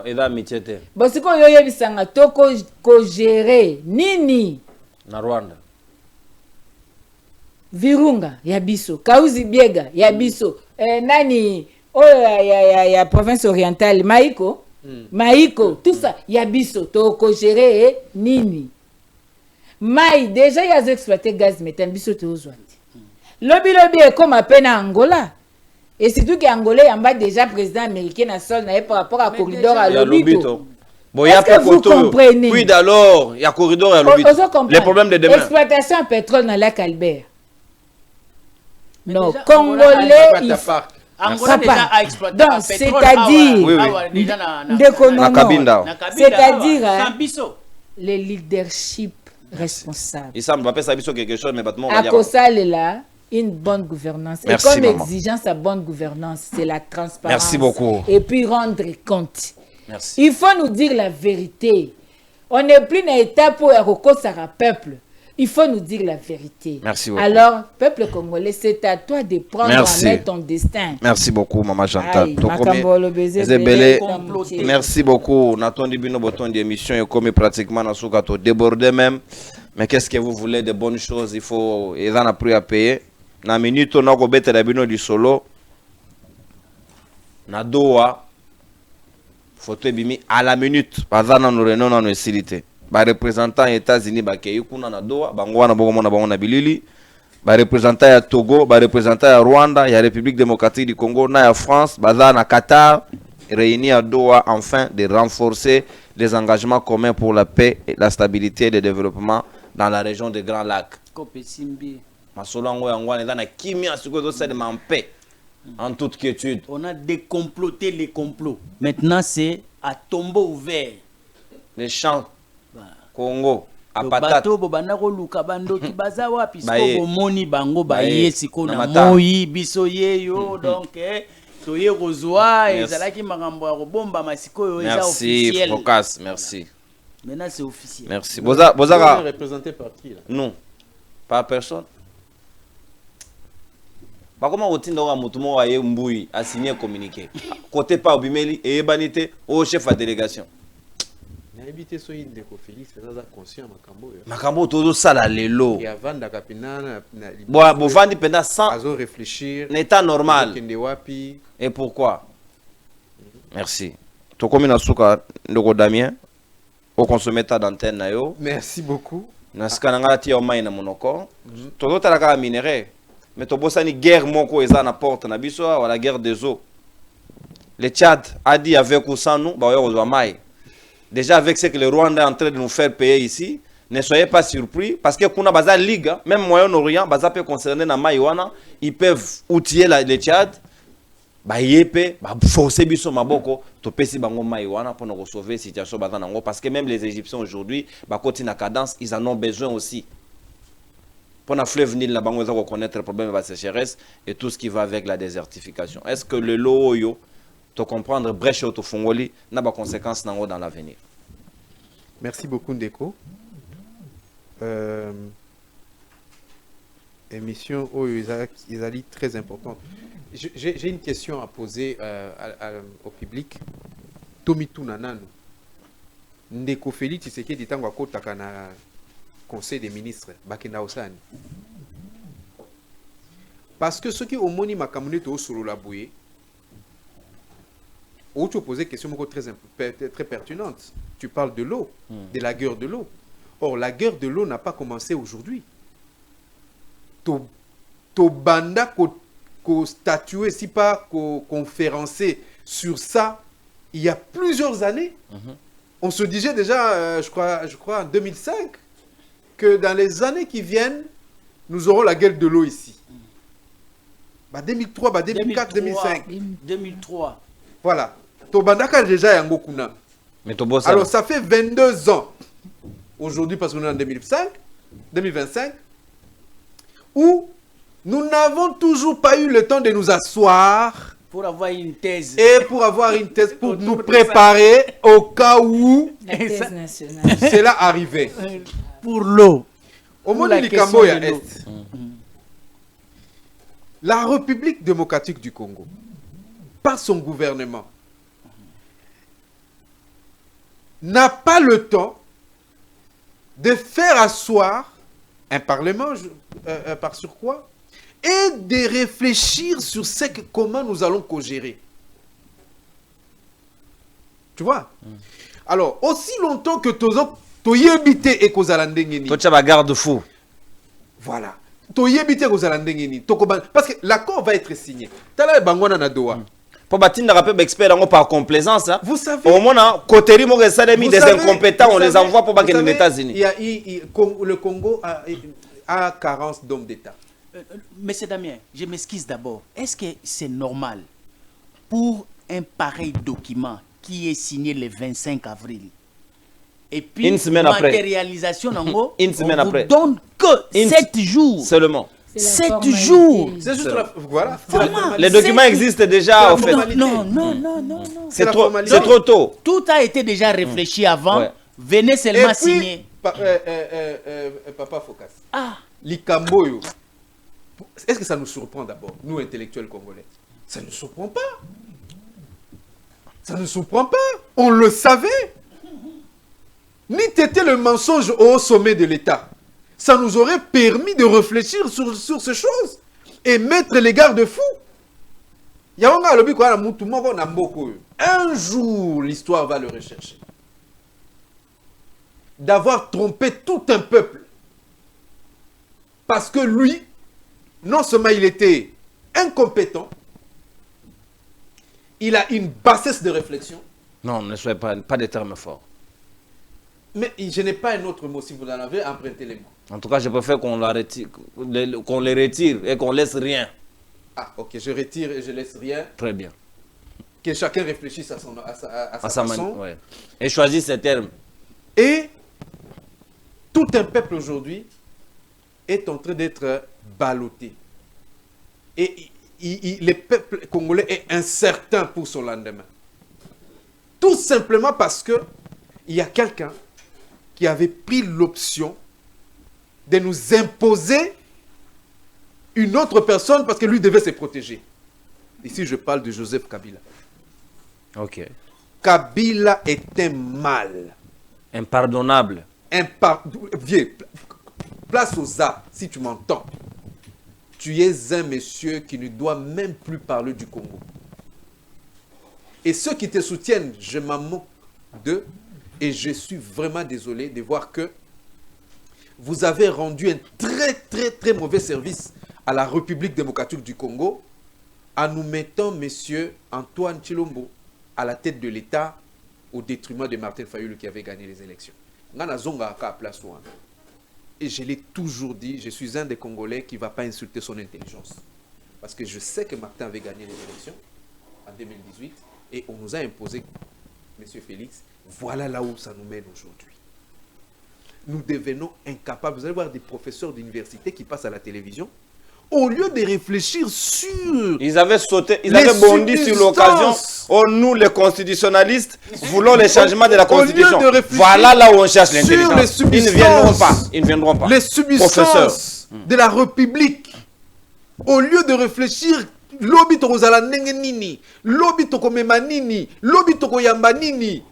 Et là, Michete, Bon, c'est quoi yo bisanga to ko gérer nini na Rwanda. Virunga ya biso, Kauzi Biega ya biso, nani ya province orientale Maïko, tout ça ya biso to ko gérer nini. Mai déjà y a exploité gaz méthane biso to ozwati. Lobi comme à peine Angola. Et surtout que Angolais en bas déjà président américain na sol na par rapport à corridor à Lobito. Bon, il y a pas vous comprenez? Oui, d'alors, il y a corridor à Lobito. Les problèmes de demain. Exploitation pétrole dans lac Albert. Non, déjà, Congolais, il Angola déjà a exploité donc, c'est-à-dire, le leadership responsable. Il semble pas ça quelque chose, mais bâtiment. À Kossal là, une bonne gouvernance. Merci, et comme maman. exigence à bonne gouvernance, c'est la transparence. Merci beaucoup. Et puis rendre compte. Merci. Il faut nous dire la vérité. On n'est plus dans l'étape où il y a peuple. Il faut nous dire la vérité. Merci beaucoup. Alors, peuple congolais, c'est à toi de prendre en main ton destin. Merci beaucoup, Maman Chantal. Merci Merci beaucoup. Natondi bino boton d'émission et comme pratiquement na souka to débordé même. Mais qu'est-ce que vous voulez de bonnes choses? Il faut ils en a pris à payer. Na minute on a ko betela bino du solo. Na doa photo bimi à la minute. Bazana no renon na no silité. Ba représentant États-Unis ba ke yukuna na doa bango wana bongo mona bango na bilili. Ba représentant ya Togo, ba représentant ya Rwanda, ya République démocratique du Congo, na ya France, baza na Qatar, réunis à Doha afin de renforcer les engagements communs pour la paix, la stabilité et le développement dans la région des Grands Lacs. Masolongo yangwa neza na kimia sikozo ça de en paix en toute quiétude. On a décomploté les complots. Maintenant c'est à tombeau ouvert. Les champs Congo bato bobanda ko luka bando ki baza wapi so moni bango ba Baye. yesiko na moyi biso yeyo donc toye kozwa Merci. ezalaki makambo ya kobomba masiko yo eza Merci officiel. Focas, merci. Maintenant c'est officiel. Merci. Bozaka représenté par qui là? non. Pas personne. Pas comment otinda wa mutumo wa ye mbui a signé communiqué. Côté pas obimeli et ebanité au chef de délégation. N'habité so indeko Félix ça conscient makambo yo. Makambo todo sala lelo. Et avant d'akapina na Bon vandi pendant 100 azo réfléchir. l'état normal. Kende wapi? Et pourquoi? Merci. To komi na suka ndoko Damien au consommateur d'antenne na yo. Merci beaucoup. Na skana ngala ti o mai na monoko. To tala ka minéré. Mais to bosani guerre moko eza na porte na biso ou la guerre des eaux. Le Tchad a dit avec ou sans nous ba yo kozwa mai. Déjà avec ce que le Rwanda est en train de nous faire payer ici, ne soyez pas surpris parce que kuna baza ligue, même Moyen-Orient, baza peut concerner na Maïwana, ils peuvent outiller le Tchad, ba yépe, ba forcer biso maboko, to pesi bango Maïwana pour nous sauver la situation baza nango parce que même les Égyptiens aujourd'hui, ba côté na cadence, ils en ont besoin aussi. Pour la fleuve Nil, la bango za connaître le problème de la sécheresse et tout ce qui va avec la désertification. Est-ce que le loyo to comprendre brèche au Fongoli n'a pas conséquence dans l'avenir? Merci beaucoup Ndeko. Émission Izali très importante. J'ai une question à poser au public. Tomitou Nanano. Ndeko Félix Tshisekedi tango akotaka na Conseil des ministres bakenda osani. Parce que ceux qui ont moni makamune to solo la boué. Où tu poses une question très pertinente. Tu parles de l'eau, de la guerre de l'eau. Or, la guerre de l'eau n'a pas commencé aujourd'hui. To banda ko statué, si pas conférencé sur ça, il y a plusieurs années. On se disait déjà, je crois en 2005, que dans les années qui viennent, nous aurons la guerre de l'eau ici. 2003, 2004, 2005. 2003. Voilà. Tobandaka déjà yango kuna. Alors ça fait 22 ans aujourd'hui parce qu'on est en 2025 où nous n'avons toujours pas eu le temps de nous asseoir pour avoir une thèse et pour avoir une thèse pour nous préparer au cas où cela arrivait pour l'eau. Au moins du Camboya Est. La République démocratique du Congo par son gouvernement n'a pas le temps de faire asseoir un parlement, par sur quoi, et de réfléchir sur comment nous allons co-gérer. Tu vois? Alors, aussi longtemps que Toyebite et Kozalandengeni. Toi, garde-fou. Voilà. Toyebite Kozalandengeni. Parce que l'accord va être signé. Tala Bangwana Nadoa. Pour bâtir un rappel expert par complaisance, hein. Vous savez. Au moins, côté des incompétents, on les envoie pour pas les États-Unis. Le Congo a carence d'hommes d'État. Monsieur Damien, je m'excuse d'abord. Est-ce que c'est normal pour un pareil document qui est signé le 25 avril et puis une semaine après, matérialisation une semaine on après, vous donne que 7 jours seulement. 7 jours. C'est juste voilà. Les documents existent déjà en fait. Non. C'est trop tôt. Tout a été déjà réfléchi avant. Ouais. Venez seulement signer. Papa Focas. Likamboyo. Est-ce que ça nous surprend d'abord, nous intellectuels congolais? Ça ne nous surprend pas. Ça ne nous surprend pas. On le savait. Ni t'étais le mensonge au sommet de l'État. Ça nous aurait permis de réfléchir sur ces choses et mettre les garde-fous. Un jour, l'histoire va le rechercher. D'avoir trompé tout un peuple. Parce que lui, non seulement il était incompétent, il a une bassesse de réflexion. Non, ne soyez pas des termes forts. Mais je n'ai pas un autre mot. Si vous en avez, empruntez-les-moi. En tout cas, je préfère qu'on les retire et qu'on laisse rien. Ah, ok, je retire et je laisse rien. Très bien. Que chacun réfléchisse à sa façon. Ouais. Et choisisse ses termes. Et tout un peuple aujourd'hui est en train d'être ballotté. Et le peuple congolais est incertain pour son lendemain. Tout simplement parce que il y a quelqu'un qui avait pris l'option de nous imposer une autre personne parce que lui devait se protéger. Ici, je parle de Joseph Kabila. Ok. Kabila est un mal. Impardonnable. Viens, place aux A, si tu m'entends. Tu es un monsieur qui ne doit même plus parler du Congo. Et ceux qui te soutiennent, je m'en moque d'eux. Et je suis vraiment désolé de voir que vous avez rendu un très mauvais service à la République démocratique du Congo en nous mettant monsieur Antoine Tshilombo à la tête de l'État au détriment de Martin Fayulu qui avait gagné les élections. Et je l'ai toujours dit, je suis un des Congolais qui ne va pas insulter son intelligence. Parce que je sais que Martin avait gagné les élections en 2018 et on nous a imposé, monsieur Félix, voilà là où ça nous mène aujourd'hui. Nous devenons incapables. Vous allez voir des professeurs d'université qui passent à la télévision. Au lieu de réfléchir sur... Ils avaient sauté, ils avaient bondi sur l'occasion. Oh, nous, les constitutionnalistes, voulons les changements de la Constitution. Voilà là où on cherche l'intelligence. Ils ne viendront pas. Ils ne viendront pas. Les substances de la République. Au lieu de réfléchir... Lobi toko zala ndenge nini, lobi toko mema nini, lobi toko yamba nini.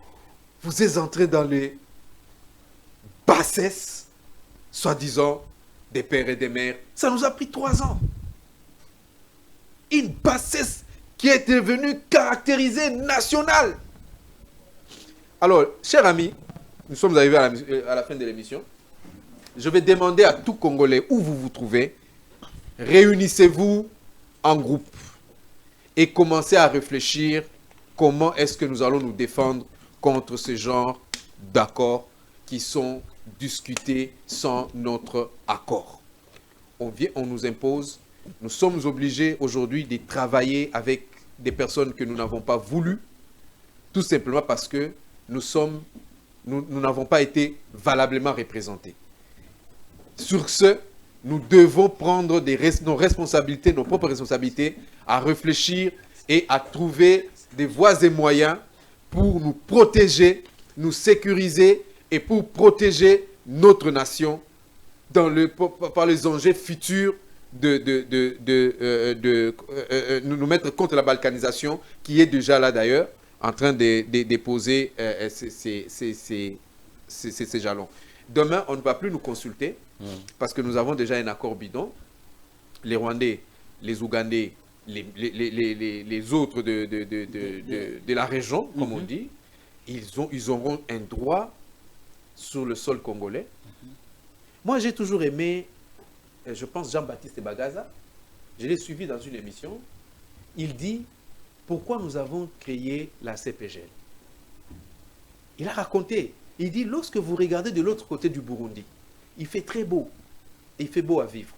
Vous êtes entrés dans les bassesses, soi-disant, des pères et des mères. Ça nous a pris 3 ans. Une bassesse qui est devenue caractérisée nationale. Alors, chers amis, nous sommes arrivés à la fin de l'émission. Je vais demander à tout Congolais où vous vous trouvez, réunissez-vous en groupe et commencez à réfléchir comment est-ce que nous allons nous défendre contre ce genre d'accords qui sont discutés sans notre accord. On nous impose, nous sommes obligés aujourd'hui de travailler avec des personnes que nous n'avons pas voulu, tout simplement parce que nous n'avons pas été valablement représentés. Sur ce, nous devons prendre nos responsabilités, nos propres responsabilités, à réfléchir et à trouver des voies et moyens pour nous protéger, nous sécuriser et pour protéger notre nation par les enjeux futurs nous mettre contre la balkanisation qui est déjà là d'ailleurs en train de déposer ces jalons. Demain, on ne va plus nous consulter parce que nous avons déjà un accord bidon. Les Rwandais, les Ougandais, les autres de la région, comme on dit, ils auront un droit sur le sol congolais. Moi, j'ai toujours aimé, je pense, Jean-Baptiste Bagaza. Je l'ai suivi dans une émission. Il dit, pourquoi nous avons créé la CPGL? Il a raconté. Il dit, lorsque vous regardez de l'autre côté du Burundi, il fait très beau. Il fait beau à vivre.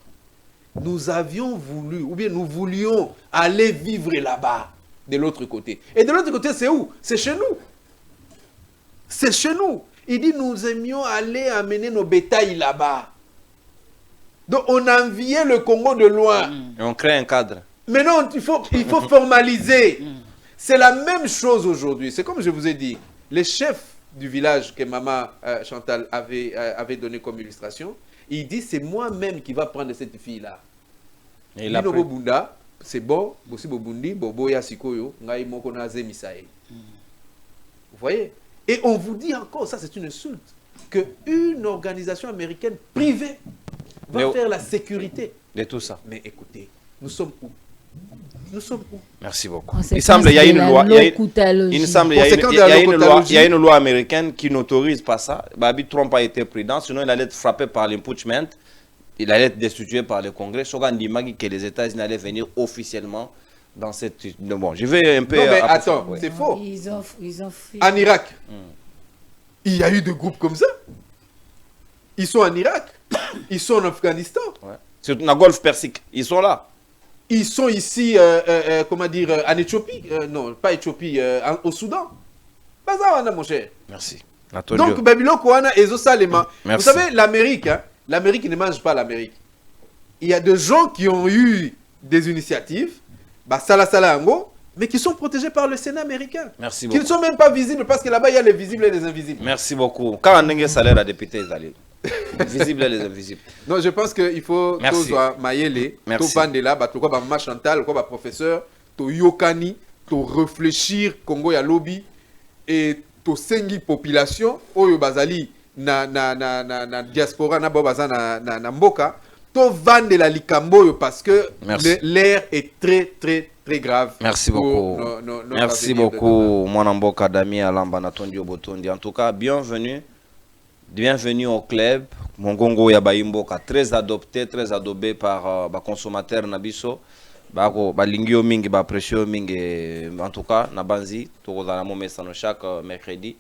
Nous avions voulu, ou bien nous voulions aller vivre là-bas, de l'autre côté. Et de l'autre côté, c'est où? C'est chez nous. C'est chez nous. Il dit, nous aimions aller amener nos bétails là-bas. Donc, on enviait le Congo de loin. Et on crée un cadre. Mais non, il faut formaliser. C'est la même chose aujourd'hui. C'est comme je vous ai dit, les chefs du village que maman Chantal avait donné comme illustration, il dit, c'est moi-même qui va prendre cette fille-là. Et il a pris. Bunda, c'est bon, Bossi Bobundi, Bobo Yasikoyo, Ngai Moko Naze Misae. Vous voyez? Et on vous dit encore, ça c'est une insulte, qu'une organisation américaine privée va faire la sécurité de tout ça. Mais écoutez, nous sommes où? Nous sommes où? Merci beaucoup. Il semble qu'il y a une loi. Il semble qu'il y a une loi américaine qui n'autorise pas ça. Babi Trump a été prudent, sinon il allait être frappé par l'impeachment. Il allait être destitué par le Congrès. Sogan Dimagi que les États-Unis allaient venir officiellement dans cette. Bon, je vais un peu. Non, mais attends, c'est faux. Ils ont fait. En Irak, il y a eu des groupes comme ça. Ils sont en Irak, ils sont en Afghanistan. Ouais. C'est dans le Golfe Persique. Ils sont là. Ils sont ici, comment dire, en Éthiopie. Non, pas Éthiopie, au Soudan. Pas ça, mon cher. Merci. Donc, Babylone, Kouana, Ezo Salema. Vous savez, l'Amérique, hein, l'Amérique ne mange pas l'Amérique. Il y a des gens qui ont eu des initiatives, bah, mais qui sont protégés par le Sénat américain. Merci beaucoup. Qui ne sont même pas visibles parce que là-bas, il y a les visibles et les invisibles. Merci beaucoup. Quand on a un salaire à député, les visibles et les invisibles. Non, je pense qu'il faut que Mayele, to Bandela, to Maman Chantal, to professeur, to Yokani, to réfléchir Congo ya lobby et to sengi population oyo bazali na diaspora na baza na mboka to vande la likambo parce que l'air est très grave. Merci beaucoup. Merci beaucoup mon mboka Dami Alamba Natondi Obotondi. En tout cas, bienvenue au club Mongongo ya Bayimboka, très adopté, très adobé par les consommateurs Nabiso. Balingio mingi ba précieux mingi en tout cas na banzi to za na chaque mercredi.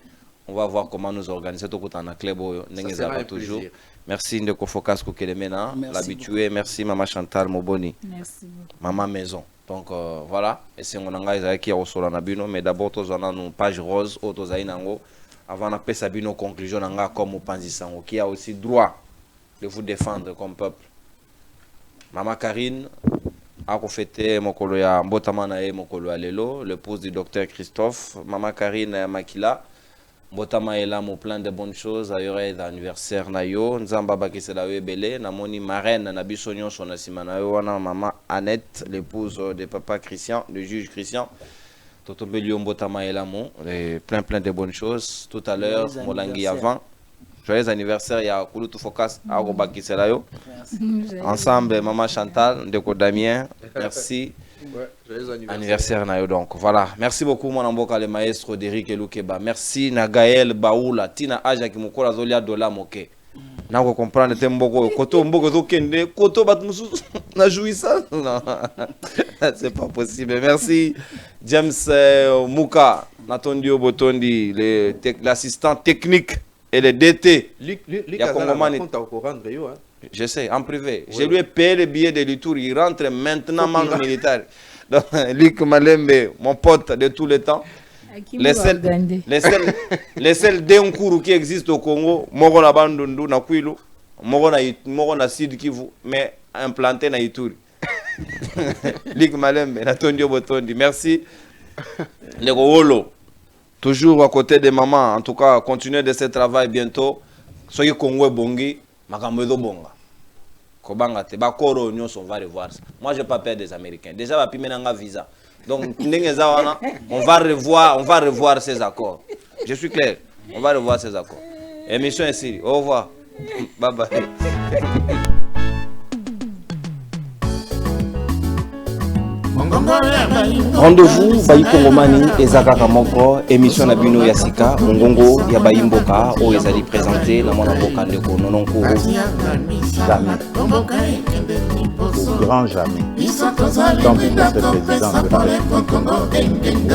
On va voir comment nous organiser tout dans club n'engeza toujours. Merci Ndeko Focus ko kelemena l'habitué, merci Maman Chantal Moboni. Merci beaucoup. Maman maison. Donc voilà, et c'est mon engagement qui a au na bino, mais d'abord tous on a une page rose auto za inango avant na pesa bino conclusion nga comme Opanzi Sango qui a aussi droit de vous défendre comme peuple. Maman Karine a fêté mokolo ya mbotama na ye mokolo ya lelo, l'épouse du docteur Christophe. Maman Karine Makila mbotama est là mon plein de bonnes choses, ayore d'anniversaire na yo nzamba bakisela yo belé na moni marraine na biso nyonso na sima na yo wana maman Annette, l'épouse de papa Christian, le juge Christian. Toto Belio mbotama est là mon plein de bonnes choses. Tout à l'heure molangi avant. Joyeux anniversaire, il y a Kouloutou Focus à Robakiselayo. Ensemble, Maman Chantal, Ndeko Damien, merci. Ouais, anniversaire Nayo. Donc voilà, merci beaucoup mon amboka le maestro d'Eric Elukeba. Merci Nagaël Baoula, Tina Aja qui mukola zolia dola moke. Na ko comprendre te mboko koto mboko zo kende koto bat musu na jouissance. Non. C'est pas possible. Merci James Muka, Natondio Botondi, l'assistant technique. Et le DT, je sais, en privé. Ouais. Je lui ai payé le billet de l'itour. Il rentre maintenant membre militaire. Donc, Luc Malembe, mon pote de tous les temps. Les seuls Denkourou qui existent au Congo, Moro na Bandundu, na Kwilu, Moro na Sud Kivu, mais implanté na Ituri. Luc Malembe, Natondio Botondi. Merci. Le Wolo. Toujours à côté de maman, en tout cas, continuez de ce travail bientôt. Soyez Congo Bongi, Makambedo Bonga. Kobanga te, Bakoro Union, on va revoir ça. Moi, je n'ai pas peur des Américains. Déjà, va pimenanga visa. Donc, on va revoir ces accords. Je suis clair. On va revoir ces accords. Émission ici. Au revoir. Bye bye. Rendez-vous Bayi Kongomani ezaka moko émission na bino ya sika mongongo ya bayimboka o ezali présenté na mwana mboka ndeko nononko jamais au grand jamais tant que le président de la République.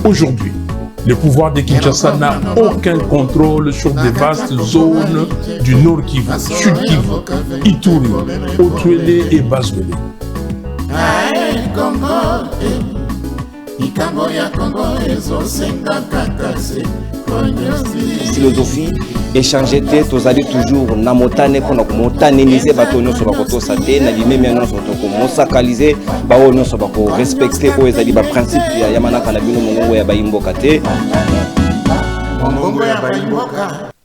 Aujourd'hui, le pouvoir de Kinshasa n'a aucun contrôle sur des vastes zones du Nord Kivu, Sud Kivu, Ituri, Otuele et Bazuele. Philosophie échanger tête aux alliés toujours na motane pour motaneniser bato nyonso bakoto sate na limemi nyonso to mosakaliser bao nyonso bako respecter o ezali ba principe ya yamana kana bino mongongo ya bayimboka te mongongo ya bayimboka